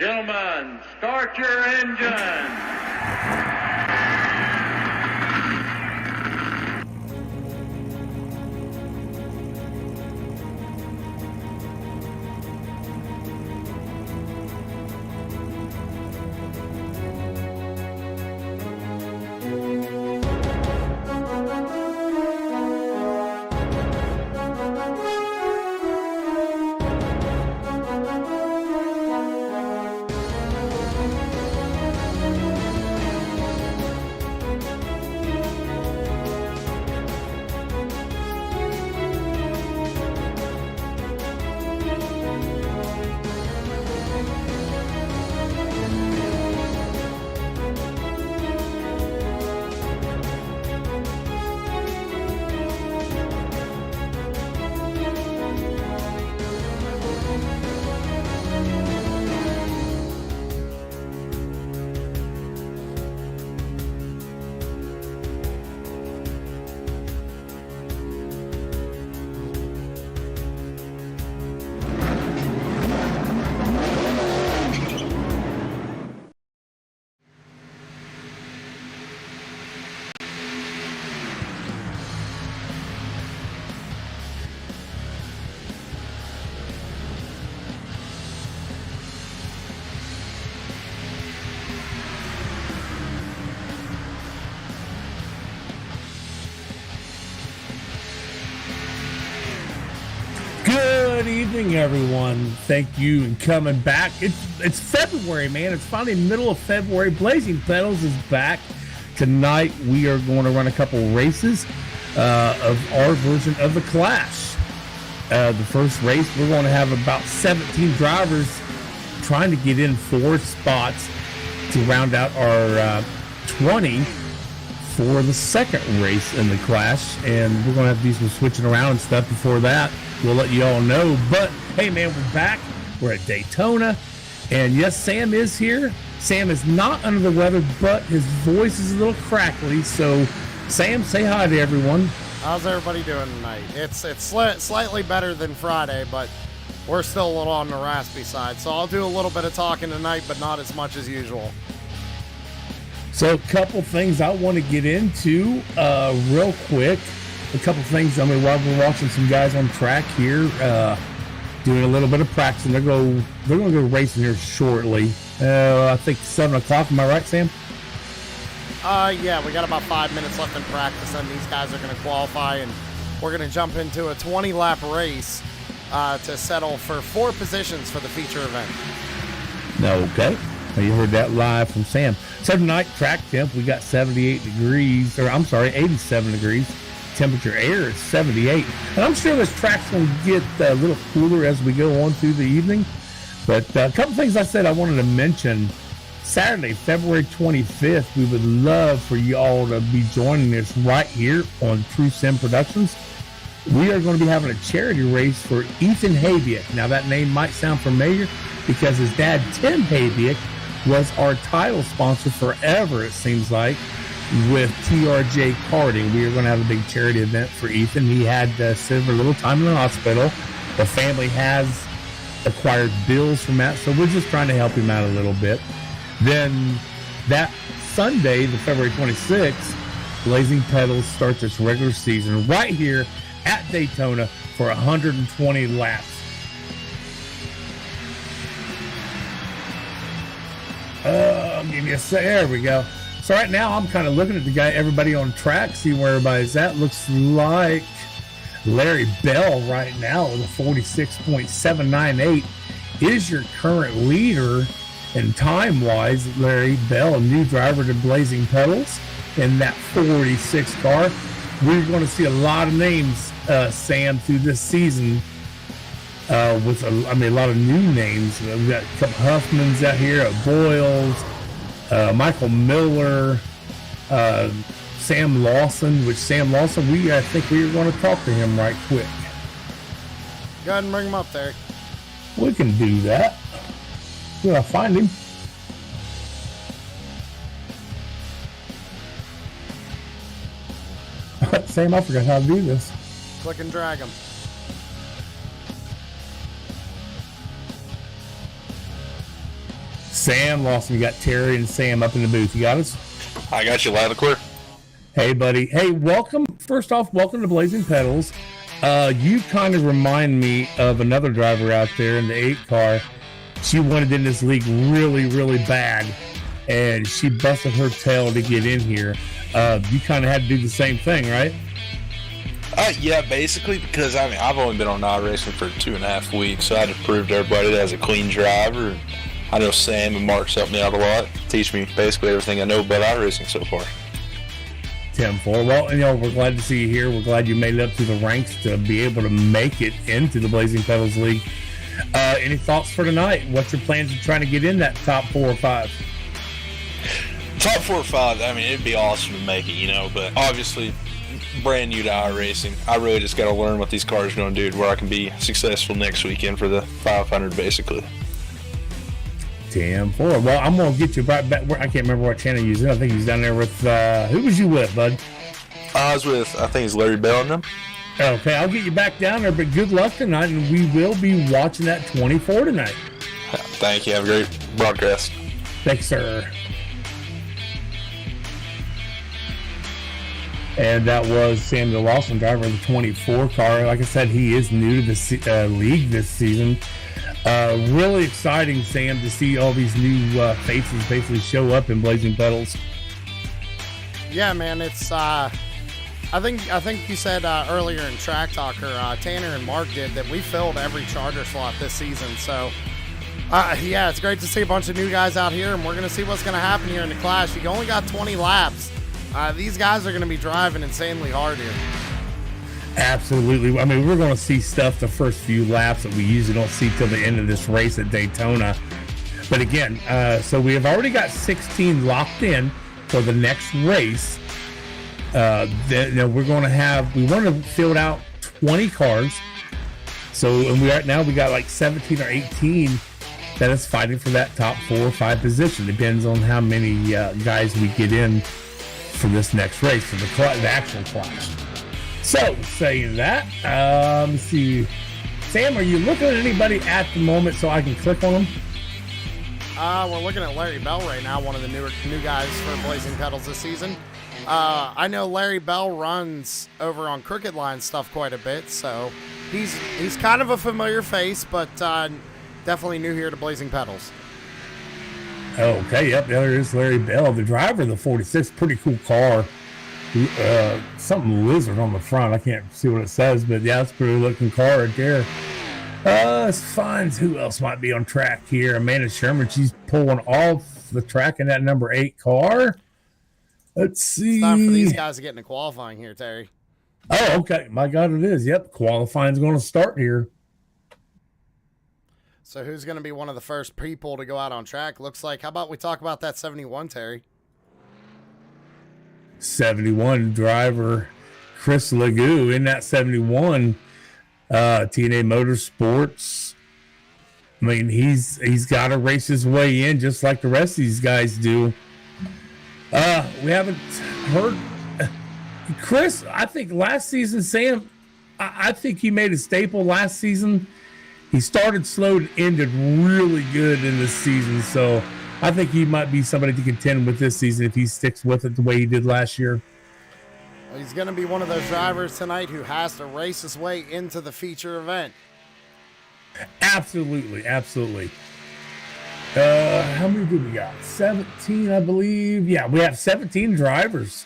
Gentlemen, start your engines. Good evening, everyone. Thank you and coming back. It's February, man. It's finally middle of February. Blazing Pedals is back. Tonight we are going to run a couple races of our version of the Clash. The first race, we're going to have about 17 drivers trying to get in 4 spots to round out our 20 for the second race in the Clash. And we're going to have to do some switching around and stuff before that. We'll let you all know. But hey, man, we're back. We're at Daytona. And yes, Sam is here. Sam is not under the weather, but his voice is a little crackly. So, Sam, say hi to everyone. How's everybody doing tonight? It's slightly better than Friday, but we're still a little on the raspy side. So I'll do a little bit of talking tonight, but not as much as usual. So a couple things I want to get into real quick. A couple things. I mean, while we're watching some guys on track here, doing a little bit of practicing. They're going to go racing here shortly. I think 7 o'clock. Am I right, Sam? Yeah, we got about 5 minutes left in practice, and these guys are going to qualify, and we're going to jump into a 20-lap race to settle for 4 positions for the feature event. Okay. You heard that live from Sam. So tonight, track temp, we got 87 degrees. Temperature air is 78. And I'm sure this track's going to get a little cooler as we go on through the evening. But a couple things I said I wanted to mention. Saturday, February 25th, we would love for you all to be joining us right here on True Sim Productions. We are going to be having a charity race for Ethan Habiak. Now, that name might sound familiar because his dad, Tim Habiak, was our title sponsor forever, it seems like, with TRJ Karting. We are going to have a big charity event for Ethan. He had spent a little time in the hospital. The family has acquired bills from that, so we're just trying to help him out a little bit. Then that Sunday, the February 26th, Blazing Pedals starts its regular season right here at Daytona for 120 laps. Give me a sec. There we go. So right now I'm kind of looking at everybody on track, see where everybody's at. Looks like Larry Bell right now with a 46.798 is your current leader. And time-wise, Larry Bell, a new driver to Blazing Pedals in that 46 car. We're going to see a lot of names, Sam, through this season. With a lot of new names. We've got a couple Huffmans out here, Boyles, Michael Miller, Sam Lawson. I think we are going to talk to him right quick. Go ahead and bring him up there. We can do that. I'll find him. Sam, I forgot how to do this. Click and drag him. Sam Lawson. You got Terry and Sam up in the booth. You got us? I got you loud and clear. Hey, buddy. Hey, welcome. First off, welcome to Blazing Pedals. You kind of remind me of another driver out there in the 8 car. She wanted in this league really, really bad, and she busted her tail to get in here. You kind of had to do the same thing, right? Yeah, basically, because I've only been on iracing for 2.5 weeks, so I had to prove to everybody that I was a clean driver. I know Sam and Mark's helped me out a lot, teach me basically everything I know about iracing so far. 10-4. Well, we're glad to see you here. We're glad you made it up through the ranks to be able to make it into the Blazing Pedals League. Any thoughts for tonight? What's your plans of trying to get in that top 4 or 5? Top 4 or 5, it'd be awesome to make it, but obviously, brand new to iracing. I really just got to learn what these cars are going to do to where I can be successful next weekend for the 500, basically. 10-4. Well, I'm going to get you right back. I can't remember what channel you're using. I think he's down there with, who was you with, bud? I was with, I think it's Larry Bell and them. Okay, I'll get you back down there, but good luck tonight, and we will be watching that 24 tonight. Thank you. Have a great broadcast. Thanks, sir. And that was Samuel Lawson, driver of the 24 car. Like I said, he is new to the league this season. Really exciting, Sam, to see all these new faces basically show up in Blazing Pedals. Yeah, man, it's I think you said earlier in Track Talker, Tanner and Mark did, that we filled every charter slot this season. So yeah, it's great to see a bunch of new guys out here, and we're gonna see what's gonna happen here in the Clash. You only got 20 laps. These guys are gonna be driving insanely hard here. Absolutely. We're going to see stuff the first few laps that we usually don't see till the end of this race at Daytona. But again, so we have already got 16 locked in for the next race. We're going to have, we want to field out 20 cars. So, and we got like 17 or 18 that is fighting for that top 4 or 5 position. Depends on how many guys we get in for this next race, for the actual class. So, saying that, let's see. Sam, are you looking at anybody at the moment so I can click on them? We're looking at Larry Bell right now, one of the new guys for Blazing Pedals this season. I know Larry Bell runs over on Crooked Line stuff quite a bit, so he's kind of a familiar face, but definitely new here to Blazing Pedals. Okay, yep, there is Larry Bell, the driver of the 46. Pretty cool car. Something lizard on the front. I can't see what it says, but yeah, it's a pretty looking car right there. Let's find who else might be on track here. Amanda Sherman, she's pulling off the track in that number 8 car. Let's see. It's time for these guys to get into qualifying here, Terry. Oh, okay. My God, it is. Yep, qualifying's going to start here. So who's going to be one of the first people to go out on track? Looks like, how about we talk about that 71, Terry? 71 driver Chris Legou in that 71 TNA Motorsports. He's got to race his way in just like the rest of these guys do. We haven't heard Chris. I think last season, Sam, I think he made a staple last season. He started slow and ended really good in this season, so I think he might be somebody to contend with this season if he sticks with it the way he did last year. Well, he's going to be one of those drivers tonight who has to race his way into the feature event. Absolutely, absolutely. How many do we got? 17, I believe. Yeah, we have 17 drivers.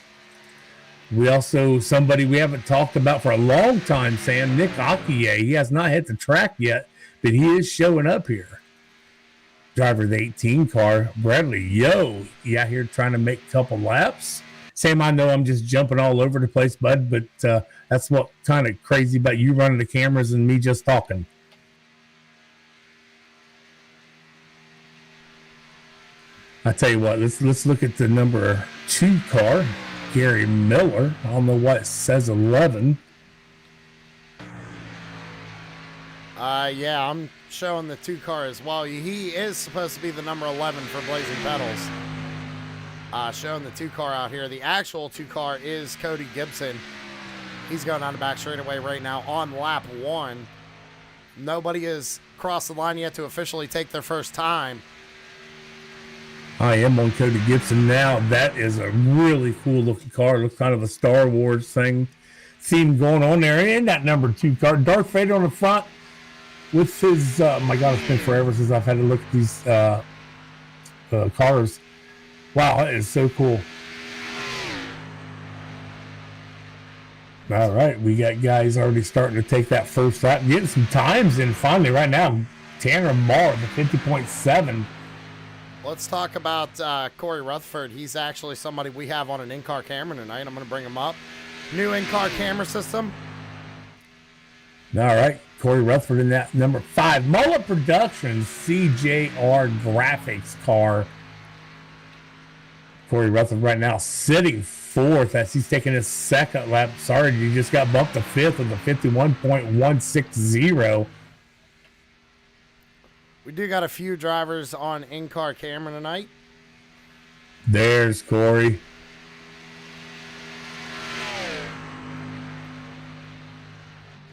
We also, somebody we haven't talked about for a long time, Sam, Nick Akiye. He has not hit the track yet, but he is showing up here. Driver of the 18 car, Bradley Yo. He out here trying to make a couple laps. Sam, I know I'm just jumping all over the place, bud, but that's what kind of crazy about you running the cameras and me just talking. I tell you what, let's look at the number 2 car, Gary Miller. I don't know why it says 11. Yeah, I'm showing the 2 car as well. He is supposed to be the number 11 for Blazing Pedals. Showing the 2 car out here. The actual 2 car is Cody Gibson. He's going on the back straightaway right now on lap 1. Nobody has crossed the line yet to officially take their first time. I am on Cody Gibson now. That is a really cool looking car. It looks kind of a Star Wars theme going on there. And that number 2 car, Darth Vader on the front with his, my God, it's been forever since I've had to look at these cars. Wow, that is so cool. All right, we got guys already starting to take that first lap, getting some times in finally right now. Tanner Marr, the 50.7. Let's talk about Corey Rutherford. He's actually somebody we have on an in-car camera tonight. I'm going to bring him up. New in-car camera system. All right, Corey Rutherford in that number 5. Mullet Productions CJR graphics car. Corey Rutherford right now sitting 4th as he's taking his second lap. Sorry, you just got bumped to 5th with a 51.160. We do got a few drivers on in-car camera tonight. There's Corey.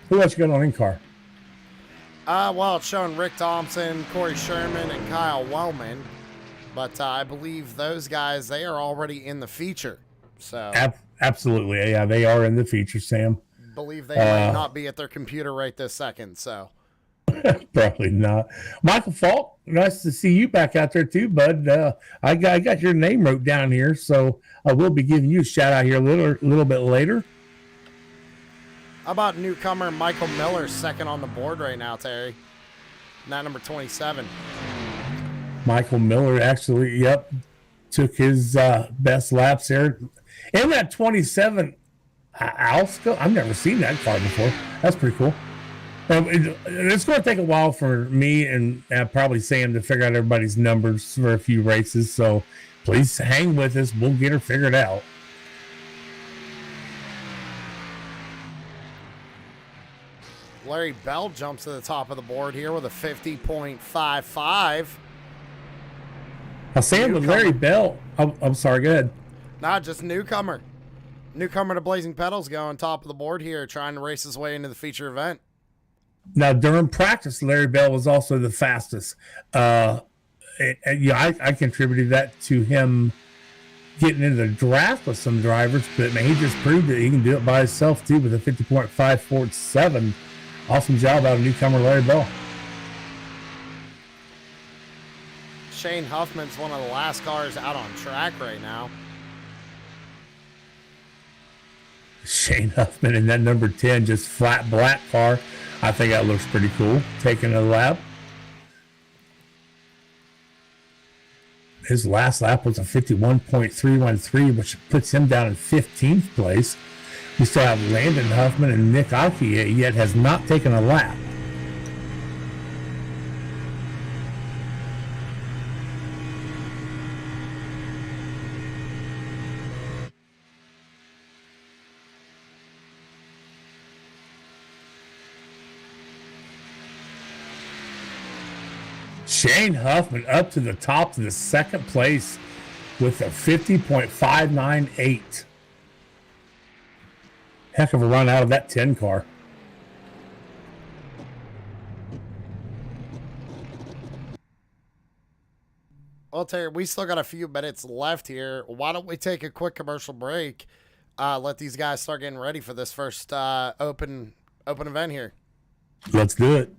Who else you got on in-car? Well, it's showing Rick Thompson, Corey Sherman, and Kyle Wellman. But I believe those guys, they are already in the feature. So Absolutely. Yeah, they are in the feature, Sam. Believe they might not be at their computer right this second. So probably not. Michael Falk, nice to see you back out there too, bud. I got your name wrote down here, so I will be giving you a shout out here a little bit later. How about newcomer Michael Miller, second on the board right now, Terry? Not number 27. Michael Miller actually, took his best laps there. In that 27 Alsco, I've never seen that car before. That's pretty cool. It's going to take a while for me and probably Sam to figure out everybody's numbers for a few races, so please hang with us. We'll get her figured out. Larry Bell jumps to the top of the board here with a 50.55. Now, Sam, with Larry Bell, I'm sorry, go ahead. Nah, just newcomer. Newcomer to Blazing Pedals going top of the board here, trying to race his way into the feature event. Now, during practice, Larry Bell was also the fastest. I contributed that to him getting into the draft with some drivers, but man, he just proved that he can do it by himself too with a 50.547. Awesome job out of newcomer Larry Bell. Shane Huffman's one of the last cars out on track right now. Shane Huffman in that number 10, just flat black car. I think that looks pretty cool. Taking a lap. His last lap was a 51.313, which puts him down in 15th place. We still have Landon Huffman and Nick Aki yet has not taken a lap. Shane Huffman up to the top of the second place with a 50.598. Heck of a run out of that 10 car. Well, Terry, we still got a few minutes left here. Why don't we take a quick commercial break? Let these guys start getting ready for this first open event here. Let's do it.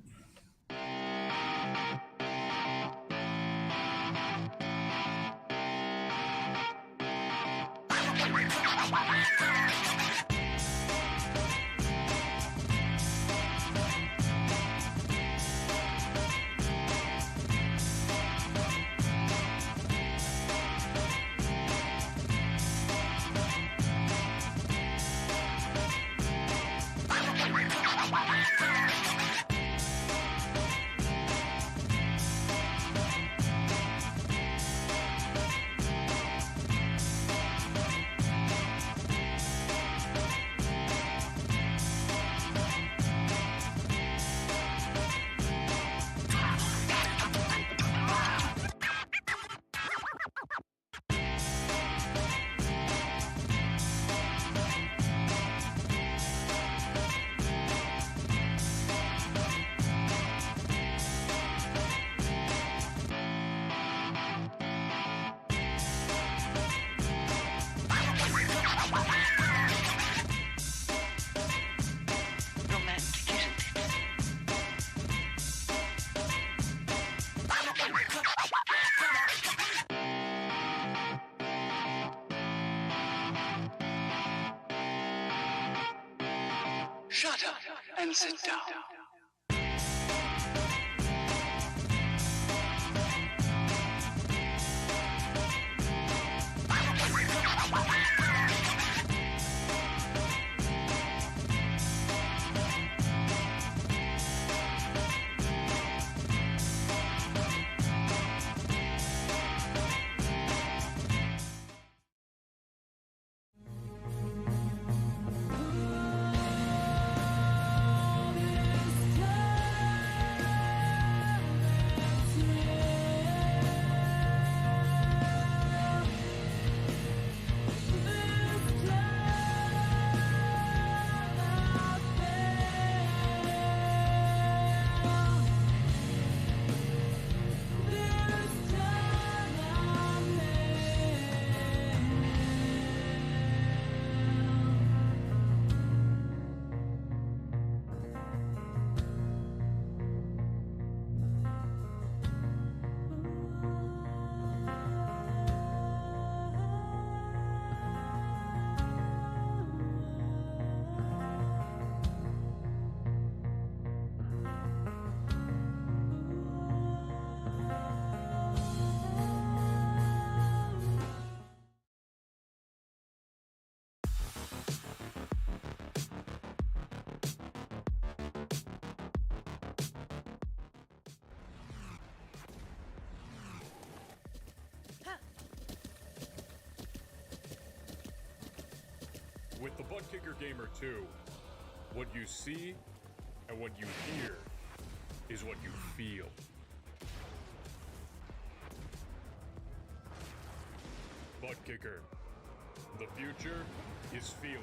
shut up and sit down. With the Butt Kicker Gamer 2, what you see and what you hear is what you feel. Butt Kicker. The future is feeling.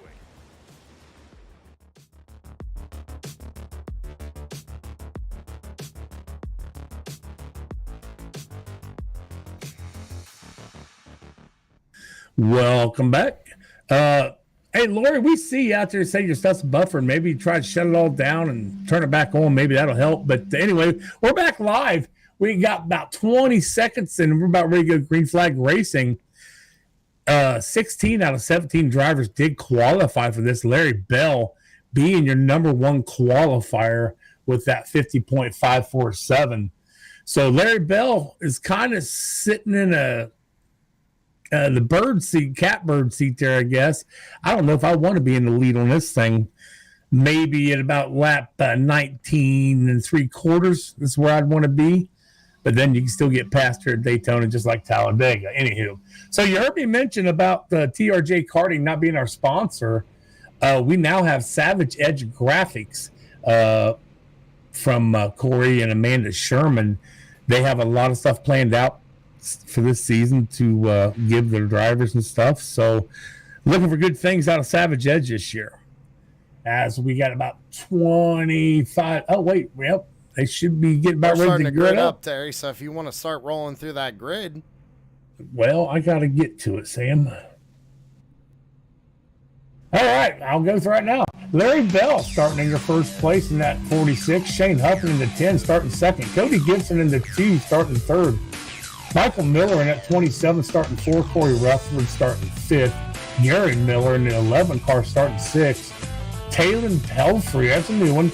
Welcome back. Hey, Lori, we see you out there saying your stuff's buffering. Maybe you try to shut it all down and turn it back on. Maybe that'll help. But anyway, we're back live. We got about 20 seconds and we're about ready to go green flag racing. 16 out of 17 drivers did qualify for this. Larry Bell being your number one qualifier with that 50.547. So Larry Bell is kind of sitting in the bird seat, catbird seat there, I guess. I don't know if I want to be in the lead on this thing. Maybe at about lap 19 3/4 is where I'd want to be. But then you can still get past here at Daytona just like Talladega. Anywho, so you heard me mention about the TRJ Karting not being our sponsor. We now have Savage Edge Graphics from Corey and Amanda Sherman. They have a lot of stuff planned out for this season to give their drivers and stuff. So looking for good things out of Savage Edge this year. As we got about 25. Oh, wait. Yep. They should be getting about ready to grid up, Terry. So if you want to start rolling through that grid. Well, I got to get to it, Sam. All right. I'll go through it now. Larry Bell starting in your first place in that 46. Shane Huffman in the 10 starting second. Cody Gibson in the 2 starting third. Michael Miller in that 27 starting 4. Corey Rutherford starting 5th. Gary Miller in the 11 car starting 6th. Taylor Pelfrey, that's a new one,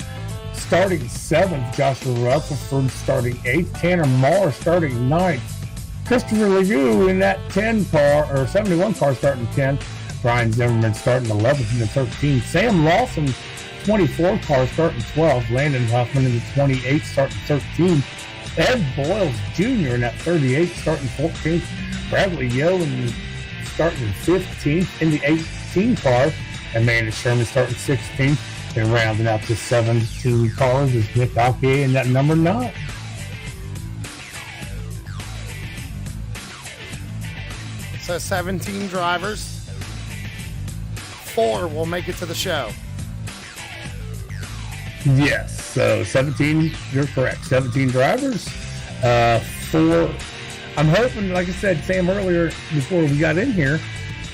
starting 7th. Joshua Rutherford starting 8th. Tanner Marr starting 9th. Christopher Legoux in that 10 car, or 71 car starting 10th. Brian Zimmerman starting 11th in the 13th. Sam Lawson, 24 car starting 12th. Landon Huffman in the 28th starting 13th. Ed Boyles Jr. in that 38th starting 14th. Bradley Yo starting 15th in the 18 car. Amanda Sherman starting 16th. And rounding out the 7-2 cars is Nick Alkier in that number 9. So 17 drivers. 4 will make it to the show. Yes, so 17, you're correct. 17 drivers. 4. I'm hoping, like I said, Sam, earlier before we got in here,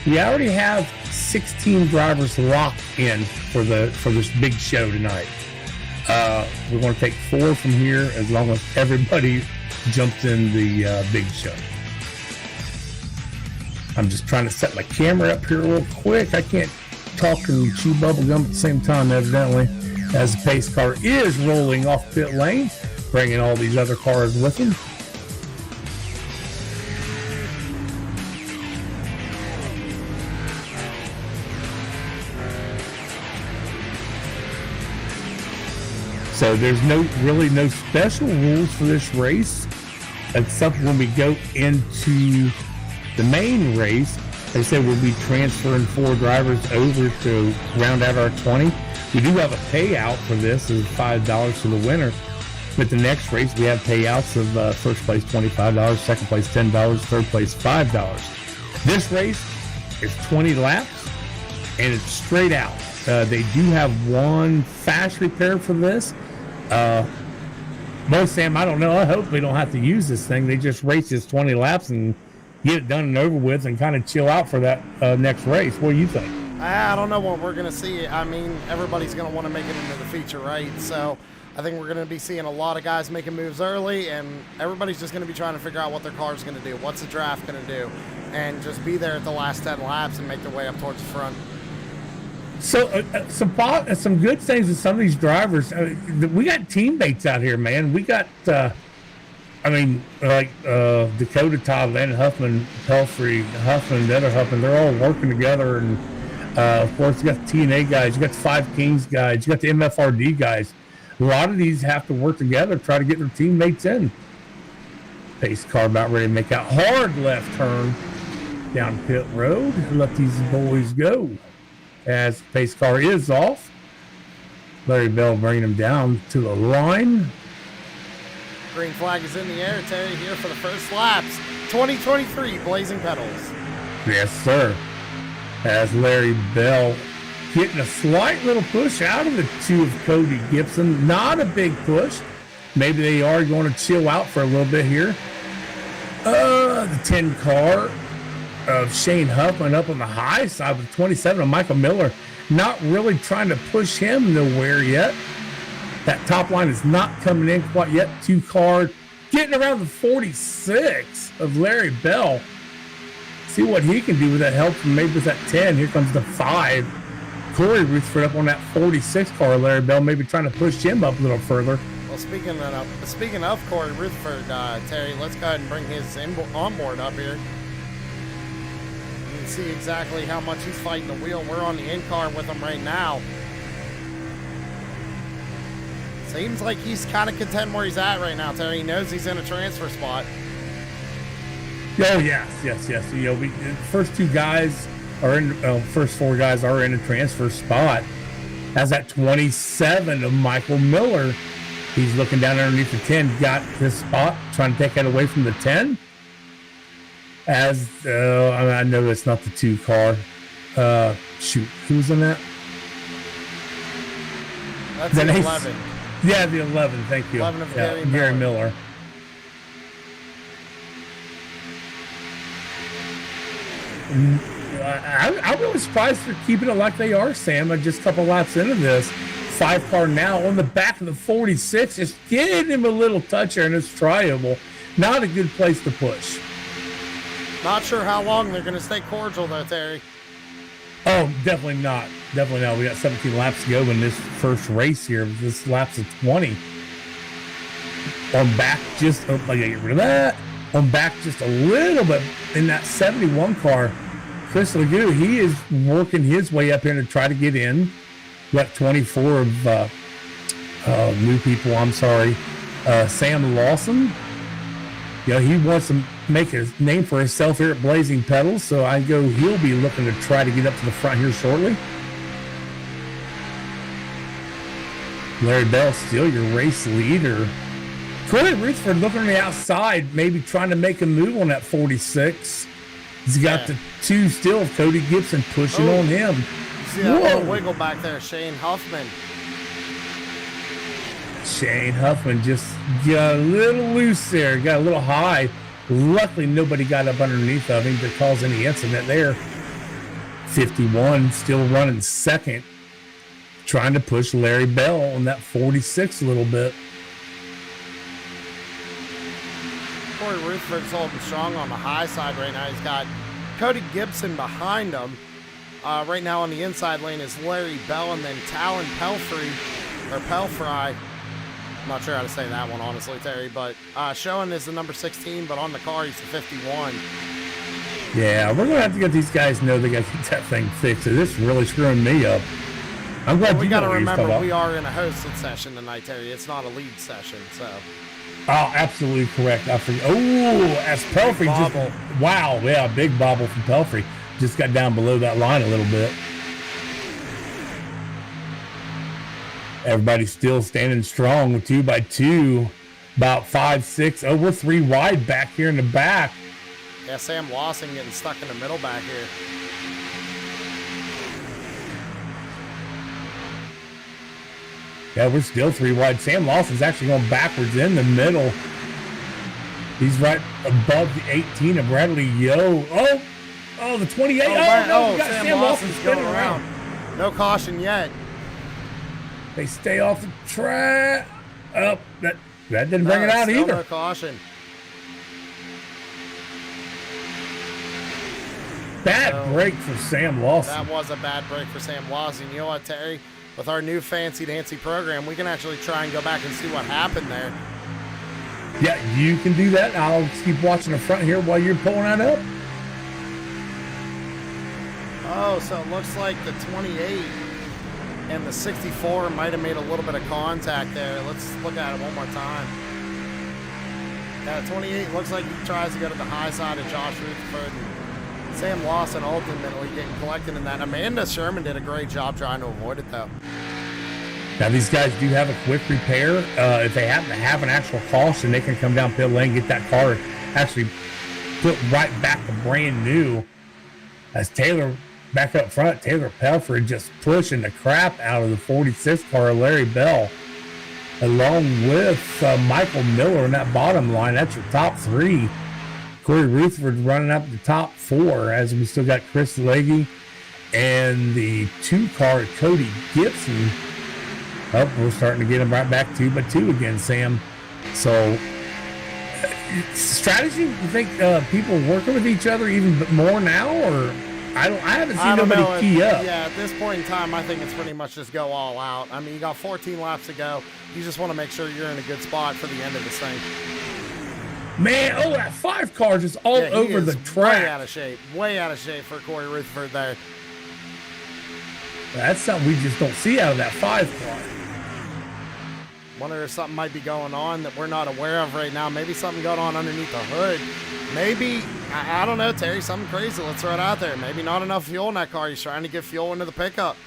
we already have 16 drivers locked in for this big show tonight. We're going to take 4 from here as long as everybody jumps in the big show. I'm just trying to set my camera up here real quick. I can't talk and chew bubble gum at the same time, evidently, as the pace car is rolling off pit lane, bringing all these other cars with him. So there's really no special rules for this race, except when we go into the main race. They said we'll be transferring 4 drivers over to round out our 20. We do have a payout for this, is $5 to the winner. But the next race, we have payouts of first place $25, second place $10, third place $5. This race is 20 laps, and it's straight out. They do have one fast repair for this. Boy, Sam, I don't know. I hope we don't have to use this thing. They just race this 20 laps and get it done and over with and kind of chill out for that next race. What do you think? I don't know what we're going to see. I mean, everybody's going to want to make it into the feature, right? So I think we're going to be seeing a lot of guys making moves early, and everybody's just going to be trying to figure out what their car's going to do, what's the draft going to do, and just be there at the last 10 laps and make their way up towards the front. So some good things with some of these drivers. We got teammates out here, man. We got, Dakota, Todd, Landon, Huffman, Pelfrey, Huffman, the other Huffman. They're all working together, and of course, you got the TNA guys, you got the Five Kings guys, you got the MFRD guys. A lot of these have to work together, try to get their teammates in. Pace car about ready to make a hard left turn down pit road. Let these boys go. As the pace car is off, Larry Bell bringing him down to the line. Green flag is in the air, Terry, here for the first laps. 2023 Blazing Pedals. Yes, sir. As Larry Bell getting a slight little push out of the 2 of Cody Gibson. Not a big push. Maybe they are going to chill out for a little bit here. The 10 car of Shane Huffman up on the high side with 27 of Michael Miller. Not really trying to push him nowhere yet. That top line is not coming in quite yet. 2 car getting around the 46 of Larry Bell. See what he can do with that help from maybe with that 10. Here comes the 5. Corey Rutherford up on that 46 car. Larry Bell maybe trying to push him up a little further. Well, speaking of Corey Rutherford, Terry, let's go ahead and bring his onboard up here. See exactly how much he's fighting the wheel. We're on the in-car with him right now. Seems like he's kind of content where he's at right now, Terry. He knows he's in a transfer spot. Oh, yes. You know, the first 2 guys are in, first 4 guys are in a transfer spot. As that 27 of Michael Miller, he's looking down underneath the 10, got his spot, trying to take that away from the 10. As I know it's not the 2 car. Who's in that? That's the 11. Yeah, the 11. Thank you. 11 of Gary Miller. I'm really surprised they're keeping it like they are, Sam. Just a couple laps into this. 5 car now on the back of the 46. Just getting him a little touch here, and it's triable. Not a good place to push. Not sure how long they're going to stay cordial, though, Terry. Oh, definitely not. Definitely not. We got 17 laps to go in this first race here. This lap's at 20. On back just, I gotta get rid of that. On back just a little bit in that 71 car. Chris Legoo, he is working his way up here to try to get in. We got 24 of new people, I'm sorry. Sam Lawson. You know, he wants to make a name for himself here at Blazing Pedals, so I go he'll be looking to try to get up to the front here shortly. Larry Bell still your race leader. Corey Rutherford looking on the outside, maybe trying to make a move on that 46. He's got the 2 still of Cody Gibson pushing on him. See that little wiggle back there, Shane Huffman. Shane Huffman just got a little loose there, got a little high. Luckily, nobody got up underneath of him to cause any incident there. 51 still running second, trying to push Larry Bell on that 46 a little bit. Corey Rutherford's holding strong on the high side right now. He's got Cody Gibson behind him. Right now on the inside lane is Larry Bell, and then Talon Pelfrey. I'm not sure how to say that one, honestly, Terry. But showing is the number 16, but on the car he's the 51. Yeah, we're going to have to get these guys to know they got to get that thing fixed. This is really screwing me up. I'm glad we you got to know what you're talking remember about. we are in a hosted session tonight, Terry. It's not a lead session, so. Oh, absolutely correct. I forget. Oh, as Pelfrey Bobble. just, wow, yeah, big bobble from Pelfrey. Just got down below that line a little bit. Everybody's still standing strong with 2x2, about 5, 6. Oh, we're 3 wide back here in the back. Yeah, Sam Lawson getting stuck in the middle back here. Yeah, we're still 3 wide. Sam Lawson's actually going backwards in the middle. He's right above the 18 of Bradley Yo. Oh, the 28. Oh, no, we got Sam Lawson's going around. No caution yet. They stay off the track. Oh, that didn't bring it out still either. No caution. Bad break for Sam Lawson. That was a bad break for Sam Lawson. You know what, Terry? With our new fancy-dancy program, we can actually try and go back and see what happened there. Yeah, you can do that. I'll keep watching the front here while you're pulling that up. Oh, so it looks like the 28 and the 64 might have made a little bit of contact there. Let's look at it one more time. Yeah, the 28 looks like he tries to go to the high side of Josh Rutherford. Sam Lawson ultimately getting collected in that. Amanda Sherman did a great job trying to avoid it, though. Now, these guys do have a quick repair. If they happen to have an actual caution, they can come down pit lane, get that car actually put right back to brand new. As Taylor back up front, Taylor Pelfrey just pushing the crap out of the 46 car, Larry Bell, along with Michael Miller in that bottom line. That's your top 3. Corey Rutherford running up the top 4, as we still got Chris Legge and the 2 car Cody Gibson. Oh, we're starting to get him right back 2x2 again, Sam. So, strategy, you think people working with each other even more now, or I haven't seen nobody key up. Yeah, at this point in time, I think it's pretty much just go all out. I mean, you got 14 laps to go. You just want to make sure you're in a good spot for the end of this thing. Man, that 5 car just all over the track. Way out of shape for Corey Rutherford there. That's something we just don't see out of that 5 car. Wonder if something might be going on that we're not aware of right now. Maybe something going on underneath the hood. Maybe, I don't know, Terry, something crazy. Let's throw it out there. Maybe not enough fuel in that car. He's trying to get fuel into the pickup.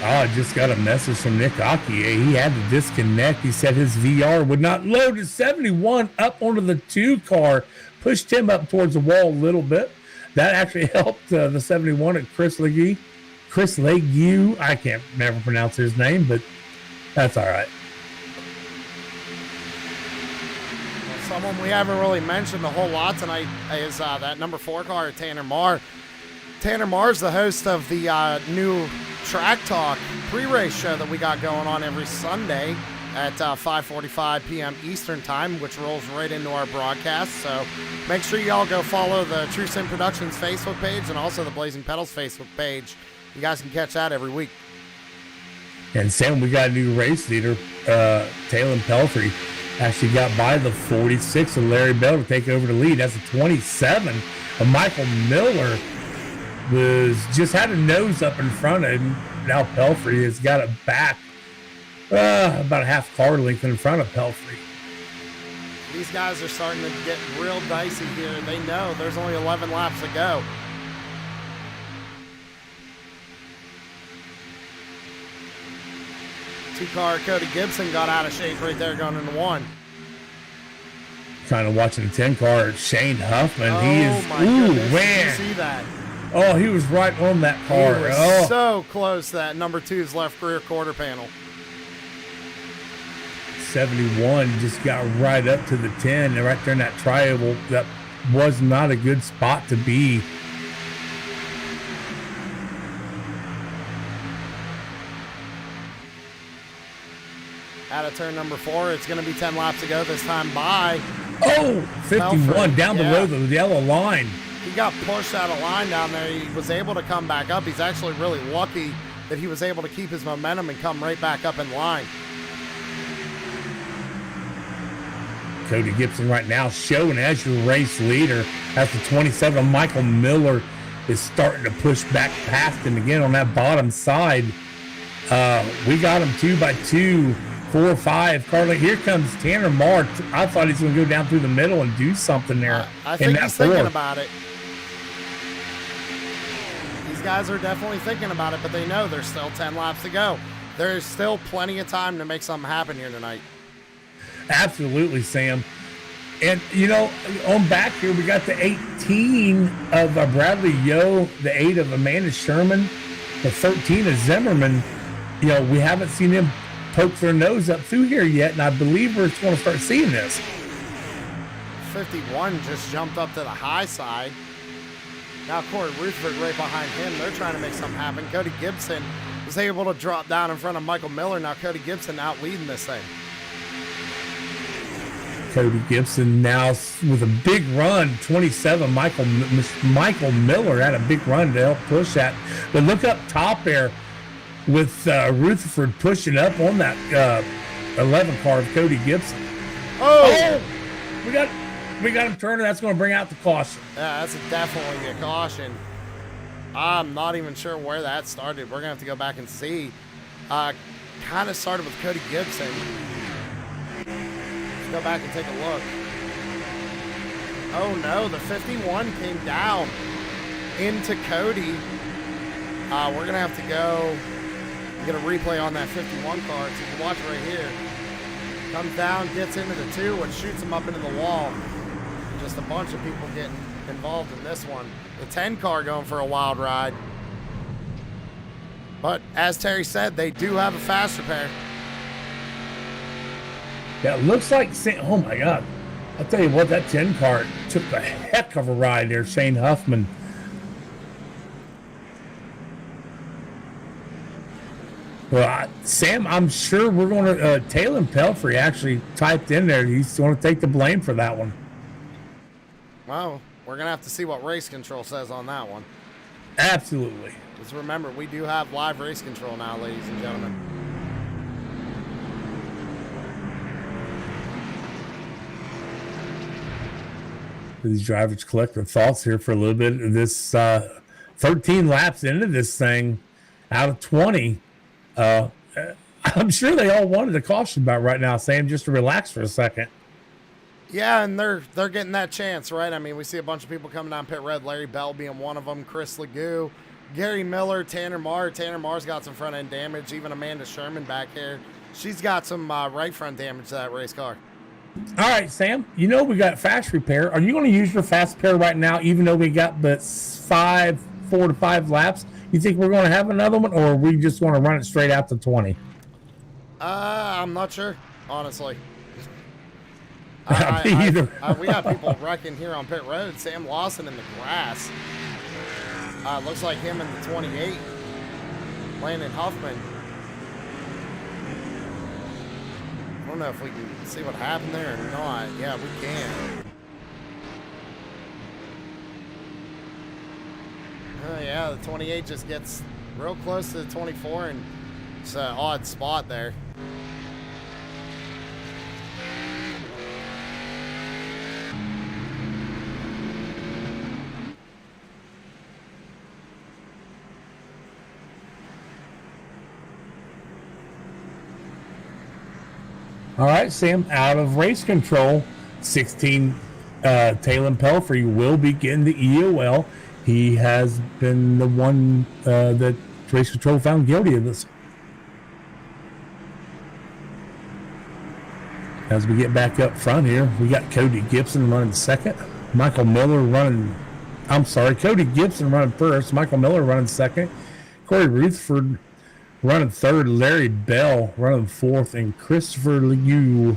I just got a message from Nick Aki. He had to disconnect. He said his VR would not load. His 71 up onto the 2 car, pushed him up towards the wall a little bit. That actually helped the 71 at Chris Legge. I can't never pronounce his name, but that's all right. Someone we haven't really mentioned a whole lot tonight is that number 4 car, Tanner Marr. Tanner Marr's the host of the new Track Talk pre-race show that we got going on every Sunday at 5:45 p.m. Eastern Time, which rolls right into our broadcast. So make sure you all go follow the True Sim Productions Facebook page and also the Blazing Pedals Facebook page. You guys can catch that every week. And Sam, we got a new race leader, Talon Pelfrey, actually got by the 46 of Larry Bell to take over the lead. That's a 27 of Michael Miller. Just had a nose up in front of him. Now Pelfrey has got it back about a half car length in front of Pelfrey. These guys are starting to get real dicey here. They know there's only 11 laps to go. Two-car Cody Gibson got out of shape right there going into 1. Kind of watching the 10 car, Shane Huffman. Goodness. Man. Did you see that? Oh, he was right on that car. He was so close to that number 2's left rear quarter panel. 71 just got right up to the 10 and right there in that triangle. That was not a good spot to be. Out of turn number 4, it's going to be 10 laps to go this time by. Oh, 51 Belford, down below the yellow line. He got pushed out of line down there. He was able to come back up. He's actually really lucky that he was able to keep his momentum and come right back up in line. Cody Gibson right now showing as your race leader. That's the 27. Michael Miller is starting to push back past him again on that bottom side. We got him 2 by 2, 4, 5. Carly, here comes Tanner Mark. I thought he's going to go down through the middle and do something there. I think he's thinking about it. These guys are definitely thinking about it, but they know there's still 10 laps to go. There's still plenty of time to make something happen here tonight. Absolutely, Sam. And, on back here, we got the 18 of Bradley Yo, the 8 of Amanda Sherman, the 13 of Zimmerman. We haven't seen them poke their nose up through here yet, and I believe we're going to start seeing this. 51 just jumped up to the high side. Now Corey Rutherford right behind him. They're trying to make something happen. Cody Gibson was able to drop down in front of Michael Miller. Now Cody Gibson out leading this thing. Cody Gibson now with a big run, 27. Michael Miller had a big run to help push that. But look up top there with Rutherford pushing up on that 11 car of Cody Gibson. Oh! We got him turning. That's going to bring out the caution. Yeah, that's definitely a caution. I'm not even sure where that started. We're going to have to go back and see. Kind of started with Cody Gibson. Go back and take a look. Oh no, the 51 came down into Cody. We're gonna have to go get a replay on that 51 car, so you can watch it right here. Comes down, gets into the 2, and shoots him up into the wall. Just a bunch of people getting involved in this one. The 10 car going for a wild ride. But as Terry said, they do have a fast repair. Yeah, it looks like, oh my God. I'll tell you what, that 10 car took a heck of a ride there, Shane Huffman. Well, Sam, I'm sure we're going to, Talon Pelfrey actually typed in there. He's going to take the blame for that one. Well, we're going to have to see what race control says on that one. Absolutely. Just remember, we do have live race control now, ladies and gentlemen. These drivers collect their thoughts here for a little bit. This 13 laps into this thing out of 20. I'm sure they all wanted a caution about right now, Sam, just to relax for a second. Yeah, and they're getting that chance, right? I mean, we see a bunch of people coming down pit road. Larry Bell being one of them, Chris Legoo, Gary Miller, Tanner Marr. Tanner Marr's got some front end damage. Even Amanda Sherman back here, she's got some right front damage to that race car. All right, Sam, we got fast repair. Are you going to use your fast repair right now, even though we got but 4 to 5 laps? You think we're going to have another one, or we just want to run it straight out to 20? I'm not sure, honestly. Either. We got people wrecking here on pit road. Sam Lawson in the grass. Looks like him in the 28. Landon Huffman. I don't know if we can see what happened there or not. Yeah, we can. Oh, yeah, the 28 just gets real close to the 24, and it's an odd spot there. All right, Sam, out of race control, 16, Talon Pelfrey will be getting the EOL. He has been the one that race control found guilty of this. As we get back up front here, we got Cody Gibson running second. Cody Gibson running first. Michael Miller running second. Corey Rutherford running third, Larry Bell running fourth, and Christopher Leyu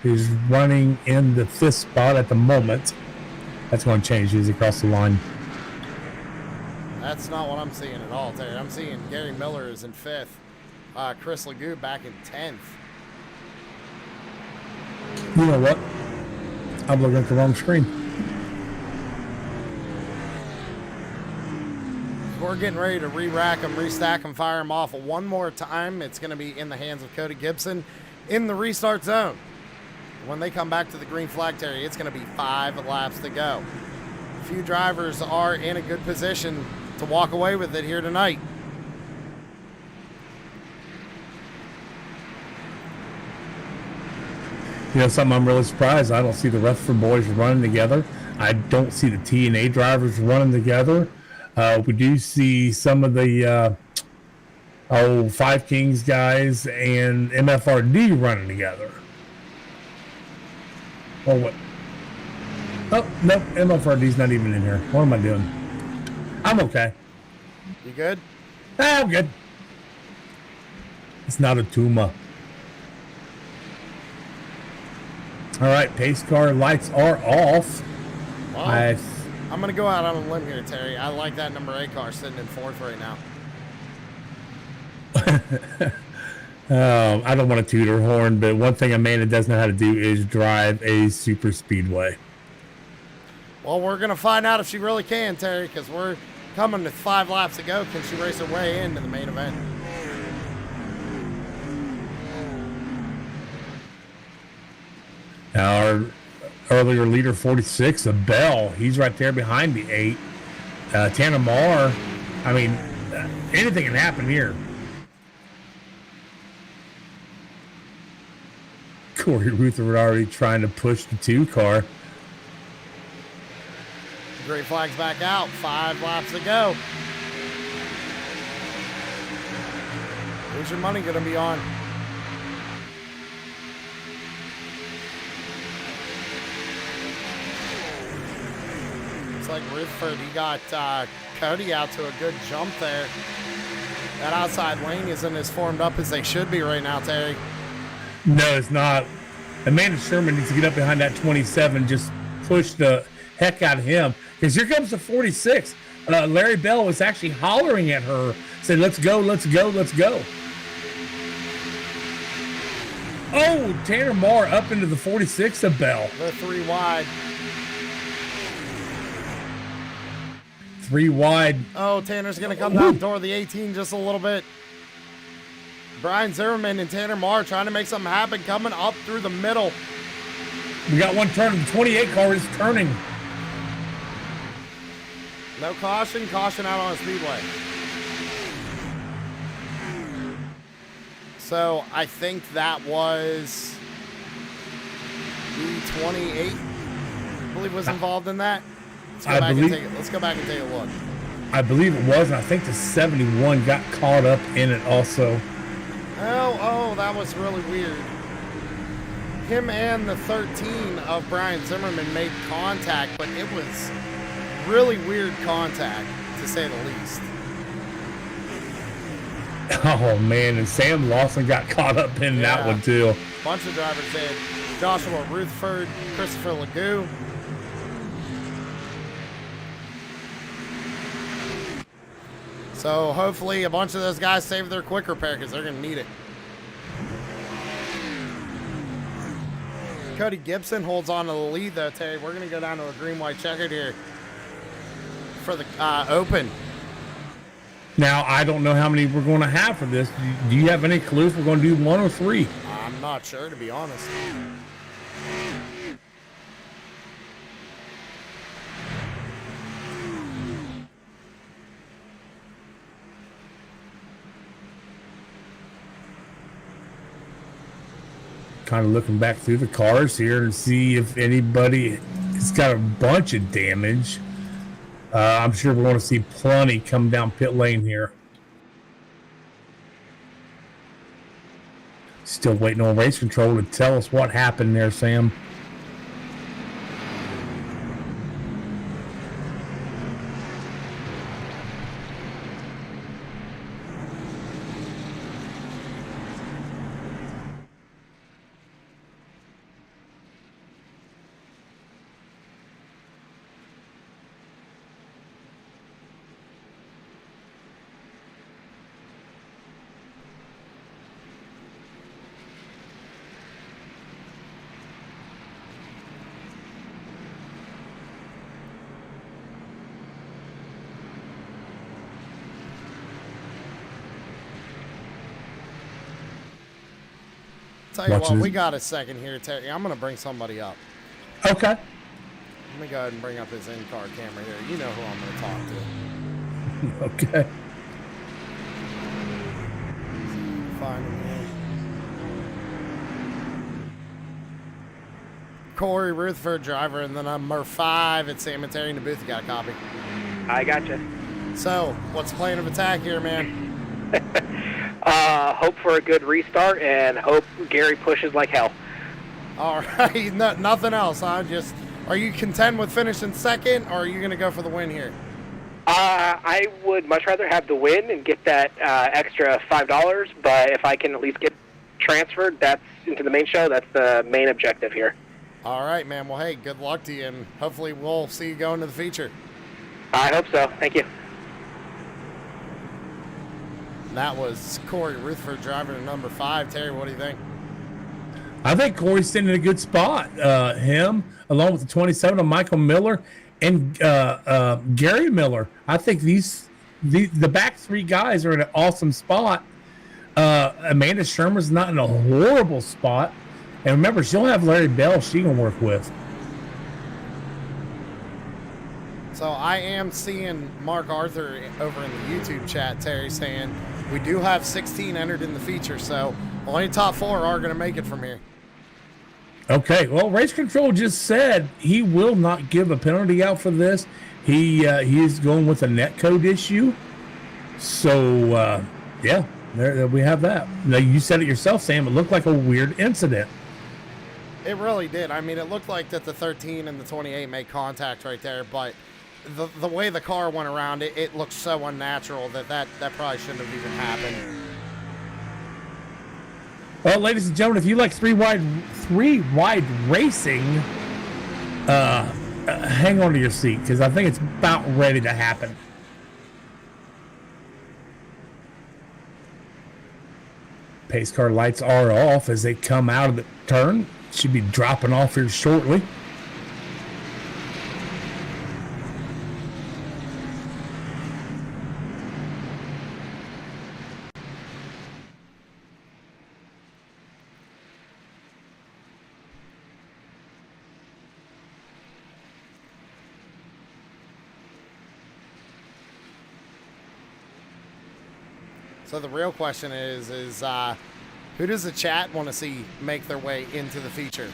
is running in the fifth spot at the moment. That's going to change as he crosses the line. That's not what I'm seeing at all, Terry. I'm seeing Gary Miller is in fifth. Chris Legoo back in 10th. You know what? I'm looking at the wrong screen. We're getting ready to re-rack them, restack them, fire them off one more time. It's going to be in the hands of Cody Gibson in the restart zone. When they come back to the green flag, Terry, it's going to be 5 laps to go. A few drivers are in a good position to walk away with it here tonight. You know, something I'm really surprised. I don't see the Rutherford boys running together. I don't see the T&A drivers running together. We do see some of the Five Kings guys and MFRD running together. Oh, what? Oh, no, MFRD's not even in here. What am I doing? I'm okay. You good? I'm good. It's not a tumor. All right, pace car lights are off. Wow. I'm going to go out on a limb here, Terry. I like that number 8 car sitting in 4th right now. I don't want to toot her horn, but one thing Amanda does know how to do is drive a super speedway. Well, we're going to find out if she really can, Terry, because we're coming with 5 laps to go. Can she race her way into the main event? Our earlier leader, 46, Bell, he's right there behind the 8. Tanner Marr, I mean, anything can happen here. Corey Rutherford already trying to push the 2 car. Great flag's back out. 5 laps to go. Who's your money going to be on? Looks like Rutherford, he got Cody out to a good jump there. That outside lane isn't as formed up as they should be right now, Terry. No, it's not. Amanda Sherman needs to get up behind that 27, just push the heck out of him. Because here comes the 46. Larry Bell was actually hollering at her, saying, let's go, let's go, let's go. Oh, Tanner Marr up into the 46 of Bell. They're 3 wide. 3 wide. Oh, Tanner's going to come down toward the 18 just a little bit. Brian Zimmerman and Tanner Marr trying to make something happen, coming up through the middle. We got one turn. The 28 car is turning. No caution. Caution out on a speedway. So I think that was the 28, I believe, was involved in that. Let's go back and take a look. I believe it was, and I think the 71 got caught up in it also. Oh, that was really weird. Him and the 13 of Brian Zimmerman made contact, but it was really weird contact, to say the least. Oh, man, and Sam Lawson got caught up in that one, too. A bunch of drivers did. Joshua Rutherford, Christopher Legoo. So hopefully a bunch of those guys save their quick repair because they're going to need it. Cody Gibson holds on to the lead, though, Terry. We're going to go down to a green-white checkered here for the Open. Now, I don't know how many we're going to have for this. Do you have any clue if we're going to do 1 or 3? I'm not sure, to be honest. Kind of looking back through the cars here and see if anybody has got a bunch of damage. I'm sure we're going to see plenty come down pit lane here. Still waiting on race control to tell us what happened there, Sam. Tell you Watching what, this- we got a second here, Terry. I'm going to bring somebody up. Okay. Let me go ahead and bring up his in-car camera here. You know who I'm going to talk to. Okay. Find him here. Corey Rutherford, driver, and then number 5 at San Mateo in the booth. You got a copy. I gotcha. So, what's the plan of attack here, man? Hope for a good restart and hope Gary pushes like hell. All right, nothing else, huh? Just, are you content with finishing second, or are you going to go for the win here? I would much rather have the win and get that extra $5, but if I can at least get transferred, that's into the main show. That's the main objective here. All right, man. Well, hey, good luck to you, and hopefully we'll see you go into the feature. I hope so. Thank you. That was Corey Rutherford, driver to number 5. Terry, what do you think? I think Corey's sitting in a good spot. Him, along with the 27 of Michael Miller and Gary Miller. I think the back 3 guys are in an awesome spot. Amanda Sherman's not in a horrible spot. And remember, she'll have Larry Bell she can work with. So I am seeing Mark Arthur over in the YouTube chat, Terry, saying we do have 16 entered in the feature, so only top 4 are going to make it from here. Okay, well, Race Control just said he will not give a penalty out for this. He is going with a netcode issue. So, yeah, there we have that. Now, you said it yourself, Sam. It looked like a weird incident. It really did. I mean, it looked like that the 13 and the 28 made contact right there, but the way the car went around, it looked so unnatural that probably shouldn't have even happened. Well, ladies and gentlemen, if you like three wide racing, hang on to your seat because I think it's about ready to happen. Pace car lights are off as they come out of the turn. Should be dropping off here shortly. So the real question is who does the chat want to see make their way into the feature?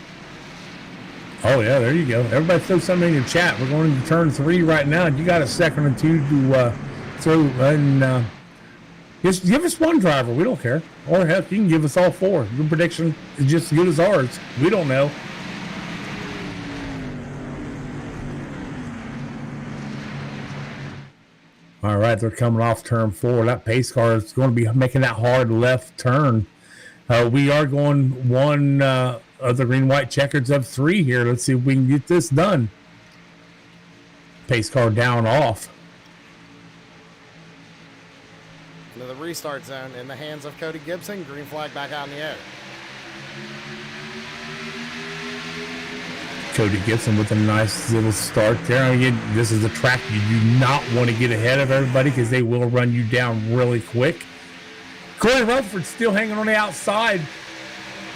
Oh, yeah, there you go. Everybody throw something in your chat. We're going into turn 3 right now. You got a second or two to throw. And just give us one driver. We don't care. Or, heck, you can give us all 4. Your prediction is just as good as ours. We don't know. All right, they're coming off turn 4. That pace car is going to be making that hard left turn. We are going one of the green-white checkers of 3 here. Let's see if we can get this done. Pace car down off. Into the restart zone in the hands of Cody Gibson. Green flag back out in the air. Cody Gibson with a nice little start there. Again, this is a track you do not want to get ahead of everybody because they will run you down really quick. Corey Rutherford's still hanging on the outside,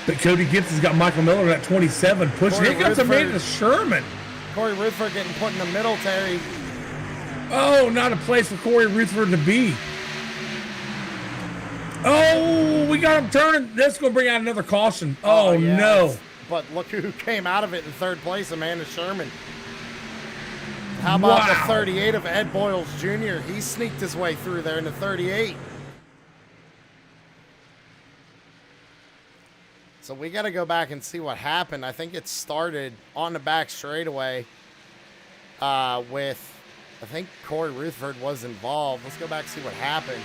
but Cody Gibson's got Michael Miller at 27 pushing. Here comes Amanda Sherman. Corey Rutherford getting put in the middle, Terry. Oh, not a place for Corey Rutherford to be. Oh, we got him turning. That's going to bring out another caution. Oh, yeah. no. But look who came out of it in 3rd place, Amanda Sherman. How about the 38 of Ed Boyles Jr.? He sneaked his way through there in the 38. So we got to go back and see what happened. I think it started on the back straightaway with, I think Corey Rutherford was involved. Let's go back and see what happened.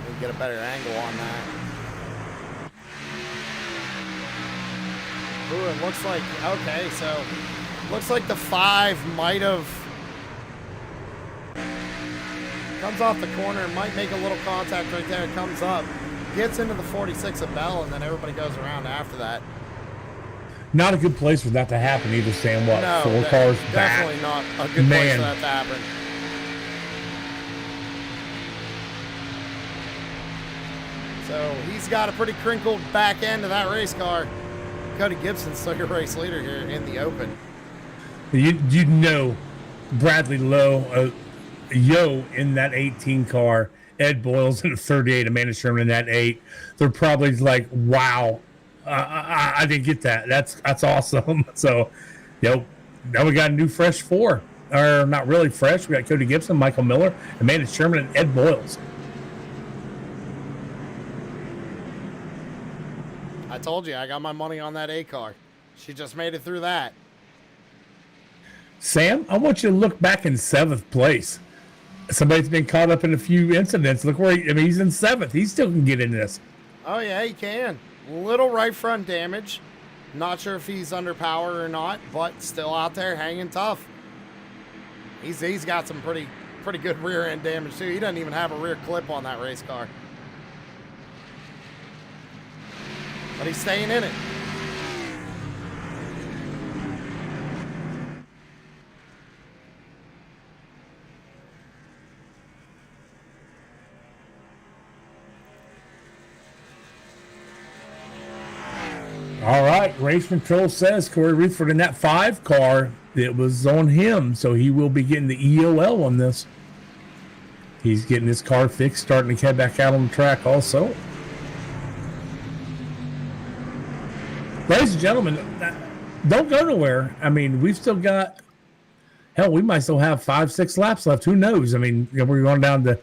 We'll get a better angle on that. Ooh, it looks like, okay, so looks like the 5 might have, comes off the corner, might make a little contact right there, comes up, gets into the 46 of Bell, and then everybody goes around after that. Not a good place for that to happen either, Sam. What, No, 4 cars back? definitely not a good place for that to happen. So he's got a pretty crinkled back end of that race car. Cody Gibson's still your race leader here in the open. You know Bradley Lowe, Yo in that 18 car, Ed Boyles in the 38, Amanda Sherman in that 8. They're probably like, wow, I didn't get that. That's awesome. So, now we got a new fresh 4. Or not really fresh. We got Cody Gibson, Michael Miller, Amanda Sherman, and Ed Boyles. I told you, I got my money on that A car. She just made it through that. Sam, I want you to look back in 7th place. Somebody's been caught up in a few incidents. Look where he's in 7th. He still can get in this. Oh, yeah, he can. Little right front damage. Not sure if he's under power or not, but still out there hanging tough. He's got some pretty good rear end damage, too. He doesn't even have a rear clip on that race car. But he's staying in it. All right, race control says Corey Rutherford in that 5 car, it was on him, so he will be getting the EOL on this. He's getting his car fixed, starting to head back out on the track also. Ladies and gentlemen, don't go nowhere. I mean, we've still got, hell, we might still have 5-6 laps left. Who knows? I mean, we're going down to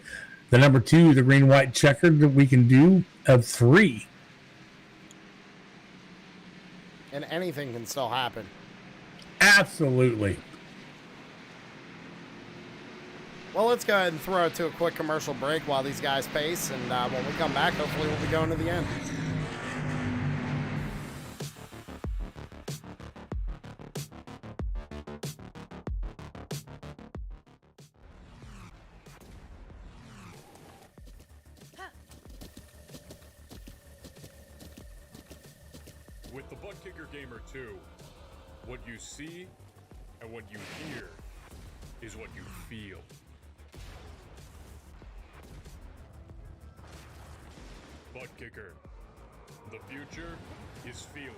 the number 2, the green-white checkered that we can do of 3. And anything can still happen. Absolutely. Well, let's go ahead and throw it to a quick commercial break while these guys pace. And when we come back, hopefully we'll be going to the end. With the Butt Kicker Gamer 2, what you see and what you hear is what you feel. Butt Kicker. The future is feeling.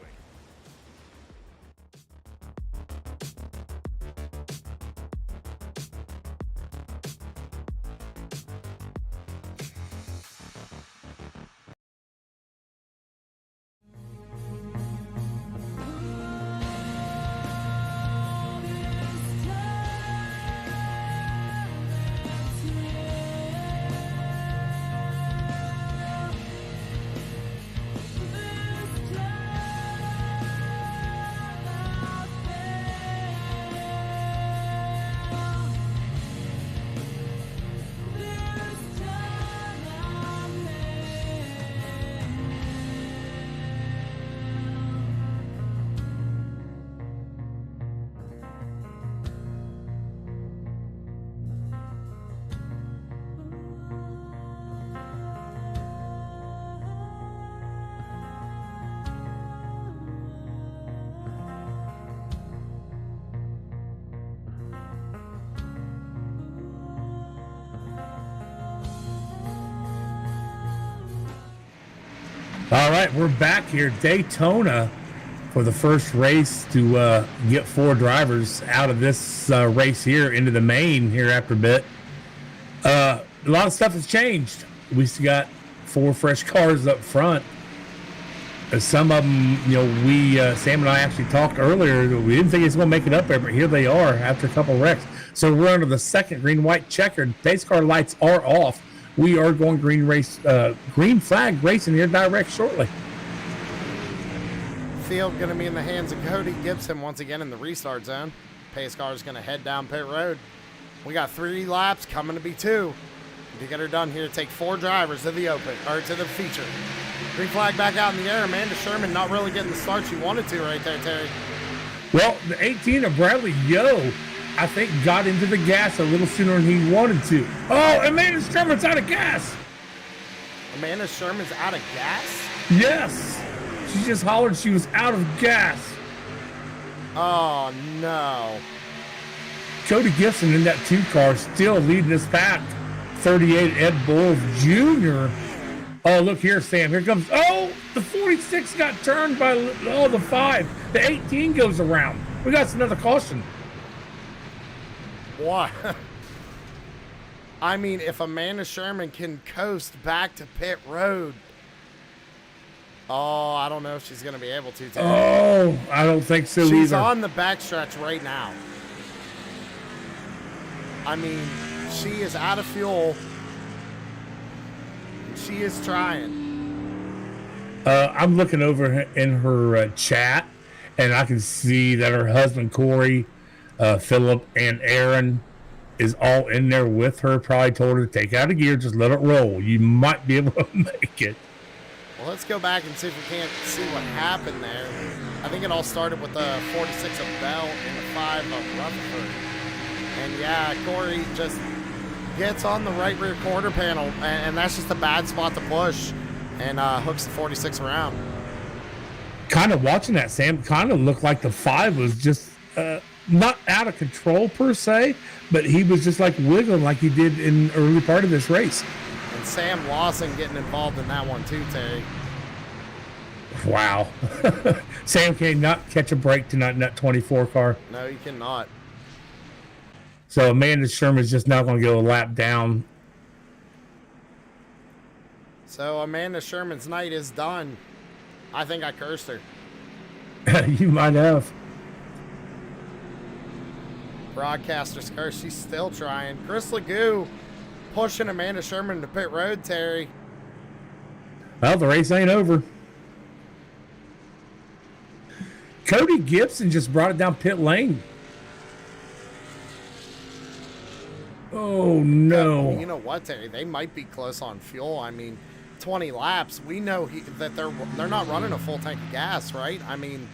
All right, we're back here, Daytona, for the first race to get 4 drivers out of this race here into the main here after a bit. A lot of stuff has changed. We still got 4 fresh cars up front. Some of them, Sam and I actually talked earlier. We didn't think it's going to make it up there, but here they are after a couple wrecks. So we're under the second green-white checkered. Pace car lights are off. We are going green flag racing here direct shortly. Field going to be in the hands of Cody Gibson once again in the restart zone. Pace car is going to head down pit road. We got 3 laps coming to be 2 to get her done here. Take 4 drivers to the open or to the feature. Green flag back out in the air. Amanda Sherman not really getting the start she wanted to right there, Terry. Well, the 18 of Bradley Yo, I think, got into the gas a little sooner than he wanted to. Oh, Amanda Sherman's out of gas. Amanda Sherman's out of gas? Yes. She just hollered she was out of gas. Oh, no. Cody Gibson in that 2 car still leading this pack. 38 Ed Boyles Jr. Oh, look here, Sam. Here comes. Oh, the 46 got turned by the 5. The 18 goes around. We got another caution. What? I mean, if Amanda Sherman can coast back to pit road. Oh, I don't know if she's going to be able to. Oh, I don't think so either. She's on the backstretch right now. I mean, she is out of fuel. She is trying. I'm looking over in her chat, and I can see that her husband, Corey, Philip, and Aaron is all in there with her. Probably told her to take out a gear, just let it roll. You might be able to make it. Well, let's go back and see if we can't see what happened there. I think it all started with the 46 of Bell and the 5 of Rutherford. And yeah, Corey just gets on the right rear quarter panel, and that's just a bad spot to push, and hooks the 46 around. Kind of watching that, Sam, kind of looked like the 5 was just not out of control per se, but he was just like wiggling like he did in the early part of this race. And Sam Lawson getting involved in that one too, Terry. Wow. Sam cannot catch a break tonight in that 24 car. No, you cannot. So Amanda Sherman's just now going to go a lap down. So Amanda Sherman's night is done. I think I cursed her. You might have. Broadcaster's curse. She's still trying. Chris Legoo pushing Amanda Sherman to pit road, Terry. Well, the race ain't over. Cody Gibson just brought it down pit lane. Oh, no. You know what, Terry? They might be close on fuel. I mean, 20 laps. We know that they're not running a full tank of gas, right? I mean,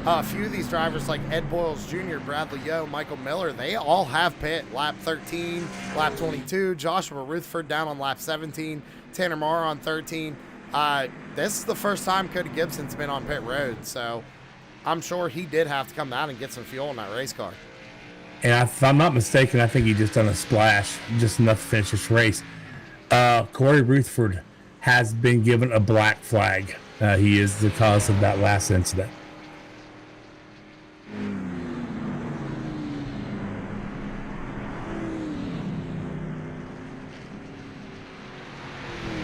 a few of these drivers like Ed Boyles Jr., Bradley Yo, Michael Miller, they all have pit. Lap 13, lap 22, Joshua Rutherford down on lap 17, Tanner Marr on 13. This is the first time Cody Gibson's been on pit road, so I'm sure he did have to come down and get some fuel in that race car. And if I'm not mistaken, I think he just done a splash, just enough to finish this race. Corey Rutherford has been given a black flag. He is the cause of that last incident.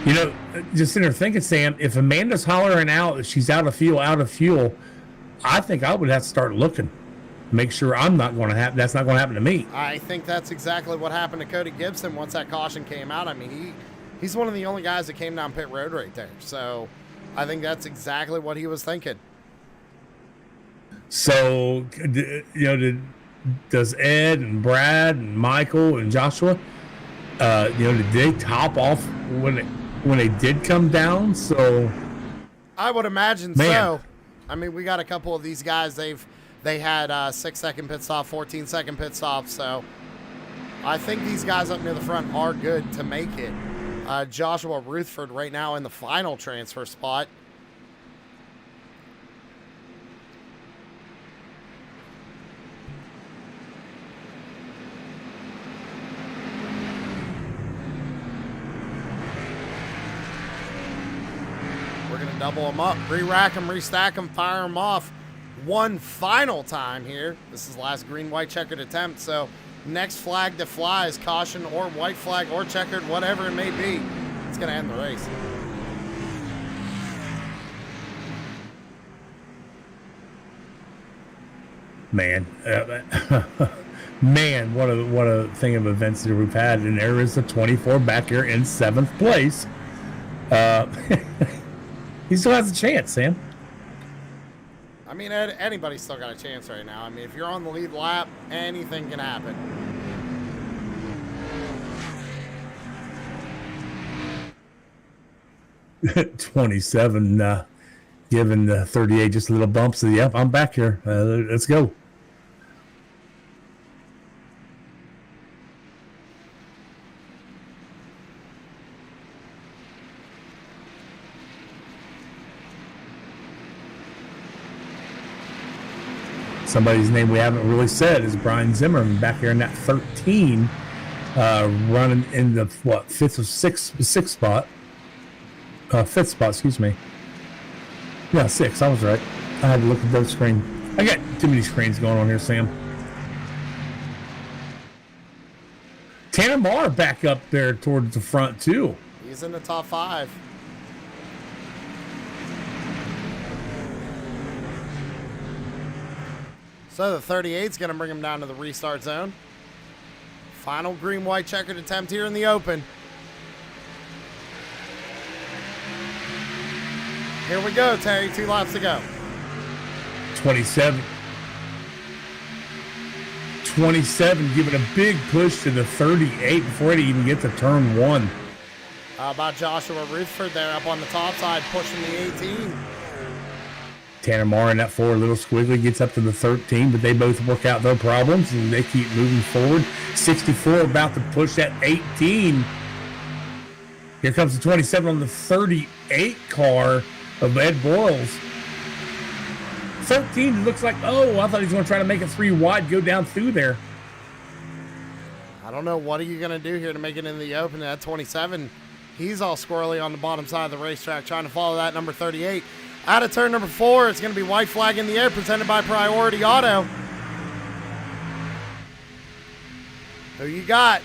You know, just sitting there thinking, Sam, if Amanda's hollering out that she's out of fuel, I think I would have to start looking. Make sure I'm not going to happen. That's not going to happen to me. I think that's exactly what happened to Cody Gibson once that caution came out. I mean, he's one of the only guys that came down pit road right there. So I think that's exactly what he was thinking. So, you know, does Ed and Brad and Michael and Joshua, did they top off when they did come down? So I would imagine so. I mean, we got a couple of these guys. They had 6-second pit stop, 14-second pit stop. So I think these guys up near the front are good to make it. Joshua Rutherford right now in the final transfer spot. We're going to double them up, re-rack them, restack them, fire them off one final time here. This is the last green-white checkered attempt, so next flag that flies, caution or white flag or checkered, whatever it may be, it's going to end the race. Man, man, what a thing of events that we've had. And there is the 24 back here in 7th place. He still has a chance, Sam. I mean, anybody's still got a chance right now. I mean, if you're on the lead lap, anything can happen. $27, giving the 38 just a little bump. So, yep, I'm back here. Let's go. Somebody's name we haven't really said is Brian Zimmerman back here in that 13, running in the 5th or 6th spot. fifth spot, excuse me. Yeah, 6. I was right. I had to look at those screen. I got too many screens going on here, Sam. Tanner Marr back up there towards the front, too. He's in the top 5. So the 38's going to bring him down to the restart zone. Final green-white checkered attempt here in the open. Here we go, Terry. 2 laps to go. 27 giving a big push to the 38 before it even gets to turn 1. How about Joshua Rutherford there up on the top side pushing the 18? Tanner Marr in that 4 little squiggly gets up to the 13, but they both work out their problems and they keep moving forward. 64 about to push that 18. Here comes the 27 on the 38 car of Ed Boyles. 13 looks like, oh, I thought he was going to try to make it 3 wide, go down through there. I don't know. What are you going to do here to make it in the open at 27? He's all squirrely on the bottom side of the racetrack trying to follow that number 38. Out of turn number 4, it's going to be white flag in the air presented by Priority Auto. Who you got?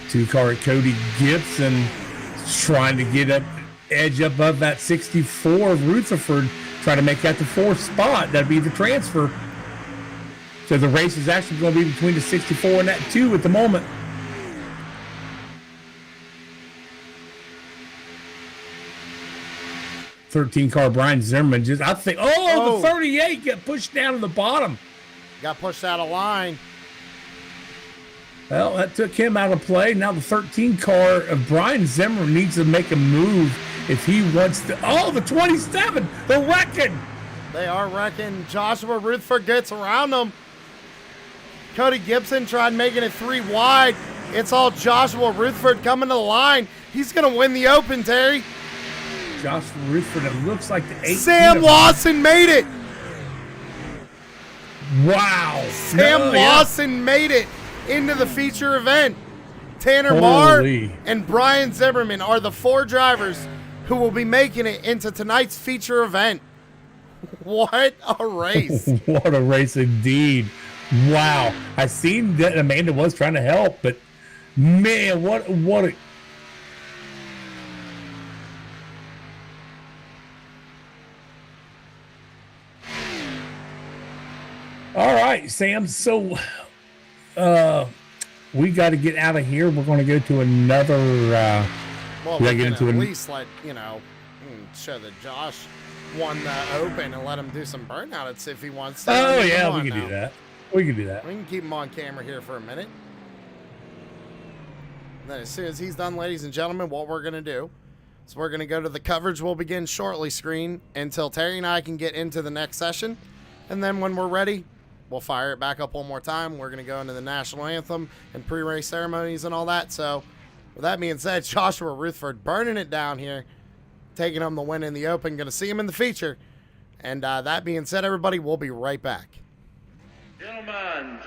2-car Cody Gibson trying to get up, edge above that 64 of Rutherford, trying to make that the 4th spot. That'd be the transfer. So the race is actually going to be between the 64 and that 2 at the moment. car Brian Zimmerman just, I think, the 38 got pushed down to the bottom. Got pushed out of line. Well, that took him out of play. Now the 13 car of Brian Zimmerman needs to make a move if he wants to. Oh, the 27, they're wrecking. They are wrecking. Joshua Rutherford gets around them. Cody Gibson tried making it 3 wide. It's all Joshua Rutherford coming to the line. He's going to win the open, Terry. Joshua Rutherford, it looks like the 18. Sam Lawson made it. Wow. Sam Lawson made it into the feature event. Tanner Marr and Brian Zimmerman are the 4 drivers who will be making it into tonight's feature event. What a race. What a race indeed. Wow. I seen that Amanda was trying to help, but man, what a all right, Sam. So we got to get out of here. We're going to go to another. Well, we can at least let show that Josh won the open and let him do some burnouts if he wants to. Oh yeah, we can do that. We can do that. We can keep him on camera here for a minute. And then as soon as he's done, ladies and gentlemen, what we're going to do is we're going to go to the coverage will begin shortly screen until Terry and I can get into the next session. And then when we're ready, we'll fire it back up one more time. We're going to go into the national anthem and pre-race ceremonies and all that. So with that being said, Joshua Rutherford burning it down here, taking home the win in the open. Going to see him in the feature. And that being said, everybody, we'll be right back. Gentlemen,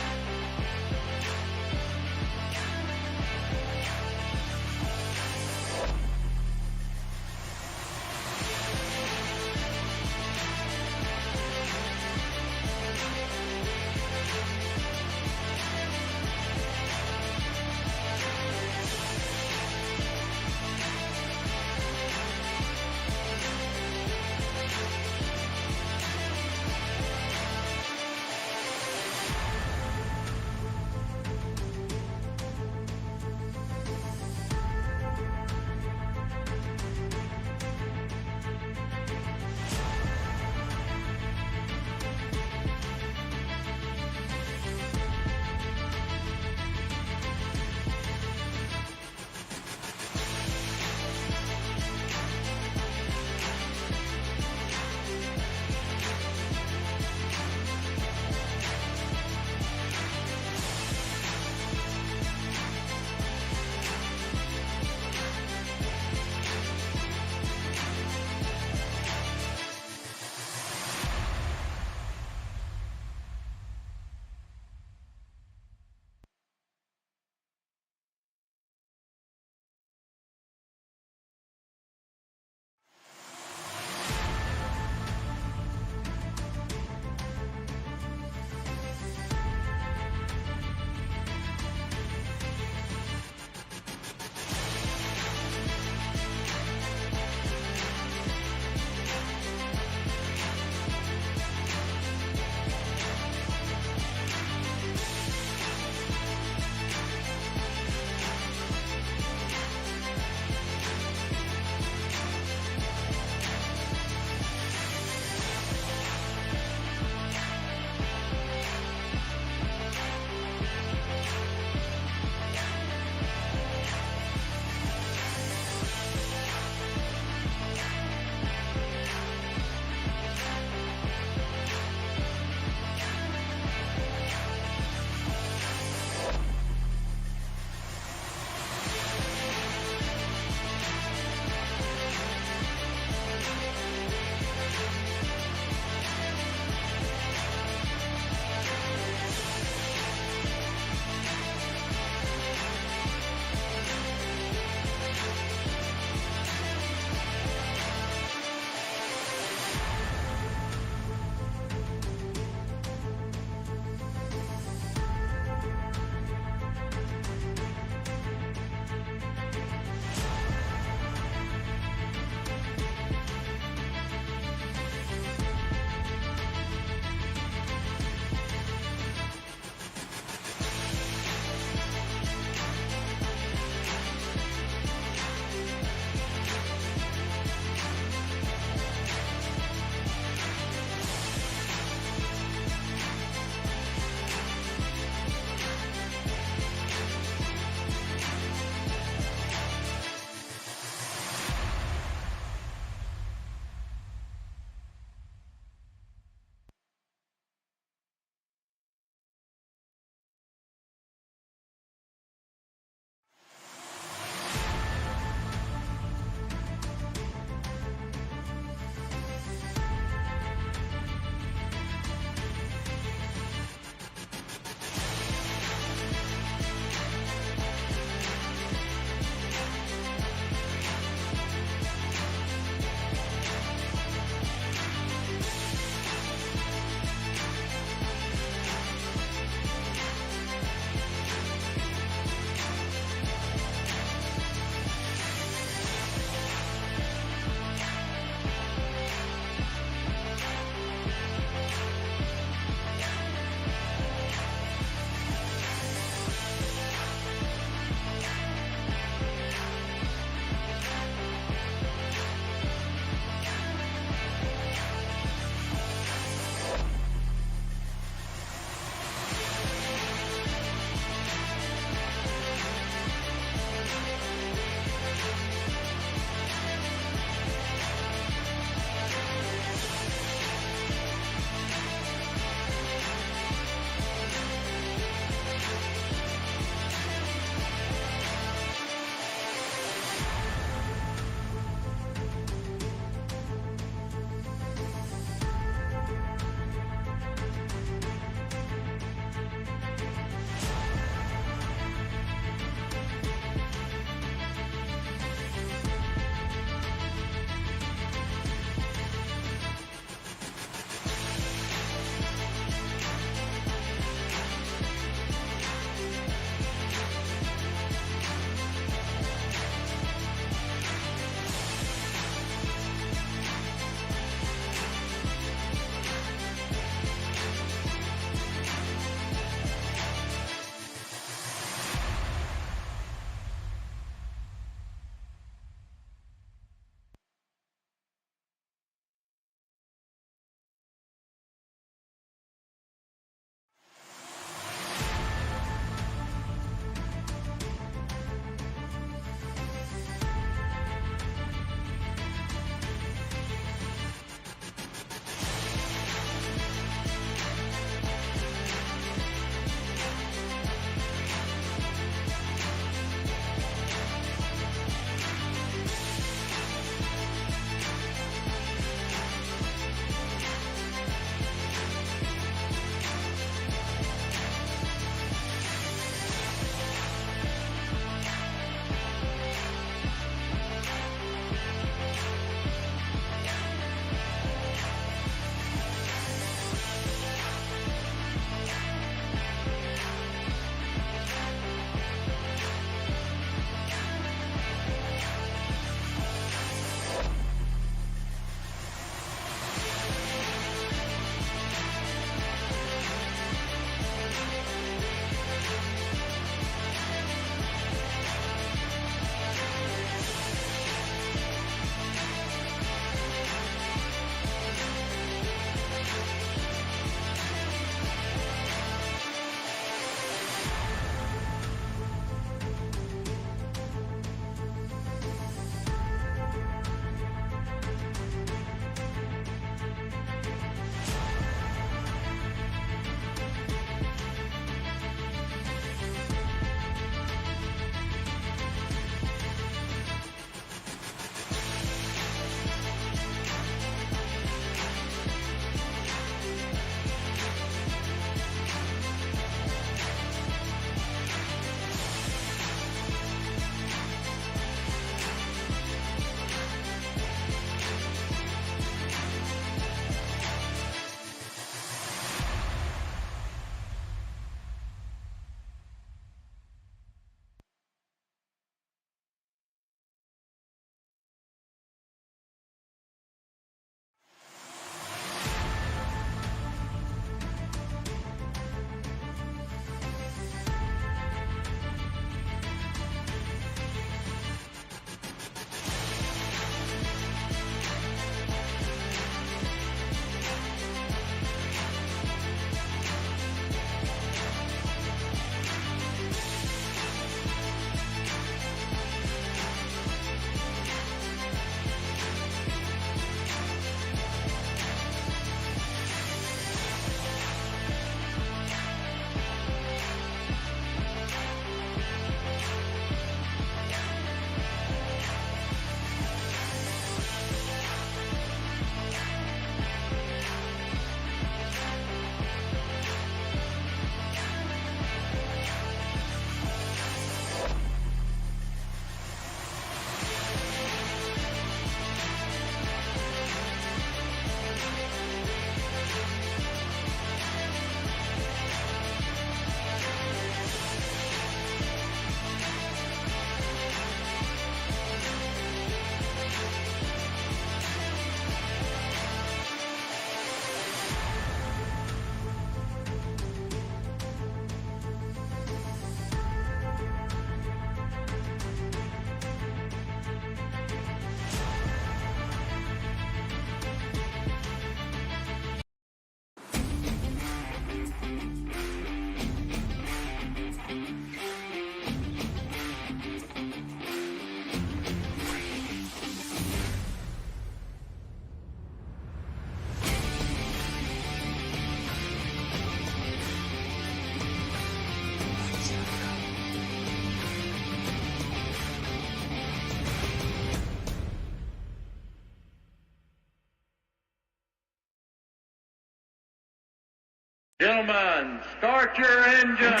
Gentlemen, start your engines.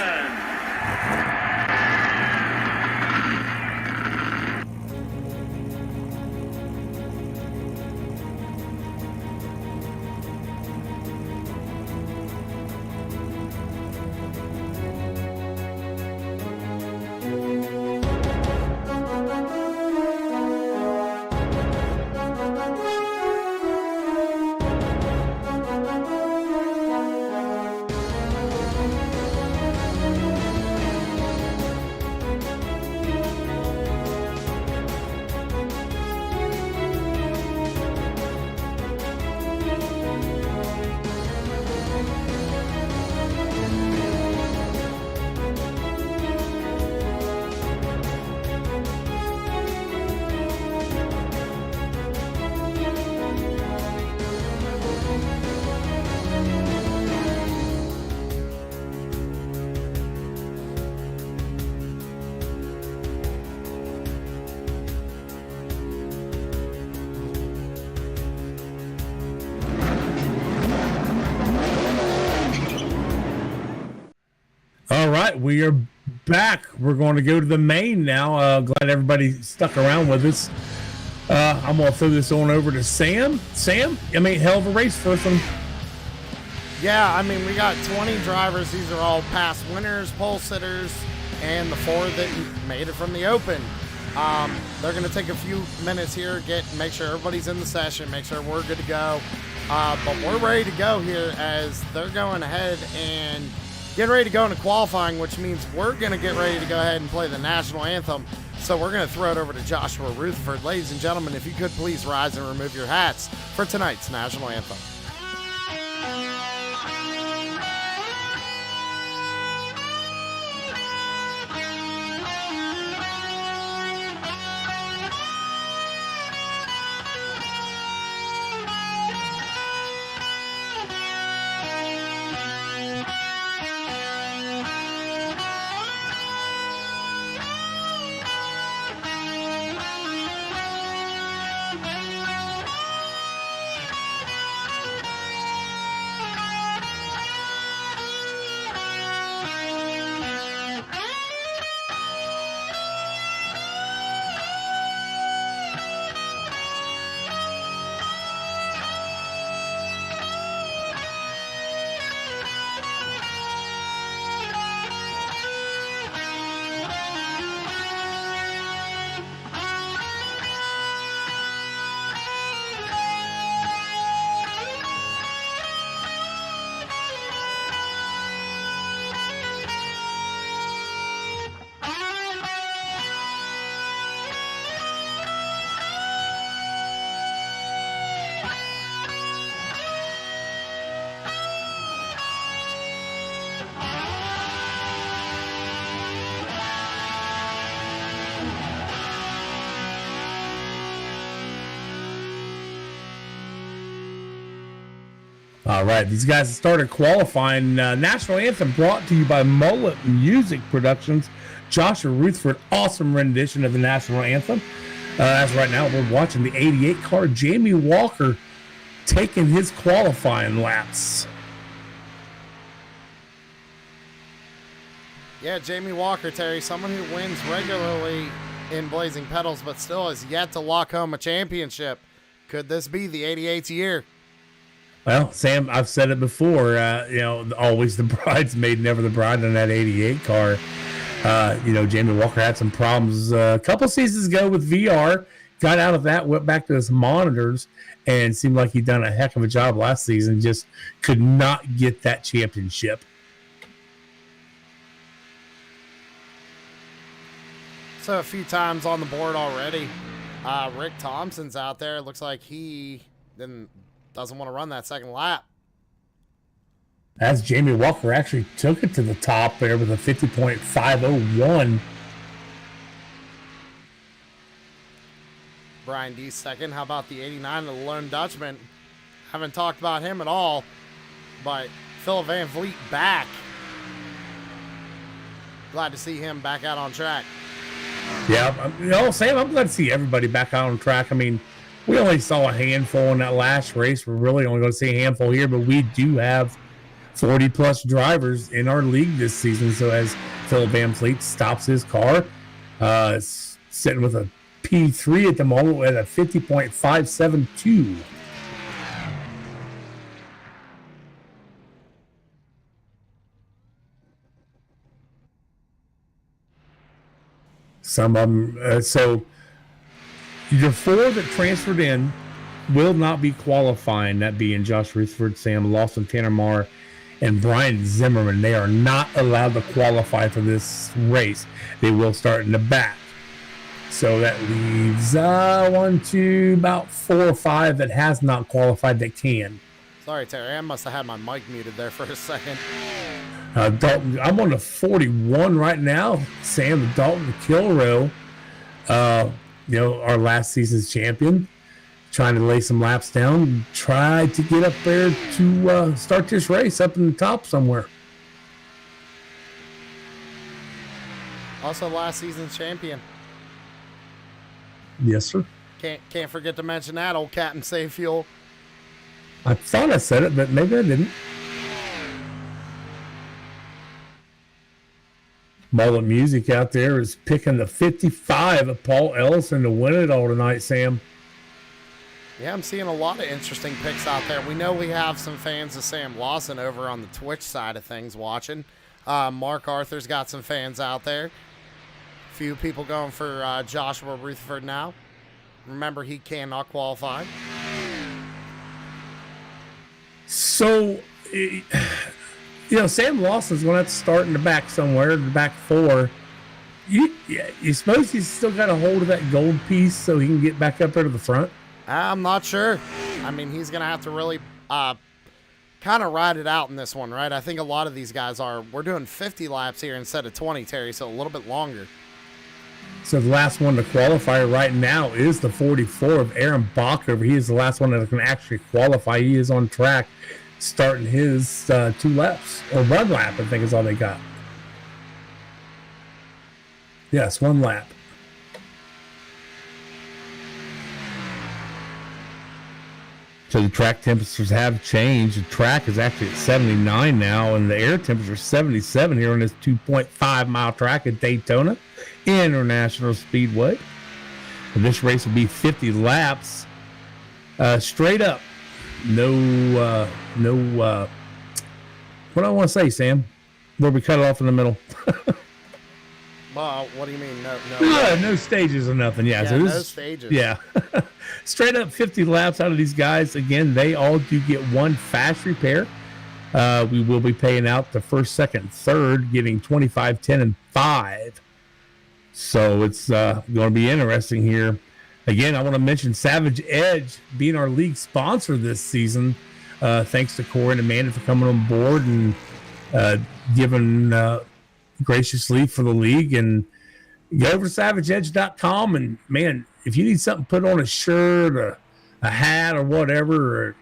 All right, we are back. We're going to go to the main now. Glad everybody stuck around with us. I'm going to throw this on over to Sam. Sam, I mean, hell of a race first one. Yeah, I mean, we got 20 drivers. These are all past winners, pole sitters, and the 4 that made it from the open. They're going to take a few minutes here, make sure everybody's in the session, make sure we're good to go. But we're ready to go here as they're going ahead and getting ready to go into qualifying, which means we're going to get ready to go ahead and play the national anthem. So we're going to throw it over to Joshua Rutherford. Ladies and gentlemen, if you could please rise and remove your hats for tonight's national anthem. All right, these guys started qualifying. National Anthem brought to you by Mullet Music Productions. Joshua Rutherford, awesome rendition of the National Anthem. As right now, we're watching the 88 car, Jamie Walker, taking his qualifying laps. Yeah, Jamie Walker, Terry, someone who wins regularly in Blazing Pedals, but still has yet to lock home a championship. Could this be the 88th year? Well, Sam, I've said it before, always the bridesmaid, never the bride in that 88 car. Jamie Walker had some problems a couple seasons ago with VR, got out of that, went back to his monitors, and seemed like he'd done a heck of a job last season, just could not get that championship. So a few times on the board already. Rick Thompson's out there. Looks like he doesn't want to run that second lap. As Jamie Walker actually took it to the top there with a 50.501. Brian D second. How about the 89 of the Lone Dutchman? Haven't talked about him at all, but Phil Van Vliet back. Glad to see him back out on track. Yeah, Sam, I'm glad to see everybody back out on track. I mean, we only saw a handful in that last race. We're really only going to see a handful here, but we do have 40-plus drivers in our league this season. So as Phil Van Fleet stops his car, sitting with a P3 at the moment at a 50.572. Some of them, so your 4 that transferred in will not be qualifying, that being Josh Rutherford, Sam Lawson, Tanner Marr, and Brian Zimmerman. They are not allowed to qualify for this race. They will start in the back. So that leaves about 4 or 5 that has not qualified that can. Sorry, Terry. I must have had my mic muted there for a second. Dalton, I'm on the 41 right now. Sam Dalton Kilroe, our last season's champion, trying to lay some laps down, try to get up there to start this race up in the top somewhere. Also last season's champion. Yes, sir. Can't forget to mention that, old Captain Save Fuel. I thought I said it, but maybe I didn't. Mullet Music out there is picking the 55 of Paul Ellison to win it all tonight, Sam. Yeah, I'm seeing a lot of interesting picks out there. We know we have some fans of Sam Lawson over on the Twitch side of things watching. Mark Arthur's got some fans out there. Few people going for Joshua Rutherford now. Remember, he cannot qualify. So, Sam Lawson's going to have to start in the back somewhere, in the back 4. You suppose he's still got a hold of that gold piece so he can get back up there to the front? I'm not sure. I mean, he's going to have to really kind of ride it out in this one, right? I think a lot of these guys are. We're doing 50 laps here instead of 20, Terry, so a little bit longer. So the last one to qualify right now is the 44 of Aaron Bachover. He is the last one that can actually qualify. He is on track, starting his 2 laps, or 1 lap, I think is all they got. Yes, 1 lap. So the track temperatures have changed. The track is actually at 79 now, and the air temperature is 77 here on this 2.5-mile track at Daytona International Speedway. And this race will be 50 laps, straight up. No. What do I want to say, Sam? Where we cut it off in the middle. Well, what do you mean? No stages or nothing. Yeah, so no stages. Yeah. Straight up 50 laps out of these guys. Again, they all do get 1 fast repair. We will be paying out the first, second, third, getting 25, 10, and 5. So it's going to be interesting here. Again, I want to mention Savage Edge being our league sponsor this season. Thanks to Corey and Amanda for coming on board and giving graciously for the league. And go over to savageedge.com, and man, if you need something put on a shirt or a hat or whatever,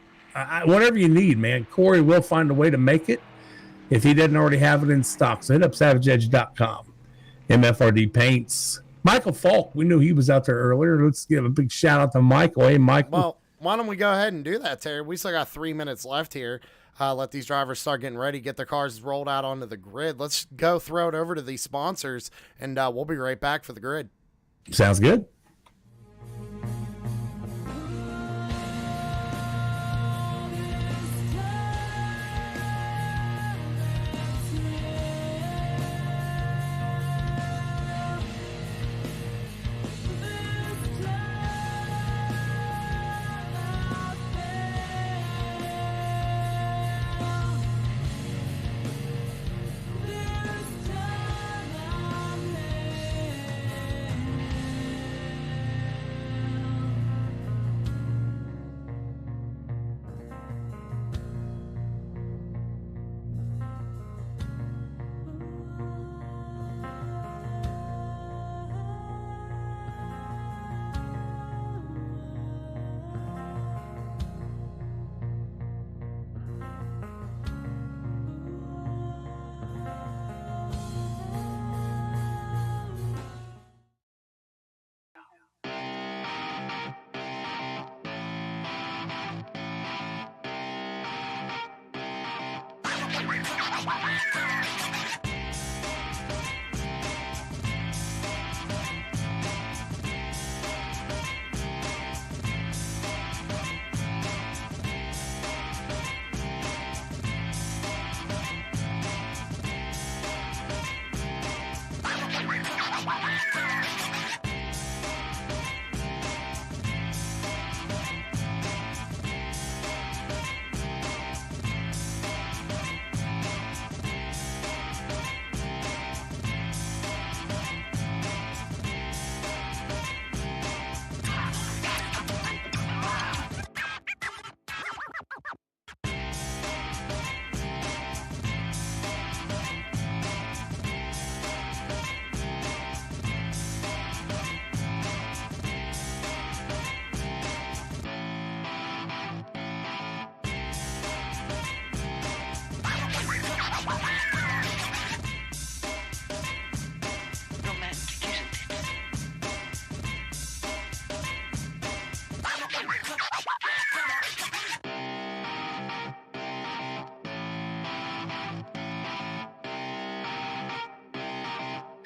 whatever you need, man, Corey will find a way to make it if he doesn't already have it in stock. So hit up savageedge.com. MFRD Paints. Michael Falk, we knew he was out there earlier. Let's give a big shout out to Michael. Hey, Michael. Well, why don't we go ahead and do that, Terry? We still got 3 minutes left here. Let these drivers start getting ready, get their cars rolled out onto the grid. Let's go throw it over to these sponsors, and we'll be right back for the grid. Sounds good.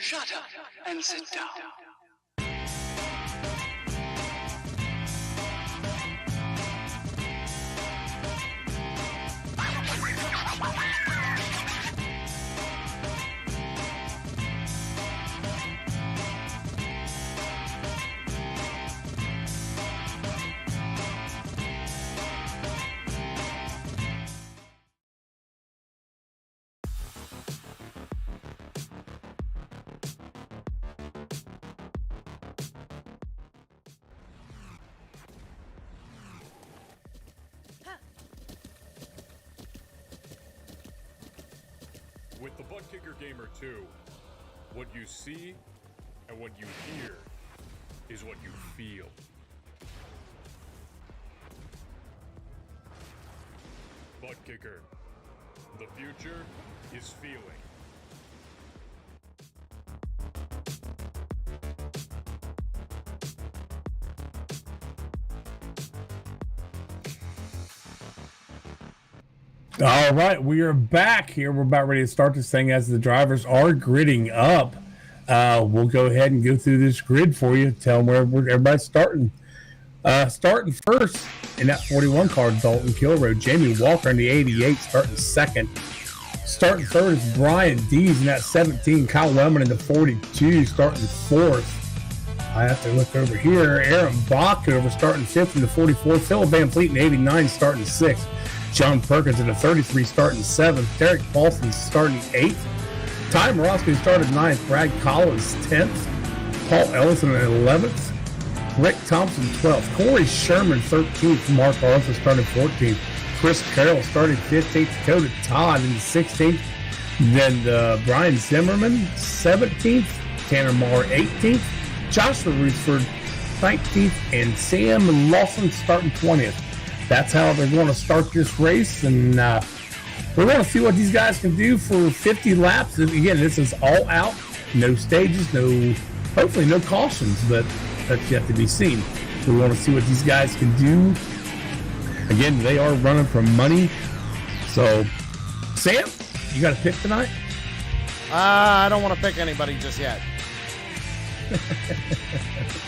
Shut up and sit down. With the Butt Kicker Gamer 2, what you see and what you hear is what you feel. Butt Kicker. The future is feeling. All right, we are back here. We're about ready to start this thing as the drivers are gridding up. We'll go ahead and go through this grid for you. Tell them where everybody's starting. Starting first in that 41 car, Dalton Kilroy. Jamie Walker in the 88 starting second. Starting third is Brian Dees in that 17. Kyle Wellman in the 42 starting fourth. I have to look over here. Aaron Bockover starting fifth in the 44. Phil Van Fleet in 89 starting sixth. John Perkins in the 33 starting seventh. Derek Paulson starting eighth. Ty Morosky started ninth. Brad Collins 10th. Paul Ellison in 11th. Rick Thompson 12th. Corey Sherman 13th. Mark Arthur started 14th. Chris Carroll started 15th. Dakota Todd in the 16th. Then Brian Zimmerman 17th. Tanner Marr 18th. Joshua Rutherford 19th. And Sam Lawson starting 20th. That's how they're going to start this race, and we're going to see what these guys can do for 50 laps. And again, this is all out, no stages, hopefully no cautions, but that's yet to be seen. We want to see what these guys can do. Again, they are running for money. So, Sam, you got a pick tonight? I don't want to pick anybody just yet.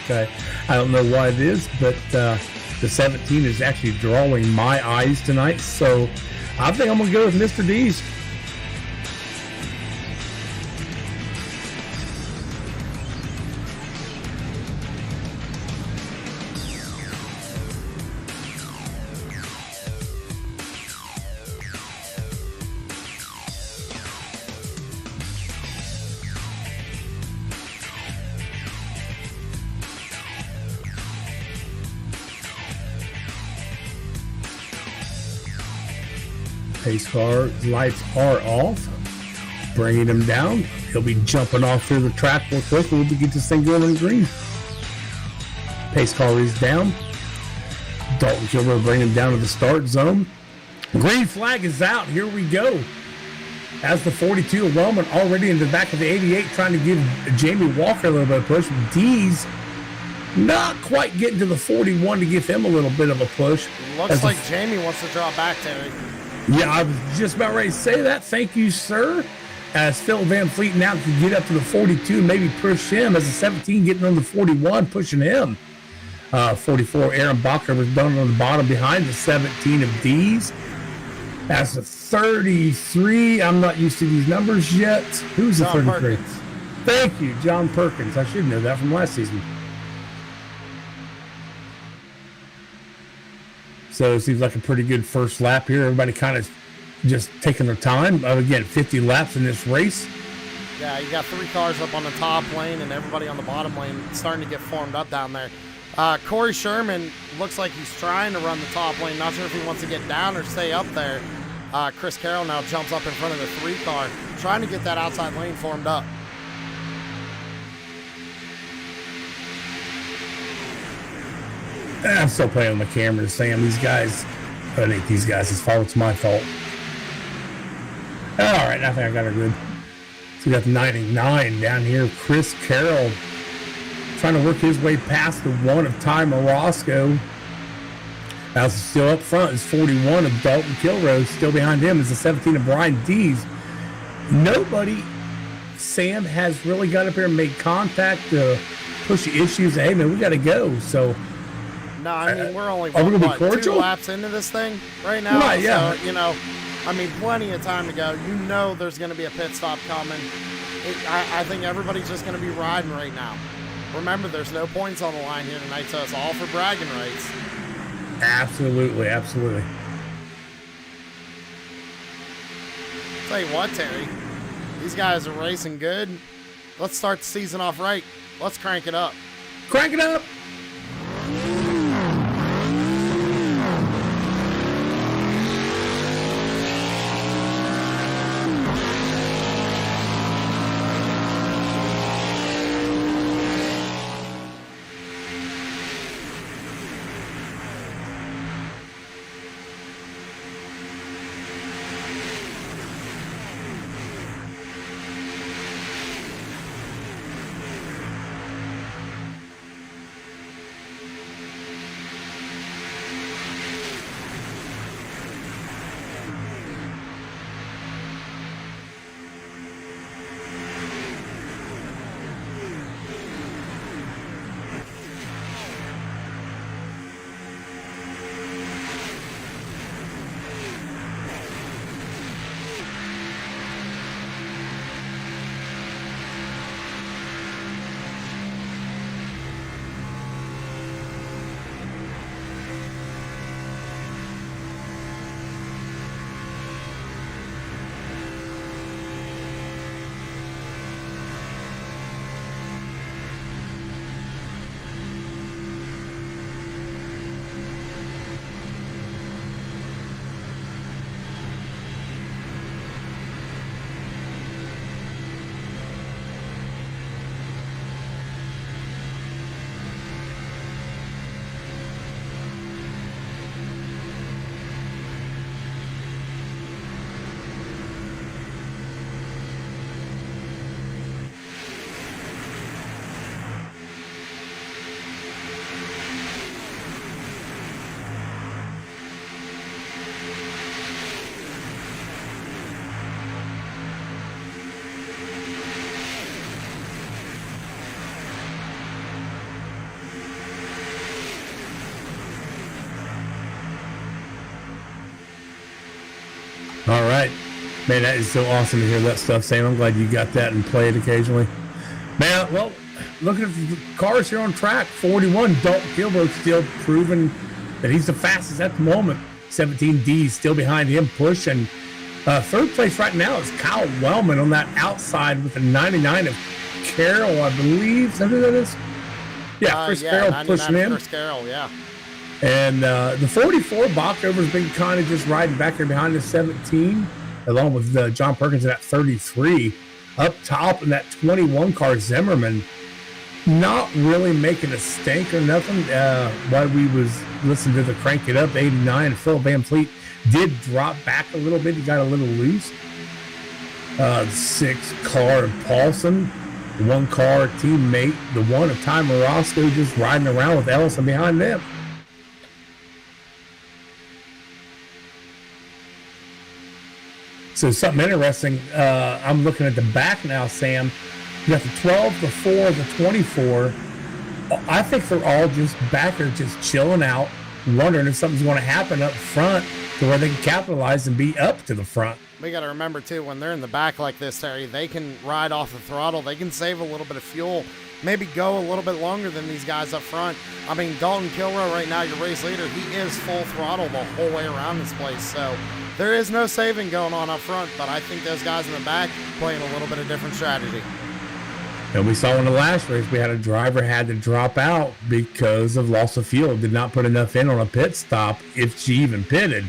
Okay, I don't know why it is, but the 17 is actually drawing my eyes tonight, so I think I'm going to go with Mr. D's. Pace car lights are off, bringing him down. He'll be jumping off through the track real quick. We'll get this thing going in green. Pace car is down. Dalton Kilroy bringing him down to the start zone. Green flag is out. Here we go. As the 42 of Wellman already in the back of the 88, trying to give Jamie Walker a little bit of push. D's not quite getting to the 41 to give him a little bit of a push. Looks like Jamie wants to draw back, Terry. Yeah, I was just about ready to say that. Thank you, sir. As Phil Van Fleet now can get up to the 42, maybe push him. As the 17 getting on the 41, pushing him. 44, Aaron Bacher was done on the bottom behind the 17 of D's. As the 33, I'm not used to these numbers yet. Who's the 33? Perkins. Thank you, John Perkins. I should know that from last season. So it seems like a pretty good first lap here. Everybody kind of just taking their time. Again, 50 laps in this race. Yeah, you got three cars up on the top lane and everybody on the bottom lane starting to get formed up down there. Corey Sherman looks like he's trying to run the top lane. Not sure if he wants to get down or stay up there. Chris Carroll now jumps up in front of the three car, trying to get that outside lane formed up. I'm still playing on the camera, Sam. These guys, I think these guys' fault. It's my fault. All right, I think I got her good. So we got the 99 down here. Chris Carroll trying to work his way past the one of Ty Morosco. That's still up front is 41 of Dalton Kilroy. Still behind him is the 17 of Brian Dees. Nobody Sam has really got up here and made contact to push the issues. Hey, man, we got to go. So, no, I mean, we're only, are we gonna be cordial? 2 laps into this thing right now. Right, yeah. So, you know, I mean, plenty of time to go. You know there's going to be a pit stop coming. I think everybody's just going to be riding right now. Remember, there's no points on the line here tonight, so it's all for bragging rights. Absolutely, absolutely. Tell you what, Terry, these guys are racing good. Let's start the season off right. Let's crank it up. Crank it up. All right. Man, that is so awesome to hear that stuff, Sam. I'm glad you got that and play it occasionally. Man, well, looking at the cars here on track, 41, Dalton Kilbro's still proving that he's the fastest at the moment. 17D still behind him, pushing. Third place right now is Kyle Wellman on that outside with a 99 of Carroll, I believe. Is that who that is? Yeah, Chris Carroll pushing in. Chris Carroll, yeah. And the 44 Bockover's been kind of just riding back there behind the 17, along with John Perkins at 33. Up top in that 21 car, Zimmerman, not really making a stink or nothing. While we was listening to the Crank It Up 89, Phil Van Fleet did drop back a little bit. He got a little loose. 6 car Paulson, 1 car teammate, the one of Ty Morosco just riding around with Ellison behind them. So something interesting, I'm looking at the back now, Sam. You got the 12, the 4, the 24. I think they're all just back there just chilling out, wondering if something's going to happen up front to where they can capitalize and be up to the front. We got to remember, too, when they're in the back like this, Terry, they can ride off the throttle. They can save a little bit of fuel, maybe go a little bit longer than these guys up front. I mean, Dalton Kilroy right now, your race leader, he is full throttle the whole way around this place. So there is no saving going on up front, but I think those guys in the back playing a little bit of different strategy. And we saw in the last race, we had a driver had to drop out because of loss of fuel, did not put enough in on a pit stop if she even pitted.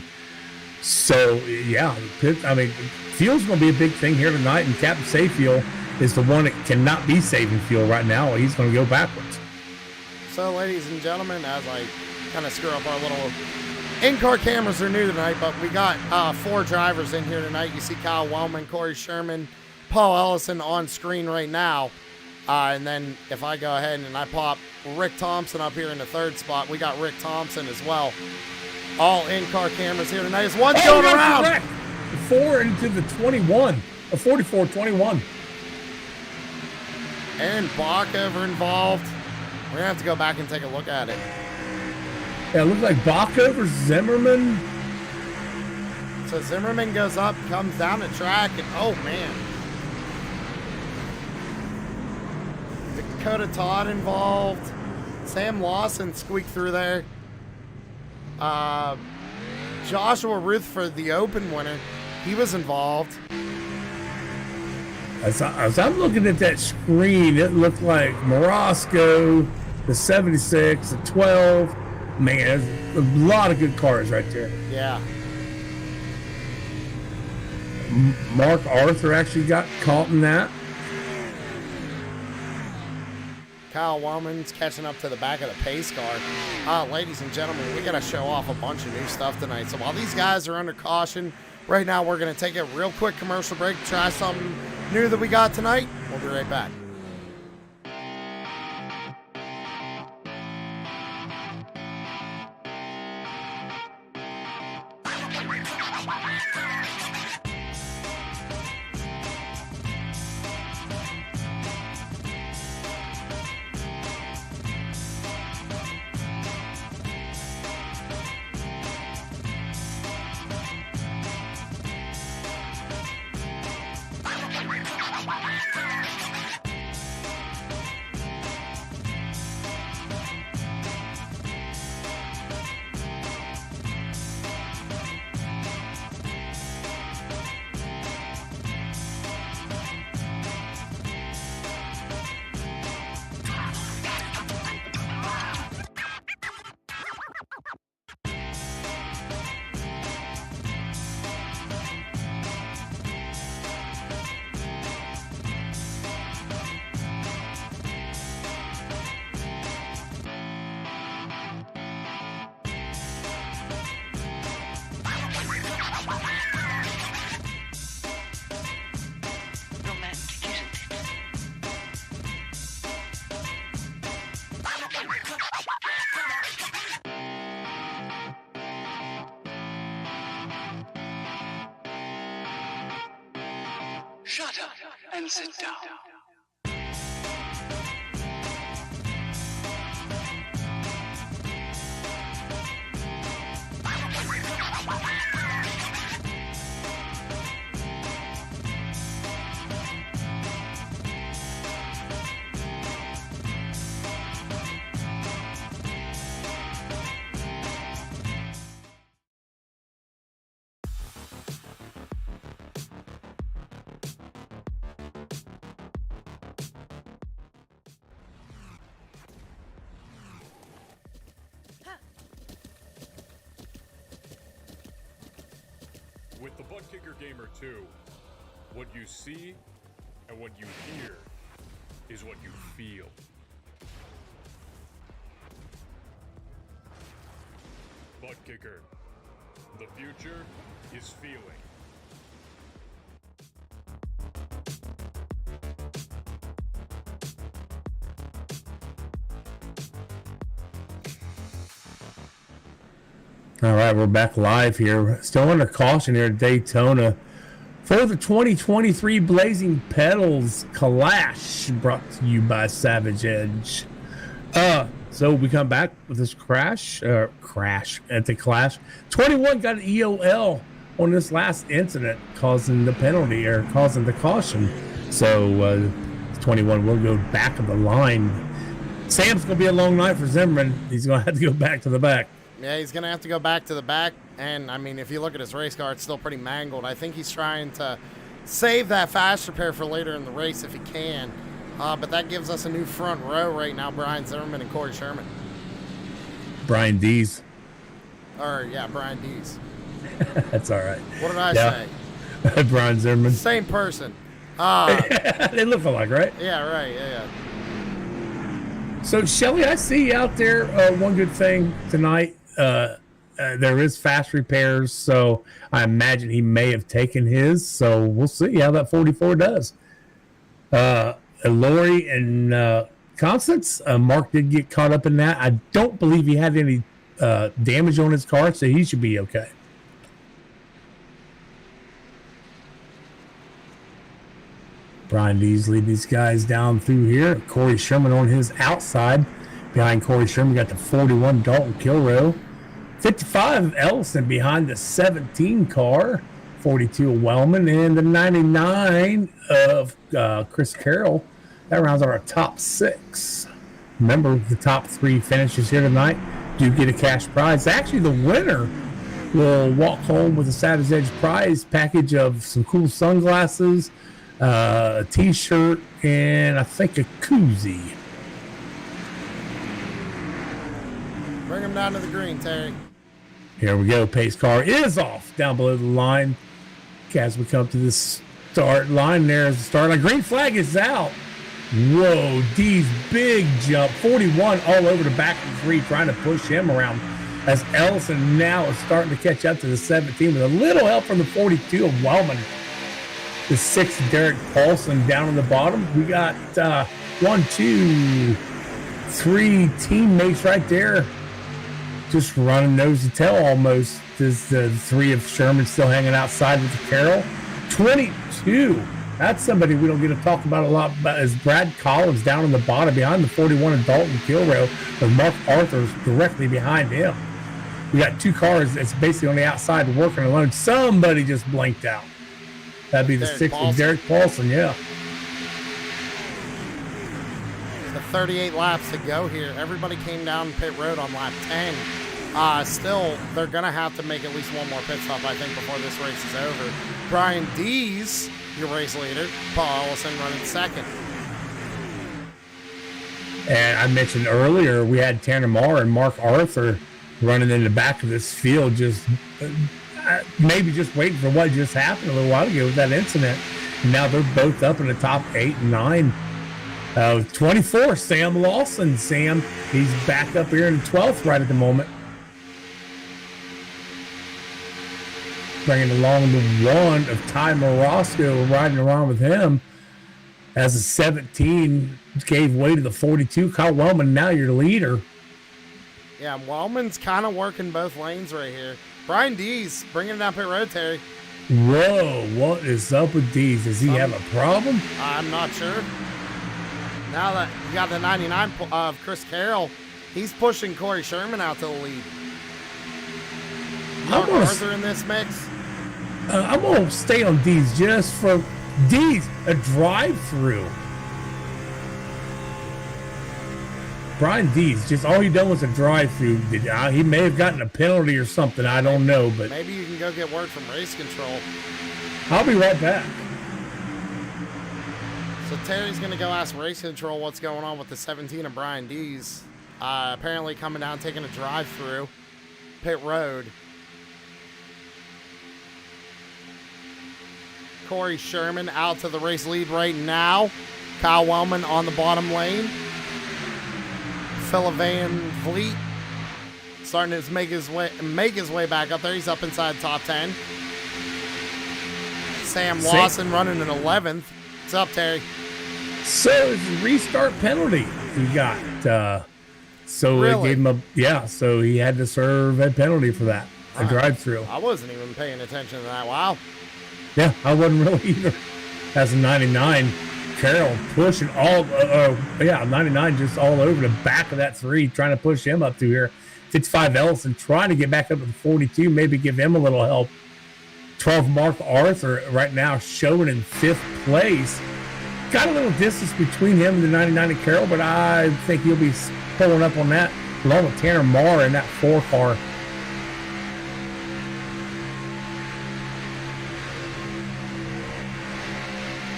So, yeah, fuel's going to be a big thing here tonight, and Captain Safe Fuel is the one that cannot be saving fuel right now. He's going to go backwards. So, ladies and gentlemen, as I kind of screw up our little in-car cameras are new tonight, but we got 4 drivers in here tonight. You see Kyle Wellman, Corey Sherman, Paul Ellison on screen right now. And then if I go ahead and I pop Rick Thompson up here in the 3rd spot, we got Rick Thompson as well. All in-car cameras here tonight. As one's going around. Correct. 4 into the 21, a 44-21. Aaron Bockover involved. We're going to have to go back and take a look at it. Yeah, it looks like Bockover, Zimmerman. So Zimmerman goes up, comes down the track, and oh, man. Dakota Todd involved. Sam Lawson squeaked through there. Joshua Rutherford, the Open winner, he was involved. As I'm looking at that screen, it looked like Morosco, the 76, the 12. Man, there's a lot of good cars right there. Yeah. Mark Arthur actually got caught in that. Kyle Wellman's catching up to the back of the pace car. Ladies and gentlemen, we got to show off a bunch of new stuff tonight. So while these guys are under caution, right now we're going to take a real quick commercial break, try something new that we got tonight. We'll be right back. Shut up and sit down. With the Butt Kicker Gamer 2, what you see and what you hear is what you feel. Butt Kicker. The future is feeling. All right, we're back live here. Still under caution here at Daytona for the 2023 Blazing Pedals Clash, brought to you by Savage Edge. So we come back with this crash at the Clash. 21 got an EOL on this last incident, causing the penalty or causing the caution. So 21 will go back of the line. Sam's going to be a long night for Zimmerman. He's going to have to go back to the back. Yeah, he's going to have to go back to the back. And, I mean, if you look at his race car, it's still pretty mangled. I think he's trying to save that fast repair for later in the race if he can. But that gives us a new front row right now, Brian Zimmerman and Corey Sherman. Brian Dees. Brian Dees. That's all right. What did I say? Brian Zimmerman. Same person. They look alike, right? Yeah, right. Yeah. So, Shelly, I see you out there. One good thing tonight, there is fast repairs, so I imagine he may have taken his. So we'll see how that 44 does. Lori and Constance, Mark did get caught up in that. I don't believe he had any damage on his car, so he should be okay. Brian Dees lead these guys down through here. Corey Sherman on his outside. Behind Corey Sherman, got the 41 Dalton Kilrow. 55 Ellison behind the 17 car. 42 of Wellman. And the 99 of Chris Carroll. That rounds out our top 6. Remember, the top 3 finishes here tonight do get a cash prize. Actually, the winner will walk home with a Savage Edge prize package of some cool sunglasses, a t-shirt, and I think a koozie. Bring him down to the green, Terry. Here we go. Pace car is off down below the line. As we come to the start line, there's the start line. Green flag is out. Whoa, D's big jump. 41 all over the back of the 3, trying to push him around. As Ellison now is starting to catch up to the 17 with a little help from the 42 of Wellman. The 6, Derek Paulson, down on the bottom. We got 1, 2, 3 teammates right there. Just running nose to tail almost. There's the 3 of Sherman still hanging outside with the Carroll. 22. That's somebody we don't get to talk about a lot, but is Brad Collins down on the bottom behind the 41 of Dalton Kilrow, with Mark Arthur's directly behind him. We got 2 cars that's basically on the outside working alone. Somebody just blinked out. That'd be the 6 of Derek Paulson, yeah. The 38 laps to go here. Everybody came down pit road on lap 10. Still, they're going to have to make at least one more pit stop, I think, before this race is over. Brian Dees, your race leader. Paul Ellison running second. And I mentioned earlier, we had Tanner Marr and Mark Arthur running in the back of this field, just maybe just waiting for what just happened a little while ago with that incident. And now they're both up in the top 8 and 9. 24, Sam Lawson. Sam, he's back up here in 12th right at the moment. Bringing along the 1 of Ty Morosco, riding around with him. As the 17 gave way to the 42, Kyle Wellman, now your leader. Yeah, Wellman's kind of working both lanes right here. Brian Dees bringing it down pit road, Terry. Whoa, what is up with Dees? Does he have a problem? I'm not sure. Now that you got the 99 of Chris Carroll, he's pushing Corey Sherman out to the lead. Mark Arthur in this mix. I'm going to stay on Dees just for Dees, a drive-through. Brian Dees, just all he done was a drive-through. He may have gotten a penalty or something. I don't know, but maybe you can go get word from race control. I'll be right back. So Terry's going to go ask race control what's going on with the 17 of Brian Dees. Apparently coming down, taking a drive-through pit road. Corey Sherman out to the race lead right now. Kyle Wellman on the bottom lane. Phil Van Vliet starting to make his way back up there. He's up inside top 10. Sam Lawson running in 11th. What's up, Terry? So it's a restart penalty he got. So really? They gave him so he had to serve a penalty for that, a drive-through. I wasn't even paying attention to that. Wow. Yeah, I wasn't really either. As a 99, Carroll pushing 99 just all over the back of that 3, trying to push him up through here. 55 Ellison trying to get back up to the 42, maybe give him a little help. 12 Mark Arthur right now showing in 5th place. Got a little distance between him and the 99 and Carroll, but I think he'll be pulling up on that, along with Tanner Marr in that 4 car.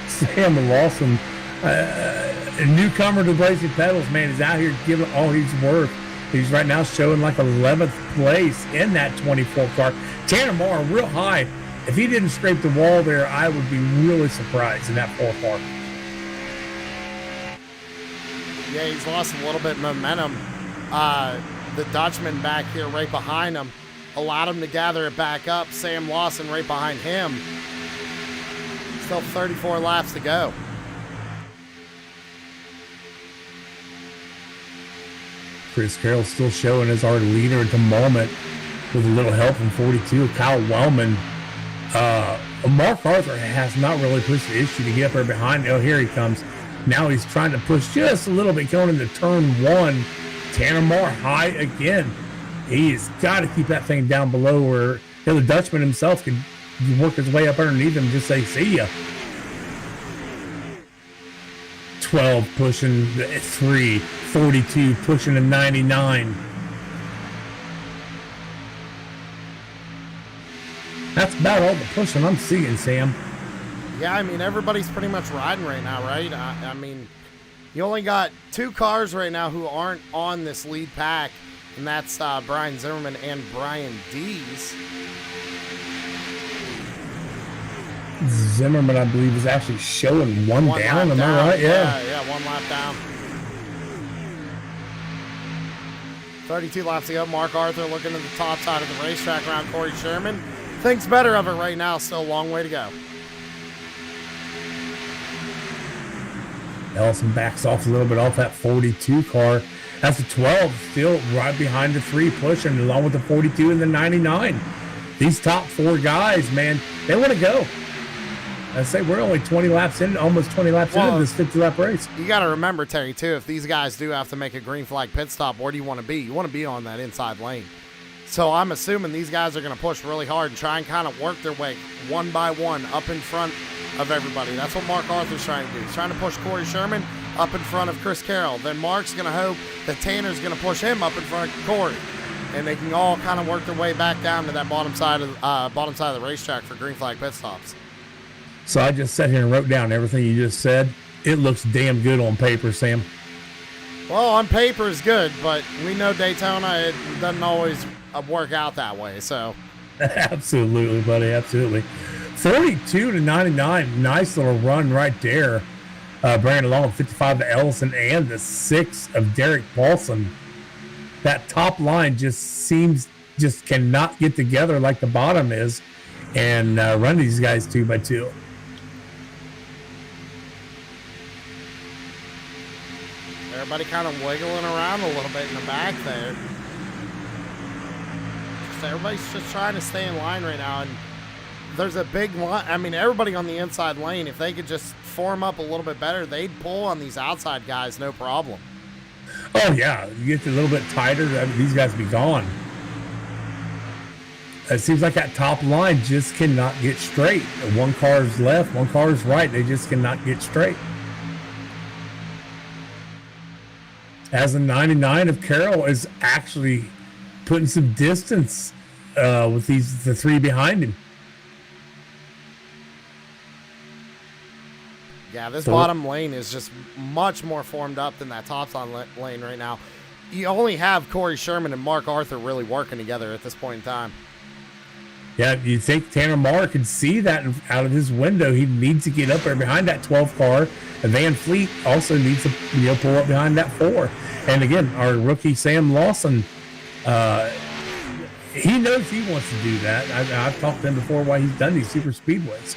Sam Lawson, a newcomer to Blazing Pedals, man, is out here giving all he's worth. He's right now showing like 11th place in that 24 car. Tanner Marr, real high. If he didn't scrape the wall there, I would be really surprised in that 4 car. Yeah, he's lost a little bit of momentum. The Dutchman back here right behind him allowed him to gather it back up. Sam Lawson right behind him. Still 34 laps to go. Chris Carroll still showing as our leader at the moment with a little help from 42. Kyle Wellman Mark Arthur has not really pushed the issue to get up there behind. Oh, here he comes. Now he's trying to push just a little bit going into turn one. Tanner Moore high again. He's got to keep that thing down below where the Dutchman himself can work his way up underneath him and just say, see ya. 12 pushing the 3, 42 pushing the 99. That's about all the pushing I'm seeing, Sam. Yeah, I mean, everybody's pretty much riding right now, right? I mean, you only got 2 cars right now who aren't on this lead pack, and that's Brian Zimmerman and Brian Dees. Zimmerman, I believe, is actually showing one down. Am I right? Yeah, 1 lap down. 32 laps to go. Mark Arthur looking at the top side of the racetrack around Corey Sherman. Thinks better of it right now. Still a long way to go. Ellison backs off a little bit off that 42 car. That's the 12 still right behind the 3 pushing along with the 42 and the 99. These top 4 guys, man, they want to go. I say we're only 20 laps in, almost 20 laps into this 50-lap race. You got to remember, Terry, too, if these guys do have to make a green flag pit stop, where do you want to be? You want to be on that inside lane. So I'm assuming these guys are going to push really hard and try and kind of work their way one by one up in front of everybody. That's what Mark Arthur's trying to do. He's trying to push Corey Sherman up in front of Chris Carroll. Then Mark's going to hope that Tanner's going to push him up in front of Corey. And they can all kind of work their way back down to that bottom side of the racetrack for green flag pit stops. So I just sat here and wrote down everything you just said. It looks damn good on paper, Sam. Well, on paper is good, but we know Daytona, it doesn't always work out that way, so. Absolutely, buddy, absolutely. 42 to 99, nice little run right there. Bringing along 55 to Ellison and the 6 of Derek Paulson. That top line just cannot get together like the bottom is and run these guys 2 by 2. Everybody kind of wiggling around a little bit in the back there. So everybody's just trying to stay in line right now. And there's a big line. I mean, everybody on the inside lane, if they could just form up a little bit better, they'd pull on these outside guys, no problem. Oh, yeah. You get a little bit tighter, these guys be gone. It seems like that top line just cannot get straight. One car's left, one car's right. They just cannot get straight. As the 99 of Carroll is actually putting some distance with the 3 behind him. Yeah, this bottom lane is just much more formed up than that top lane right now. You only have Corey Sherman and Mark Arthur really working together at this point in time. Yeah, you think Tanner Moore could see that out of his window. He needs to get up there behind that 12 car. And Van Fleet also needs to pull up behind that 4. And again, our rookie Sam Lawson, he knows he wants to do that. I've talked to him before why he's done these super speedways.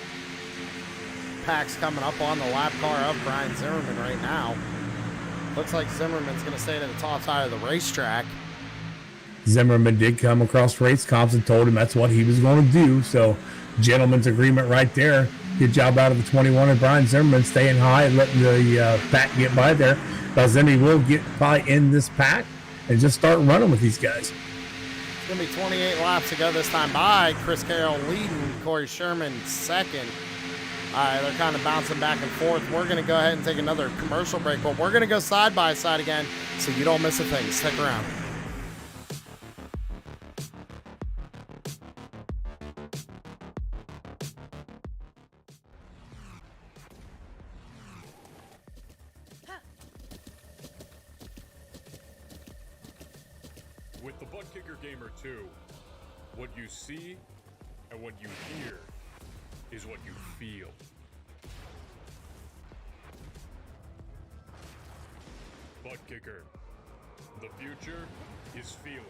Pack's coming up on the lap car of Brian Zimmerman right now. Looks like Zimmerman's going to stay to the top side of the racetrack. Zimmerman did come across race comps and told him that's what he was going to do. So, gentleman's agreement right there. Good job out of the 21 of Brian Zimmerman staying high and letting the pack get by there. Because then he will get probably in this pack and just start running with these guys. It's going to be 28 laps to go this time by. Chris Carroll leading, Corey Sherman second. All right, they're kind of bouncing back and forth. We're going to go ahead and take another commercial break, but we're going to go side by side again so you don't miss a thing. Stick around. With the Butt Kicker Gamer 2, what you see and what you hear is what you feel. Butt Kicker. The future is feeling.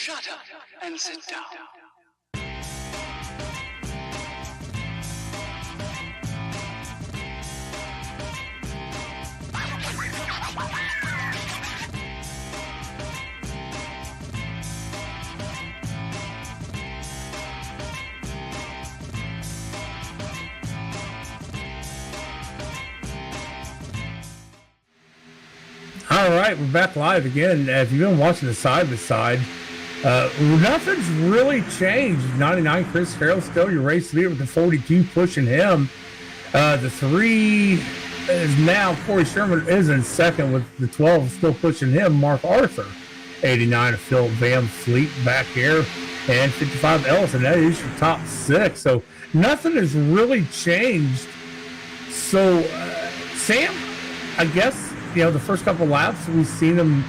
Shut up and sit down. All right, we're back live again. If you've been watching the side-by-side, nothing's really changed. 99 Chris Carroll still your race leader with the 42 pushing him. The 3 is now Corey Sherman is in second with the 12 still pushing him. Mark Arthur, 89 of Phil Van Fleet back here, and 55 Ellison. That is your top 6. So nothing has really changed. So Sam, I guess, the first couple laps, we've seen them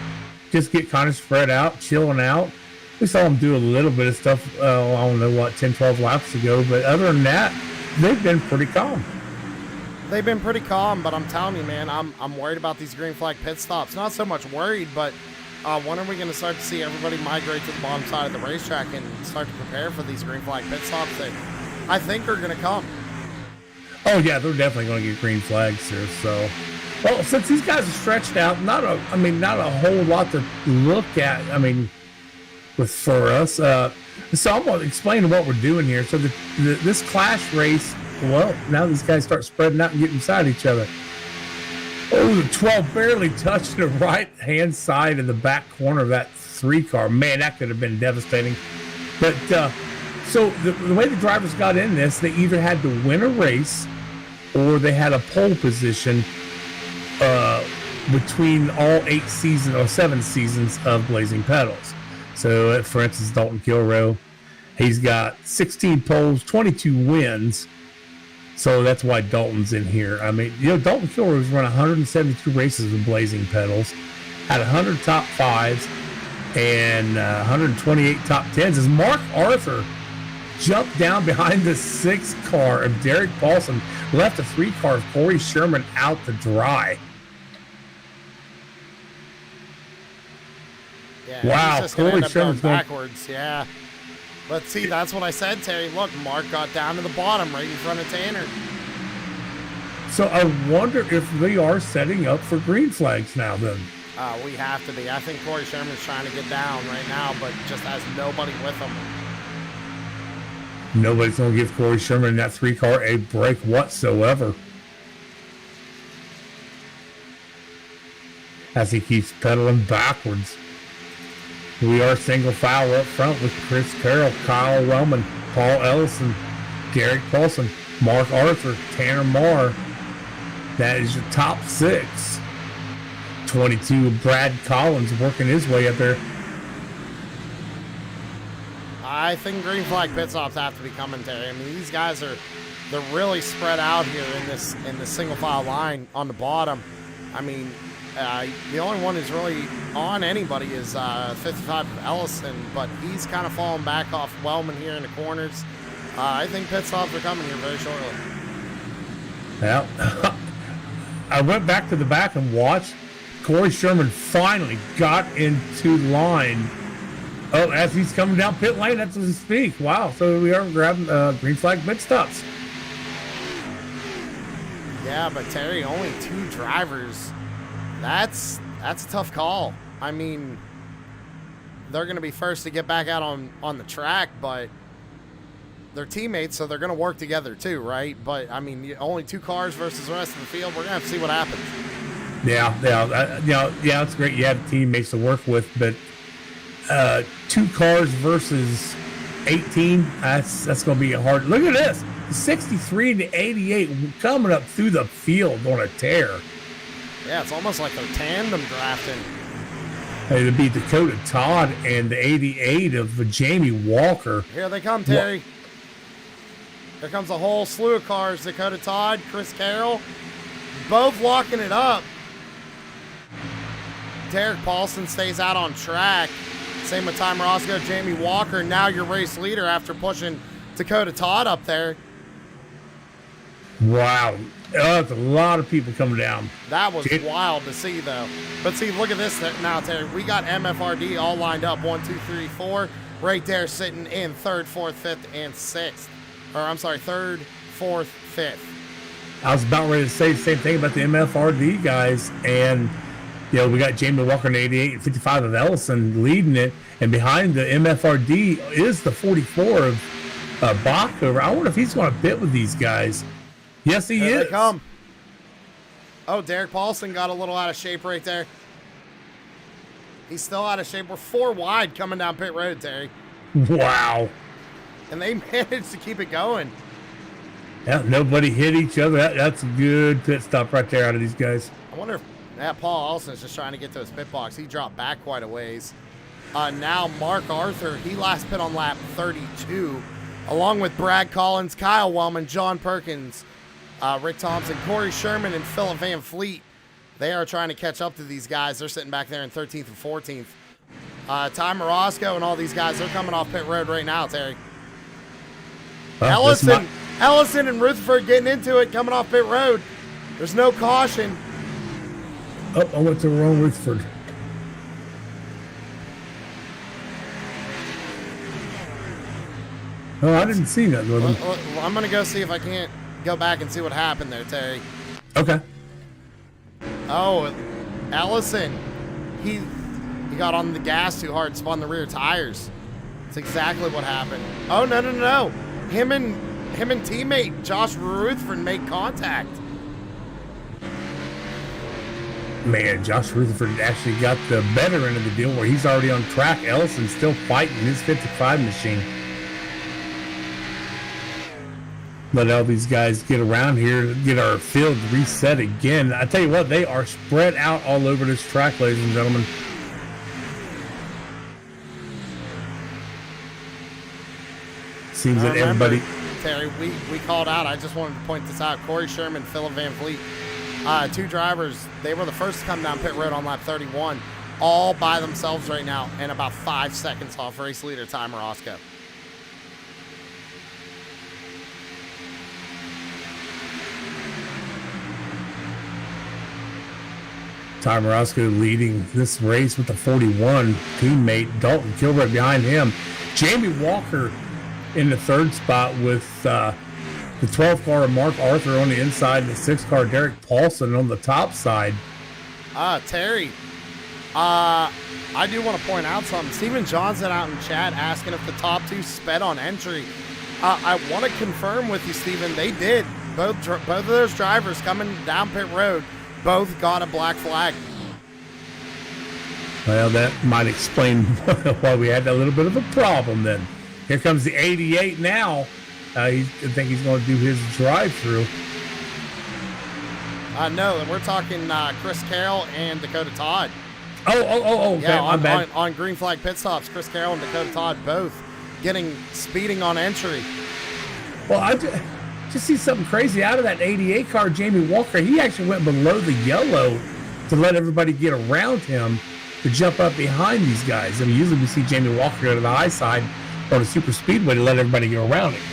just get kind of spread out, chilling out. We saw them do a little bit of stuff, I don't know, 10, 12 laps ago. But other than that, they've been pretty calm. They've been pretty calm, but I'm telling you, man, I'm worried about these green flag pit stops. Not so much worried, but when are we going to start to see everybody migrate to the bottom side of the racetrack and start to prepare for these green flag pit stops that I think are going to come? Oh, yeah, they're definitely going to get green flags here, so... Well, since these guys are stretched out, not a whole lot to look at. For us. So I'm going to explain what we're doing here. So this clash race, well, now these guys start spreading out and getting beside each other. Oh, the 12 barely touched the right-hand side of the back corner of that 3 car. Man, that could have been devastating. But so the way the drivers got in this, they either had to win a race or they had a pole position between all 7 seasons of Blazing Pedals. So, for instance, Dalton Kilroe, he's got 16 poles, 22 wins. So that's why Dalton's in here. Dalton Kilroe's run 172 races with Blazing Pedals, had 100 top 5s and 128 top 10s. As Mark Arthur jumped down behind the 6 car of Derek Paulson, left the 3 car of Corey Sherman out to dry. Yeah, wow, he's just gonna end up going Sherman's going backwards. Yeah, but see, that's what I said, Terry. Look, Mark got down to the bottom, right in front of Tanner. So I wonder if they are setting up for green flags now. Then we have to be. I think Corey Sherman's trying to get down right now, but just has nobody with him. Nobody's going to give Corey Sherman in that 3 car a break whatsoever. As he keeps pedaling backwards. We are single file up front with Chris Carroll, Kyle Wellman, Paul Ellison, Derek Paulson, Mark Arthur, Tanner Marr. That is your top 6. 22, Brad Collins working his way up there. I think green flag pit stops have to be coming, Terry. These guys they're really spread out here in this single file line on the bottom. The only one who's really on anybody is 55 Ellison, but he's kind of falling back off Wellman here in the corners. I think pit stops are coming here very shortly. Yeah. I went back to the back and watched. Corey Sherman finally got into line. Oh, as he's coming down pit lane, that's as we speak. Wow. So we are grabbing green flag pit stops. Yeah, but Terry, only 2 drivers. That's a tough call. They're going to be first to get back out on the track, but they're teammates, so they're going to work together too, right? But, only 2 cars versus the rest of the field. We're going to have to see what happens. Yeah, it's great. You have teammates to work with, but 2 cars versus 18, that's going to be hard. Look at this. 63 to 88 coming up through the field on a tear. Yeah, it's almost like they're tandem drafting. It'd be Dakota Todd and the 88 of Jamie Walker. Here they come, Terry. Here comes a whole slew of cars. Dakota Todd, Chris Carroll, both locking it up. Derek Paulson stays out on track. Same with Time Roscoe, Jamie Walker. Now your race leader after pushing Dakota Todd up there. Wow. That's a lot of people coming down. That was wild to see, though. But see, look at this now, Terry. We got MFRD all lined up. 1, 2, 3, 4. Right there sitting in 3rd, 4th, 5th, and 6th. Or, I'm sorry, 3rd, 4th, 5th. I was about ready to say the same thing about the MFRD guys. And, you know, we got Jamie Walker in 88 and 55 of Ellison leading it. And behind the MFRD is the 44 of Bachover. I wonder if he's going to bit with these guys. Yes, he Here is. they come. Oh, Derek Paulson got a little out of shape right there. He's still out of shape. We're 4 wide coming down pit road, Terry. Wow. And they managed to keep it going. Yeah, nobody hit each other. That's a good pit stop right there out of these guys. I wonder if Paul Alston's just trying to get to his pit box. He dropped back quite a ways. Now Mark Arthur, he last pit on lap 32, along with Brad Collins, Kyle Wellman, John Perkins, Rick Thompson, Corey Sherman, and Philip Van Fleet. They are trying to catch up to these guys. They're sitting back there in 13th and 14th. Ty Morosco and all these guys, they're coming off pit road right now, Terry. Ellison and Rutherford getting into it, coming off pit road. There's no caution. Oh, I went to the wrong Rutherford. Oh, I didn't see that. I'm going to go see if I can't go back and see what happened there, Terry. Okay. Oh, Ellison, he got on the gas too hard and spun the rear tires. That's exactly what happened. Oh, no. Him and teammate Josh Rutherford made contact. Man, Josh Rutherford actually got the better end of the deal where he's already on track. Ellison's still fighting his 55 machine. Let all these guys get around here, get our field reset again. I tell you what, they are spread out all over this track, ladies and gentlemen. Seems that everybody... Terry, we called out. I just wanted to point this out. Corey Sherman, Philip Van Fleet, 2 drivers. They were the first to come down pit road on lap 31, all by themselves right now, and about 5 seconds off race leader Ty Morosco. Ty Morosco leading this race with the 41 teammate. Dalton Kilbreth behind him. Jamie Walker in the 3rd spot with the 12 car Mark Arthur on the inside, and the 6 car Derek Paulson on the top side. Terry, I do want to point out something. Steven Johnson out in chat asking if the top 2 sped on entry. I want to confirm with you, Steven, they did. Both of those drivers coming down pit road both got a black flag. Well, that might explain why we had a little bit of a problem then. Here comes the 88 now. I think he's going to do his drive-through. No, we're talking Chris Carroll and Dakota Todd. Oh, okay, yeah, my bad. On green flag pit stops, Chris Carroll and Dakota Todd both speeding on entry. Well, I just see something crazy out of that 88 car, Jamie Walker. He actually went below the yellow to let everybody get around him to jump up behind these guys. I mean, usually we see Jamie Walker go to the high side or the super speedway to let everybody get around him.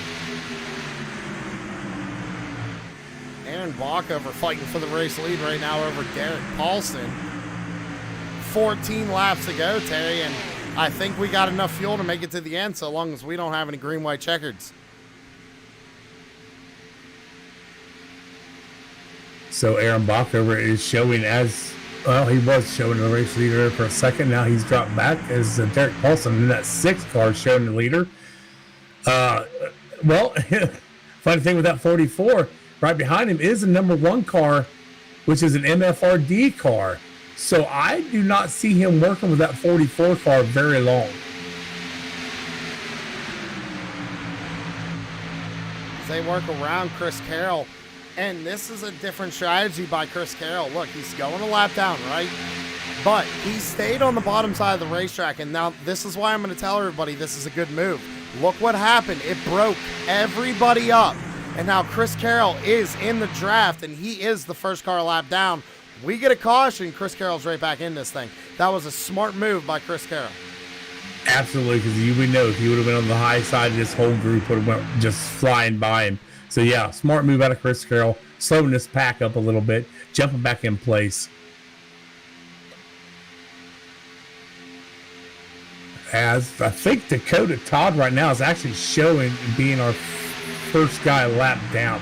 Aaron Bachover fighting for the race lead right now over Derek Paulson. 14 laps to go, Terry, and I think we got enough fuel to make it to the end so long as we don't have any green-white checkers. So Aaron Bachover is showing as, well, he was showing the race leader for a second. Now he's dropped back as Derek Paulson in that 6 car showing the leader. Well, funny thing with that 44, right behind him is the number 1 car, which is an MFRD car. So I do not see him working with that 44 car very long. They work around Chris Carroll. And this is a different strategy by Chris Carroll. Look, he's going a lap down, right? But he stayed on the bottom side of the racetrack. And now this is why I'm going to tell everybody this is a good move. Look what happened. It broke everybody up. And now Chris Carroll is in the draft, and he is the first car lap down. We get a caution. Chris Carroll's right back in this thing. That was a smart move by Chris Carroll. Absolutely, because we know if he would have been on the high side, this whole group would have went just flying by him. So, yeah, smart move out of Chris Carroll, slowing this pack up a little bit, jumping back in place. As I think Dakota Todd right now is actually showing being our first guy lap down.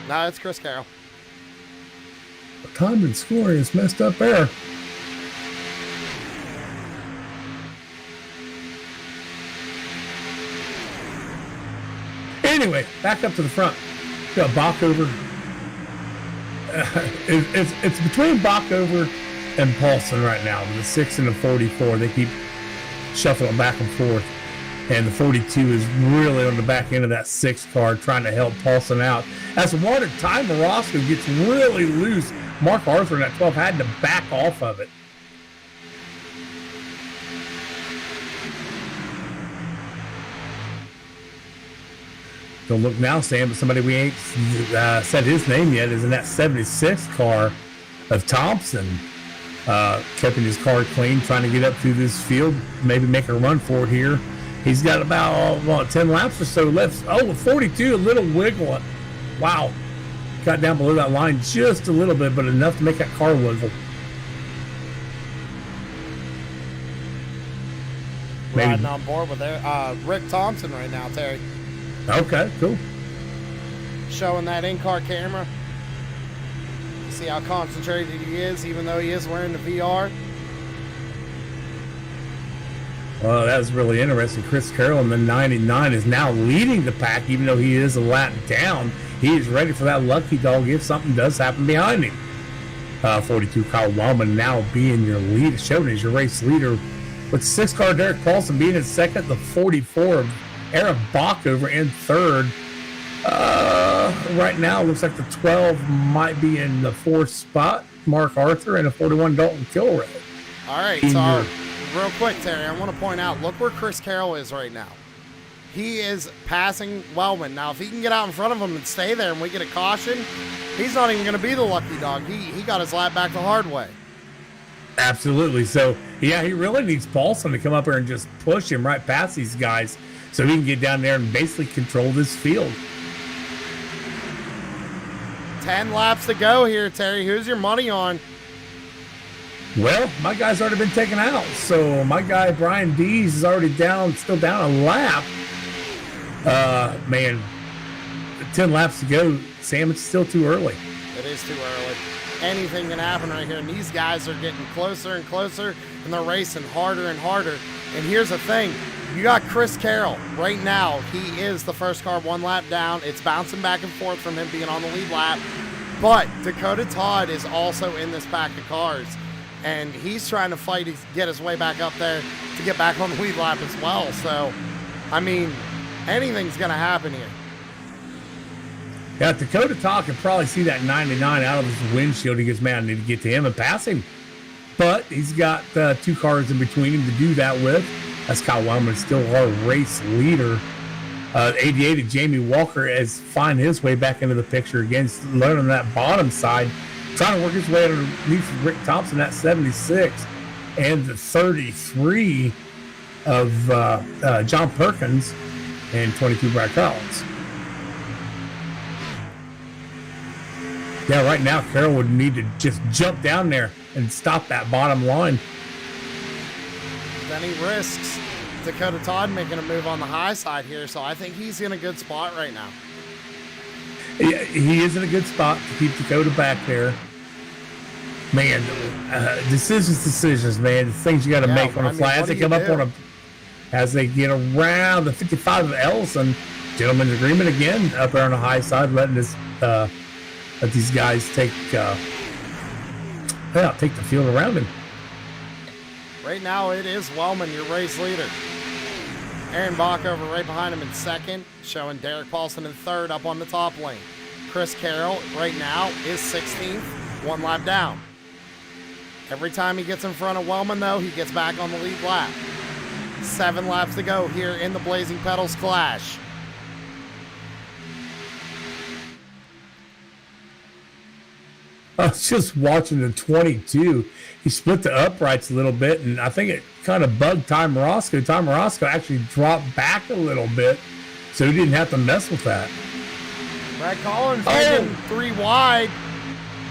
No, it's Chris Carroll. The time and scoring is messed up there. Anyway, back up to the front. Got Bockover. It's between Bockover and Paulson right now. The 6 and the 44. They keep shuffling back and forth. And the 42 is really on the back end of that 6 car trying to help Paulson out. As Water Ty Morosco gets really loose, Mark Arthur in that 12 had to back off of it. Don't look now, Sam, but somebody we ain't said his name yet is in that 76 car of Thompson. Keeping his car clean, trying to get up through this field, maybe make a run for it here. He's got about 10 laps or so left. Oh, 42, a little wiggle. Wow. Got down below that line just a little bit, but enough to make that car wiggle. Riding on board with Rick Thompson right now, Terry. Okay, cool. Showing that in-car camera. See how concentrated he is, even though he is wearing the VR. Well, that was really interesting. Chris Carroll in the 99 is now leading the pack, even though he is a lap down. He is ready for that lucky dog if something does happen behind him. 42 Kyle Wellman now being your lead, showing as your race leader. With 6 car Derek Paulson being in second, the 44 Aaron Bockover in third. Right now, it looks like the 12 might be in the 4th spot. Mark Arthur and a 41 Dalton Kilroy. All right, so real quick, Terry, I want to point out, look where Chris Carroll is right now. He is passing Wellman. Now, if he can get out in front of him and stay there and we get a caution, he's not even going to be the lucky dog. He got his lap back the hard way. Absolutely. So, yeah, he really needs Paulson to come up here and just push him right past these guys so he can get down there and basically control this field. 10 laps to go here, Terry. Who's your money on? Well, my guy's already been taken out. So my guy, Brian Dees, is already still down a lap. Man, 10 laps to go. Sam, it's still too early. It is too early. Anything can happen right here. And these guys are getting closer and closer, and they're racing harder and harder. And here's the thing. You got Chris Carroll. Right now, he is the first car 1 lap down. It's bouncing back and forth from him being on the lead lap. But Dakota Todd is also in this pack of cars. And he's trying to fight to get his way back up there to get back on the lead lap as well. So, I mean, anything's going to happen here. Yeah, Dakota Todd can probably see that 99 out of his windshield. He goes, man, I need to get to him and pass him. But he's got 2 cars in between him to do that with. That's Kyle Wellman, still our race leader. 88 and Jamie Walker has find his way back into the picture again, learning on that bottom side, trying to work his way underneath Rick Thompson at 76, and the 33 of John Perkins and 22 Brad Collins. Yeah, right now Carroll would need to just jump down there and stop that bottom line. Then he risks Dakota Todd making a move on the high side here, so I think he's in a good spot right now. Yeah, he is in a good spot to keep Dakota back there. Man, decisions, man. The things you got to make on the fly as they come up on as they get around the 55 of Ellison. Gentleman's agreement again up there on the high side, letting this let these guys take the field around him. Right now, it is Wellman, your race leader. Aaron Bockover right behind him in second, showing Derek Paulson in third up on the top lane. Chris Carroll right now is 16th, 1 lap down. Every time he gets in front of Wellman, though, he gets back on the lead lap. 7 laps to go here in the Blazing Pedals Clash. I was just watching the 22. He split the uprights a little bit, and I think it kind of bugged Ty Morosco. Ty Morosco actually dropped back a little bit so he didn't have to mess with that. Brad Collins making 3 wide.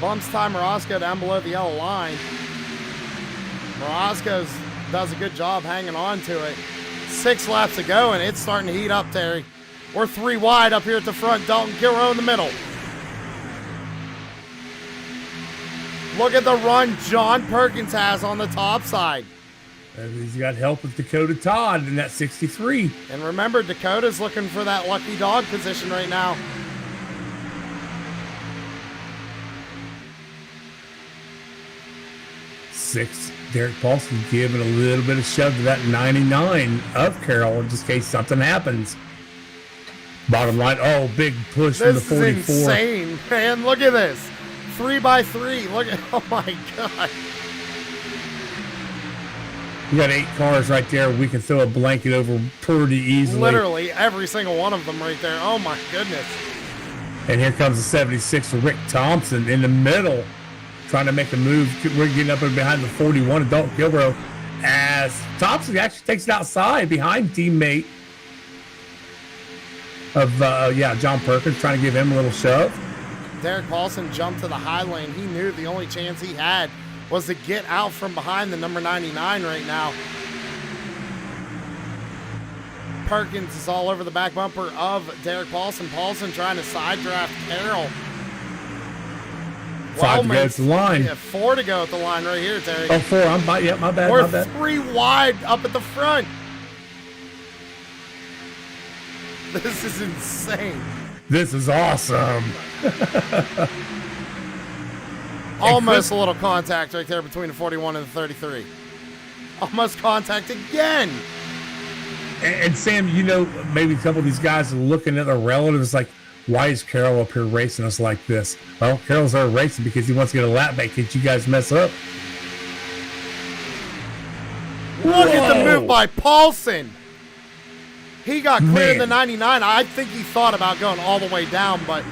Bumps Ty Morosco down below the yellow line. Morosco does a good job hanging on to it. 6 laps to go, and it's starting to heat up, Terry. We're 3 wide up here at the front. Dalton Kilrow in the middle. Look at the run John Perkins has on the top side. And he's got help with Dakota Todd in that 63. And remember, Dakota's looking for that lucky dog position right now. Six, Derek Paulson giving a little bit of shove to that 99 of Carroll just in case something happens. Bottom line, big push from the 44. This is insane, man. Look at this. 3x3. Look at, oh my God. We got 8 cars right there. We can throw a blanket over pretty easily. Literally every single one of them right there. Oh my goodness. And here comes the 76 for Rick Thompson in the middle, trying to make a move. We're getting up and behind the 41 of Dalton Kilbrough as Thompson actually takes it outside behind teammate of, John Perkins, trying to give him a little shove. Derek Paulson jumped to the high lane. He knew the only chance he had was to get out from behind the number 99 right now. Perkins is all over the back bumper of Derek Paulson. Paulson trying to side draft Carroll. 5 to go at the line. Yeah, 4 to go at the line right here, Terry. 4. My bad. We're my bad. 3 wide up at the front. This is insane. This is awesome. Almost a little contact right there between the 41 and the 33. Almost contact again. And Sam, maybe a couple of these guys are looking at their relatives like, why is Carroll up here racing us like this? Well, Carroll's there racing because he wants to get a lap back. Can't you guys mess up? Look at the move by Paulson. He got clear in the 99. I think he thought about going all the way down, but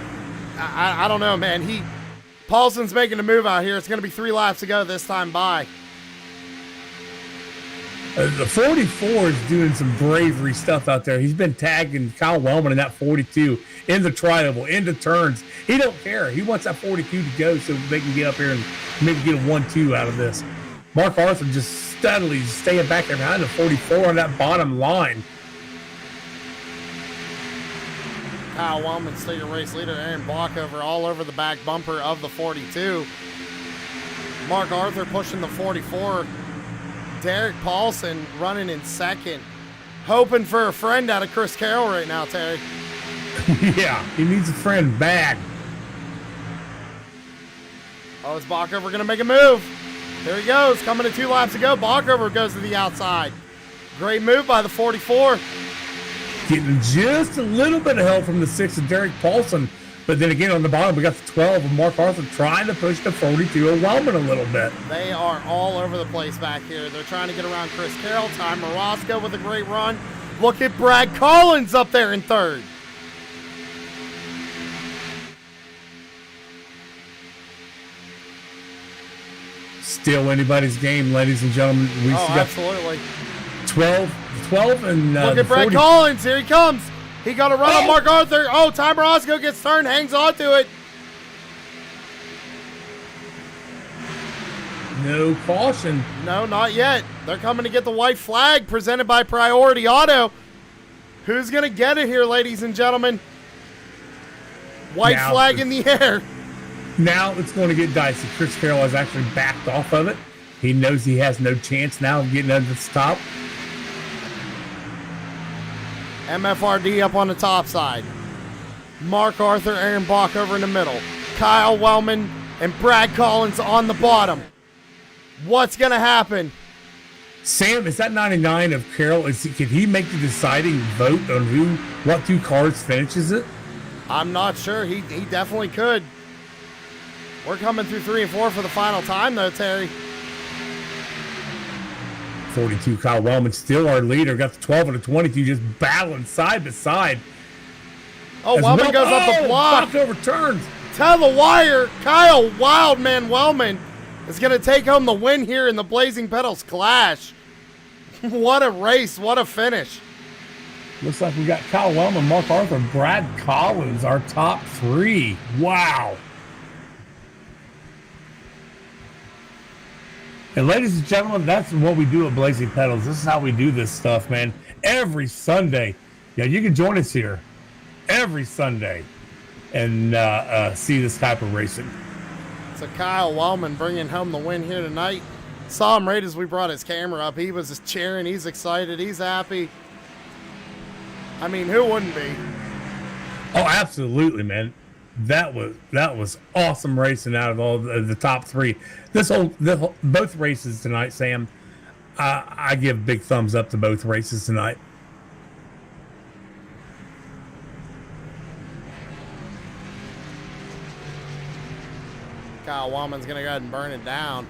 I don't know, man. Paulson's making a move out here. It's going to be 3 laps to go this time by. The 44 is doing some bravery stuff out there. He's been tagging Kyle Wellman in that 42 in the tri-oval, into turns. He don't care. He wants that 42 to go so they can get up here and maybe get a 1-2 out of this. Mark Arthur just steadily staying back there behind the 44 on that bottom line. Kyle Wellman, still your race leader. Aaron Blockover all over the back bumper of the 42. Mark Arthur pushing the 44. Derek Paulson running in second. Hoping for a friend out of Chris Carroll right now, Terry. Yeah, he needs a friend back. Oh, is Blockover going to make a move? There he goes. Coming to 2 laps to go. Blockover goes to the outside. Great move by the 44. Getting just a little bit of help from the 6 of Derek Paulson. But then again, on the bottom, we got the 12 of Mark Arthur trying to push the 42 of Wellman a little bit. They are all over the place back here. They're trying to get around Chris Carroll. Ty Morosco with a great run. Look at Brad Collins up there in 3rd. Still anybody's game, ladies and gentlemen. We got absolutely. 12 and look at Brad 40. Collins. Here he comes. He got a run on Mark Arthur. Oh, Ty Morosco gets turned, hangs on to it. No caution. No, not yet. They're coming to get the white flag presented by Priority Auto. Who's going to get it here, ladies and gentlemen? White flag in the air. Now it's going to get dicey. Chris Carroll has actually backed off of it. He knows he has no chance now of getting under the top. MFRD up on the top side. Mark Arthur, Aaron Bach over in the middle. Kyle Wellman and Brad Collins on the bottom. What's going to happen? Sam, is that 99 of Carroll? Can he make the deciding vote on what 2 cars finishes it? I'm not sure. He definitely could. We're coming through 3 and 4 for the final time, though, Terry. 42, Kyle Wellman, still our leader. Got the 12 and the 22 just battling side by side. Oh, Wellman goes up the block. Overturns. To the wire. Kyle Wildman Wellman is going to take home the win here in the Blazing Pedals Clash. What a race. What a finish. Looks like we got Kyle Wellman, Mark Arthur, Brad Collins, our top 3. Wow. And ladies and gentlemen, that's what we do at Blazing Pedals. This is how we do this stuff, man. Every Sunday. Yeah, you can join us here every Sunday and see this type of racing. So Kyle Wellman bringing home the win here tonight. Saw him right as we brought his camera up. He was just cheering. He's excited. He's happy. I mean, who wouldn't be? Oh, absolutely, man. That was awesome racing out of all the top 3. Both races tonight, Sam. I give big thumbs up to both races tonight. Kyle Wellman's gonna go ahead and burn it down.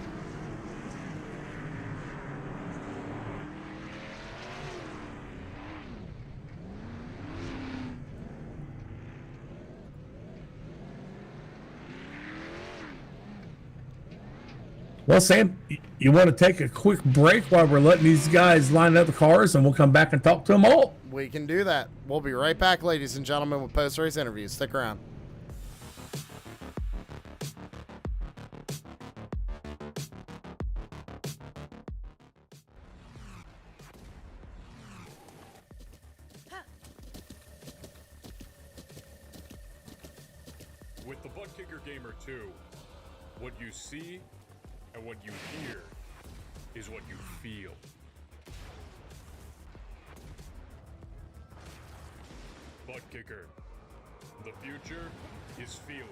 Well, Sam, you want to take a quick break while we're letting these guys line up the cars, and we'll come back and talk to them all? We can do that. We'll be right back, ladies and gentlemen, with post-race interviews. Stick around. With the Butt Kicker Gamer 2, what you see and what you hear is what you feel. Butt Kicker. The future is feeling.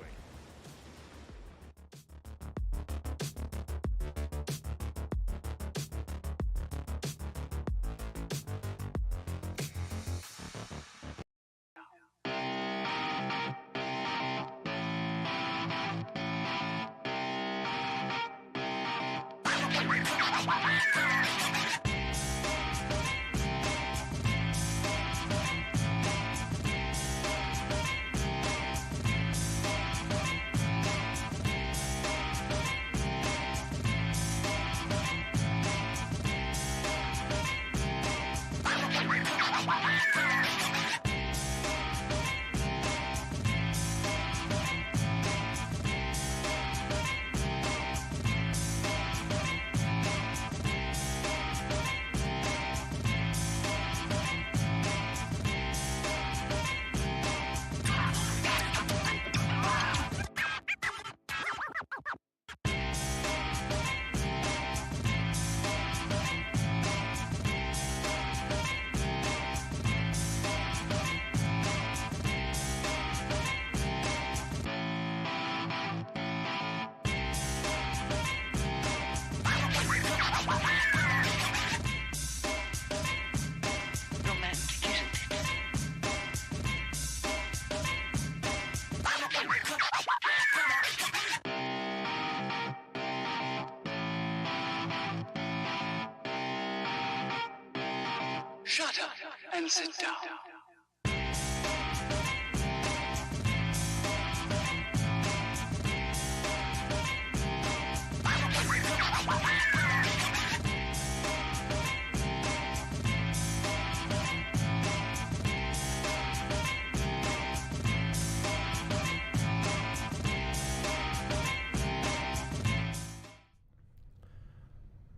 Shut up and sit down.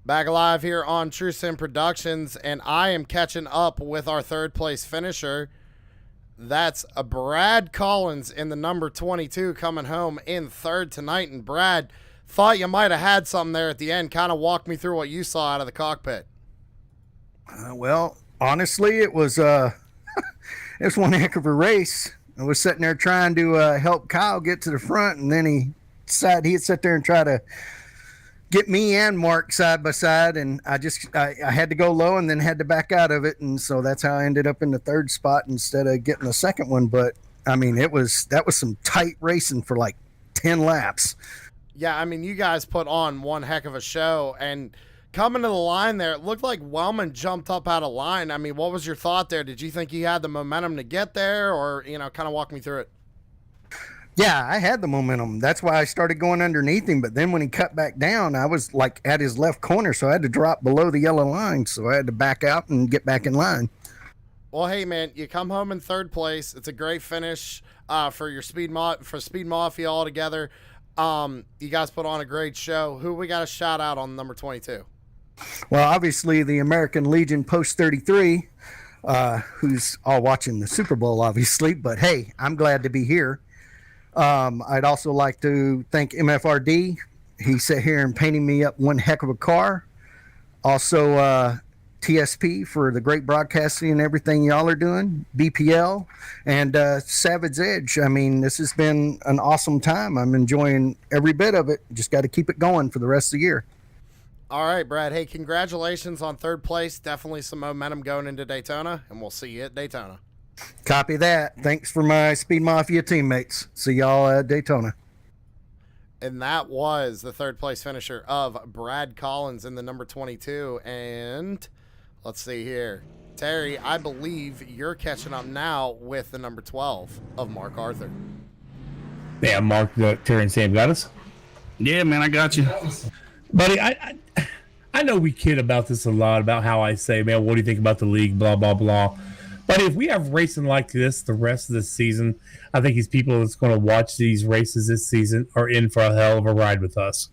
Back alive here on True Sim Productions, and I am catching up with our third place finisher. That's a Brad Collins in the number 22 coming home in third tonight. And Brad, thought you might have had something there at the end. Kind of walk me through what you saw out of the cockpit. Well, honestly, it was it was one heck of a race. I was sitting there trying to help Kyle get to the front, and then he decided he'd sit there and try to get me and Mark side by side, and I had to go low and then had to back out of it, and so that's how I ended up in the third spot instead of getting the second one. But I mean, that was some tight racing for like 10 laps. Yeah, I mean, you guys put on one heck of a show, and coming to the line there, it looked like Wellman jumped up out of line. I mean, what was your thought there? Did you think he had the momentum to get there, or, kind of walk me through it? Yeah, I had the momentum. That's why I started going underneath him. But then when he cut back down, I was like at his left corner, so I had to drop below the yellow line. So I had to back out and get back in line. Well, hey man, you come home in third place. It's a great finish for your Speed Mafia all together. You guys put on a great show. Who we got a shout out on number 22? Well, obviously the American Legion Post 33, who's all watching the Super Bowl, obviously. But hey, I'm glad to be here. I'd also like to thank MFRD. He sat here and painted me up one heck of a car. Also, TSP for the great broadcasting and everything y'all are doing, BPL, and Savage Edge. I mean, this has been an awesome time. I'm enjoying every bit of it. Just got to keep it going for the rest of the year. All right, Brad. Hey, congratulations on third place. Definitely some momentum going into Daytona, and we'll see you at Daytona. Copy that. Thanks for my Speed Mafia teammates. See y'all at Daytona. And that was the third place finisher of Brad Collins in the number 22. And let's see here. Terry, I believe you're catching up now with the number 12 of Mark Arthur. Yeah, Mark, Terry, and Sam got us. Yeah, man, I got you. Buddy, I know we kid about this a lot, about how I say, man, what do you think about the league, blah, blah, blah. But if we have racing like this the rest of the season, I think these people that's going to watch these races this season are in for a hell of a ride with us.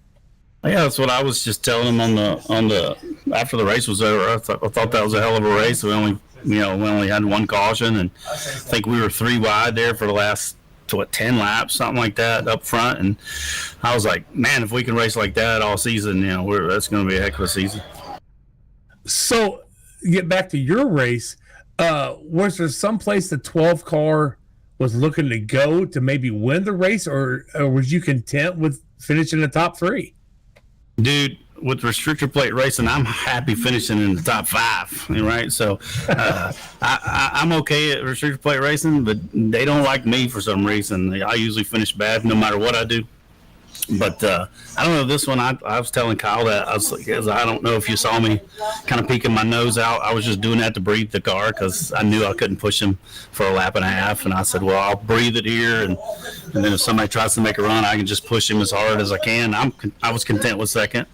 Yeah, that's what I was just telling them on the after the race was over. I thought that was a hell of a race. We only had one caution, and I think we were 3 wide there for the last 10 laps, something like that, up front. And I was like, man, if we can race like that all season, that's going to be a heck of a season. So, get back to your race. Was there some place the 12 car was looking to go to maybe win the race, or was you content with finishing the top 3? Dude, with restrictor plate racing, I'm happy finishing in the top 5, right? So I'm okay at restrictor plate racing, but they don't like me for some reason. I usually finish bad no matter what I do. But I don't know, this one, I was telling Kyle that, I was like, I don't know if you saw me kind of peeking my nose out. I was just doing that to breathe the car because I knew I couldn't push him for a lap and a half. And I said, well, I'll breathe it here. And then if somebody tries to make a run, I can just push him as hard as I can. I was content with second.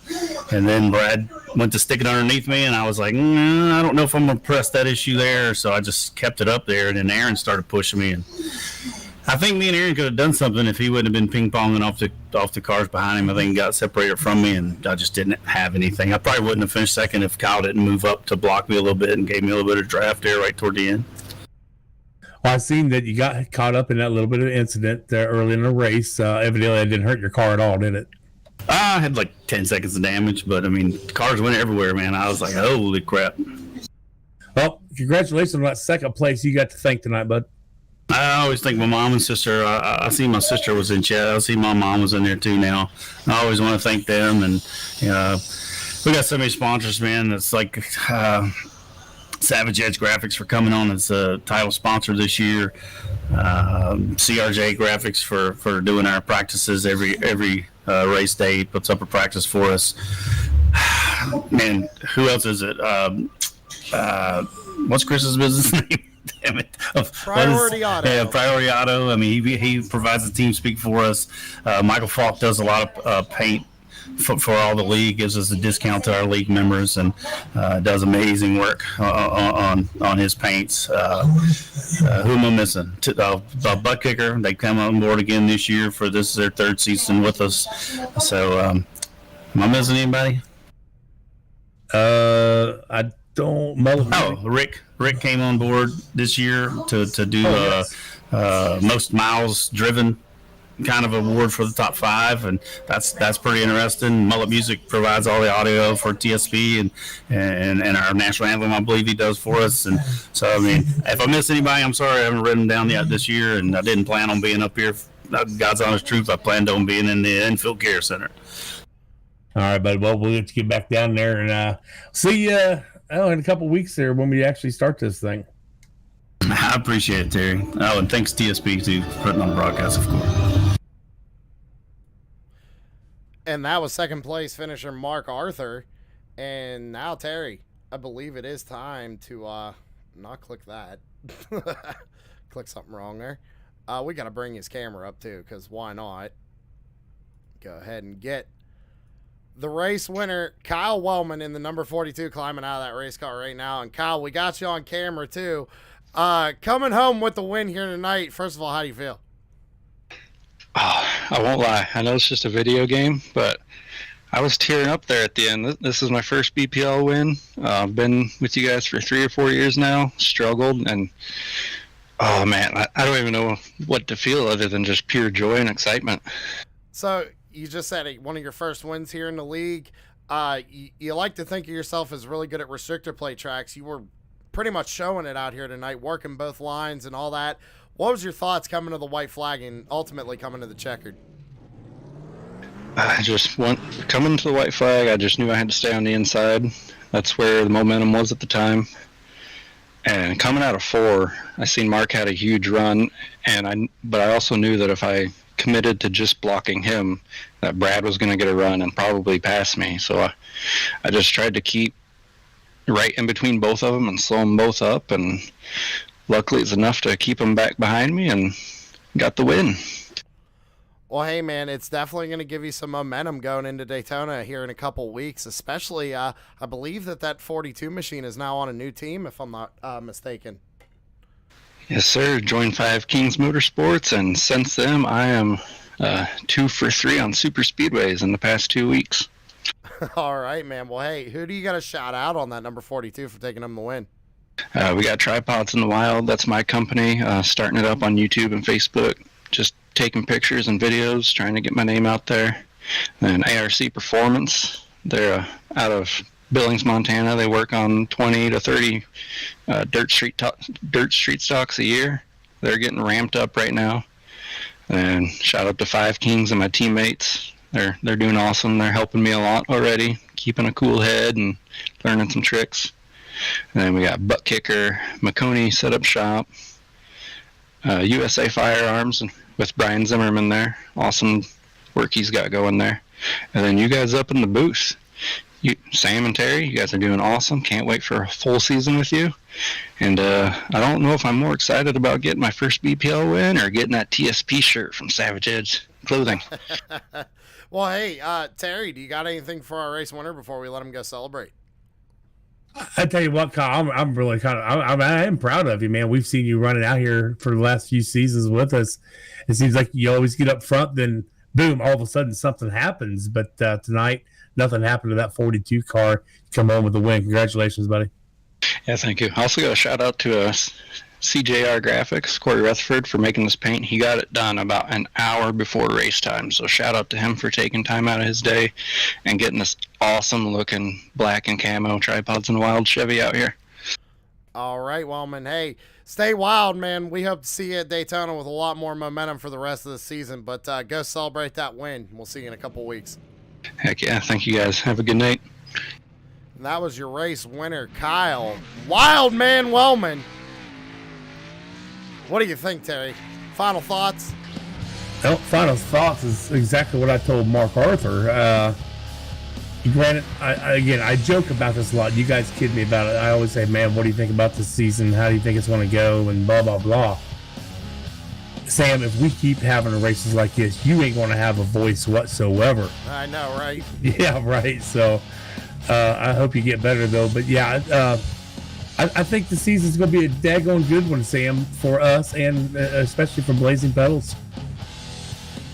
And then Brad went to stick it underneath me, and I was like, I don't know if I'm going to press that issue there. So I just kept it up there. And then Aaron started pushing me, and I think me and Aaron could have done something if he wouldn't have been ping-ponging off the cars behind him. I think he got separated from me, and I just didn't have anything. I probably wouldn't have finished second if Kyle didn't move up to block me a little bit and gave me a little bit of draft there right toward the end. Well, I seen that you got caught up in that little bit of incident early in the race. Evidently, it didn't hurt your car at all, did it? I had like 10 seconds of damage, but I mean, cars went everywhere, man. I was like, holy crap. Well, congratulations on that second place you got to thank tonight, bud. I always think my mom and sister, I see my sister was in chat. I see my mom was in there too now. I always want to thank them. And we got so many sponsors, man. It's like Savage Edge Graphics for coming on as a title sponsor this year. CRJ Graphics for doing our practices every race day. He puts up a practice for us. Man, who else is it? What's Chris's business name? Damn it. Priority Auto. Yeah, Priority Auto. I mean, he provides the team speak for us. Michael Falk does a lot of paint for all the league, gives us a discount to our league members, and does amazing work on his paints. Who am I missing? Butt Kicker. They come on board again this year for this is their third season with us. So, am I missing anybody? I don't. Rick came on board this year to do most miles driven kind of award for the top 5, and that's pretty interesting. Mullet Music provides all the audio for TSP and our national anthem, I believe he does for us. And so, I mean, if I miss anybody, I'm sorry. I haven't written them down yet this year, and I didn't plan on being up here. God's honest truth, I planned on being in the infield care center. All right, bud. Well, we'll have to get back down there and see you in a couple weeks there when we actually start this thing. I appreciate it, Terry. Oh, and thanks TSP too for putting on the broadcast, of course. And that was second place finisher Mark Arthur. And now, Terry, I believe it is time to not click that. Click something wrong there. We got to bring his camera up too, because why not? Go ahead and get the race winner, Kyle Wellman, in the number 42, climbing out of that race car right now. And Kyle, we got you on camera too. Coming home with the win here tonight. First of all, how do you feel? Oh, I won't lie. I know it's just a video game, but I was tearing up there at the end. This is my first BPL win. I've been with you guys for 3 or 4 years now, struggled, and oh man, I don't even know what to feel other than just pure joy and excitement. So you just said one of your first wins here in the league. You like to think of yourself as really good at restrictor plate tracks. You were pretty much showing it out here tonight, working both lines and all that. What was your thoughts coming to the white flag and ultimately coming to the checkered? I just coming to the white flag. I just knew I had to stay on the inside. That's where the momentum was at the time. And coming out of 4, I seen Mark had a huge run, but I also knew that if I committed to just blocking him, that Brad was going to get a run and probably pass me. So I just tried to keep right in between both of them and slow them both up, and luckily it's enough to keep them back behind me and got the win. Well, hey, man, it's definitely going to give you some momentum going into Daytona here in a couple weeks, especially I believe that 42 machine is now on a new team, if I'm not mistaken. Yes, sir. Joined 5 Kings Motorsports, and since then I am 2 for 3 on super speedways in the past 2 weeks. All right, man. Well, hey, who do you got to shout out on that number 42 for taking them the win? We got Tripods in the Wild. That's my company, starting it up on YouTube and Facebook. Just taking pictures and videos, trying to get my name out there. And ARC Performance, they're out of Billings, Montana. They work on 20 to 30 dirt street stocks a year. They're getting ramped up right now. And shout out to 5 Kings and my teammates. They're doing awesome. They're helping me a lot already, keeping a cool head and learning some tricks. And then we got Butt Kicker, McConey Setup Shop, USA Firearms with Brian Zimmerman there. Awesome work he's got going there. And then you guys up in the booth, Sam and Terry, you guys are doing awesome. Can't wait for a full season with you. And I don't know if I'm more excited about getting my first BPL win or getting that TSP shirt from Savage Edge Clothing. Well, hey, Terry, do you got anything for our race winner before we let him go celebrate? I tell you what, Kyle, I'm really I am proud of you, man. We've seen you running out here for the last few seasons with us. It seems like you always get up front, then boom, all of a sudden something happens. But tonight, nothing happened to that 42 car. Come home with the win. Congratulations, buddy. Yeah, thank you. I also got a shout out to CJR Graphics, Corey Rutherford, for making this paint. He got it done about an hour before race time. So shout out to him for taking time out of his day and getting this awesome looking black and camo Tripods in the Wild Chevy out here. All right, Wellman. Hey, stay wild, man. We hope to see you at Daytona with a lot more momentum for the rest of the season. But go celebrate that win. We'll see you in a couple weeks. Heck yeah. Thank you guys. Have a good night. And that was your race winner, Kyle Wildman Wellman. What do you think, Terry? Final thoughts? Well, final thoughts is exactly what I told Mark Arthur. Granted, I joke about this a lot. You guys kid me about it. I always say, man, what do you think about this season? How do you think it's going to go? And blah, blah, blah. Sam, if we keep having races like this, you ain't going to have a voice whatsoever. I know, right? Yeah, right. So I hope you get better, though. But yeah, I think the season's going to be a daggone good one, Sam, for us and especially for Blazing Pedals.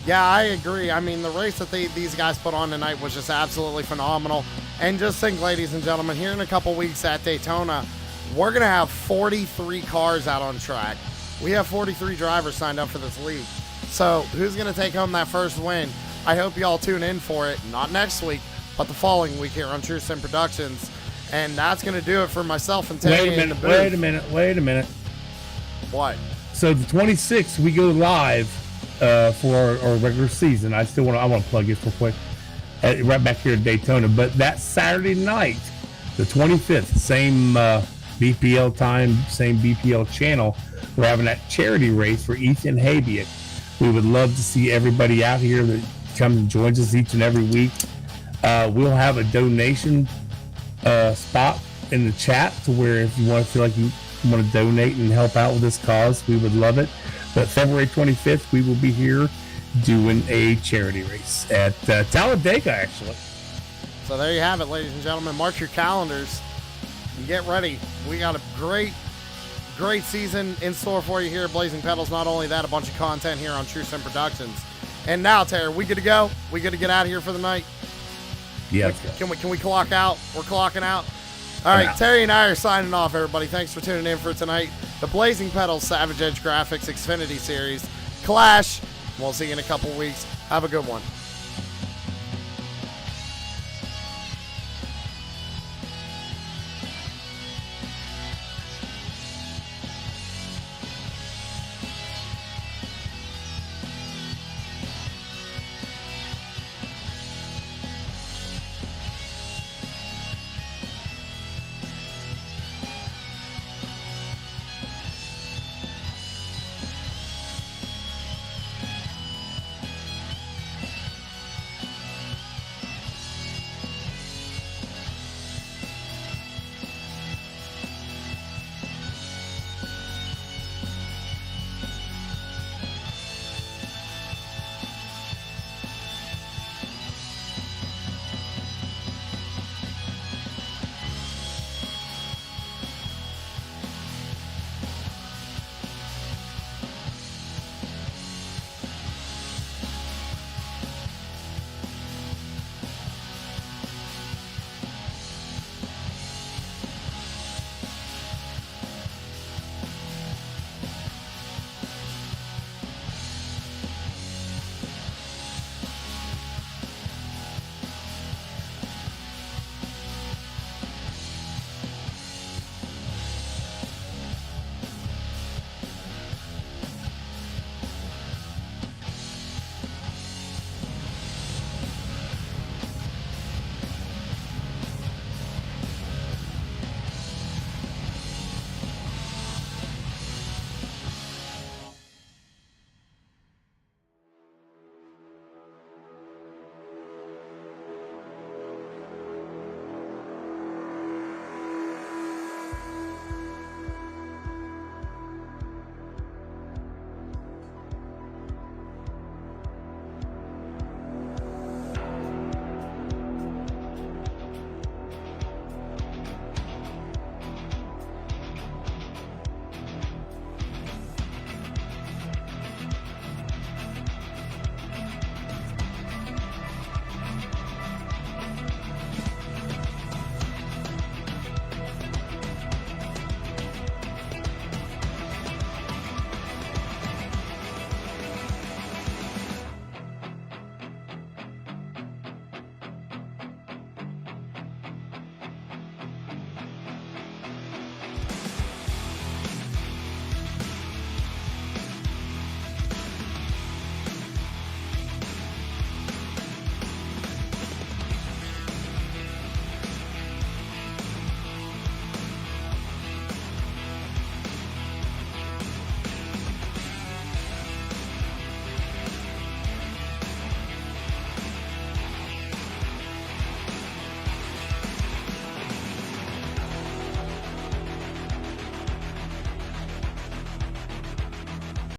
Yeah, I agree. I mean, the race that these guys put on tonight was just absolutely phenomenal. And just think, ladies and gentlemen, here in a couple weeks at Daytona, we're going to have 43 cars out on track. We have 43 drivers signed up for this league. So who's going to take home that first win? I hope you all tune in for it, not next week, but the following week here on True Sim Productions. And that's going to do it for myself and Terry. Wait a minute. What? So the 26th, we go live for our regular season. I want to plug it real quick. Right back here at Daytona. But that Saturday night, the 25th, same BPL time, same BPL channel, we're having that charity race for Ethan Habiak. We would love to see everybody out here that comes and joins us each and every week. We'll have a donation spot in the chat to where if you want to feel like you want to donate and help out with this cause, we would love it. But February 25th, we will be here doing a charity race at Talladega, actually. So there you have it, ladies and gentlemen. Mark your calendars and get ready. We got a great Great season in store for you here at Blazing Pedals. Not only that, a bunch of content here on True Sim Productions. And now, Terry, we good to go? We good to get out of here for the night? Yeah. Can we clock out? We're clocking out. All right, Terry and I are signing off, everybody. Thanks for tuning in for tonight. The Blazing Pedals Savage Edge Graphics Xfinity Series Clash. We'll see you in a couple weeks. Have a good one.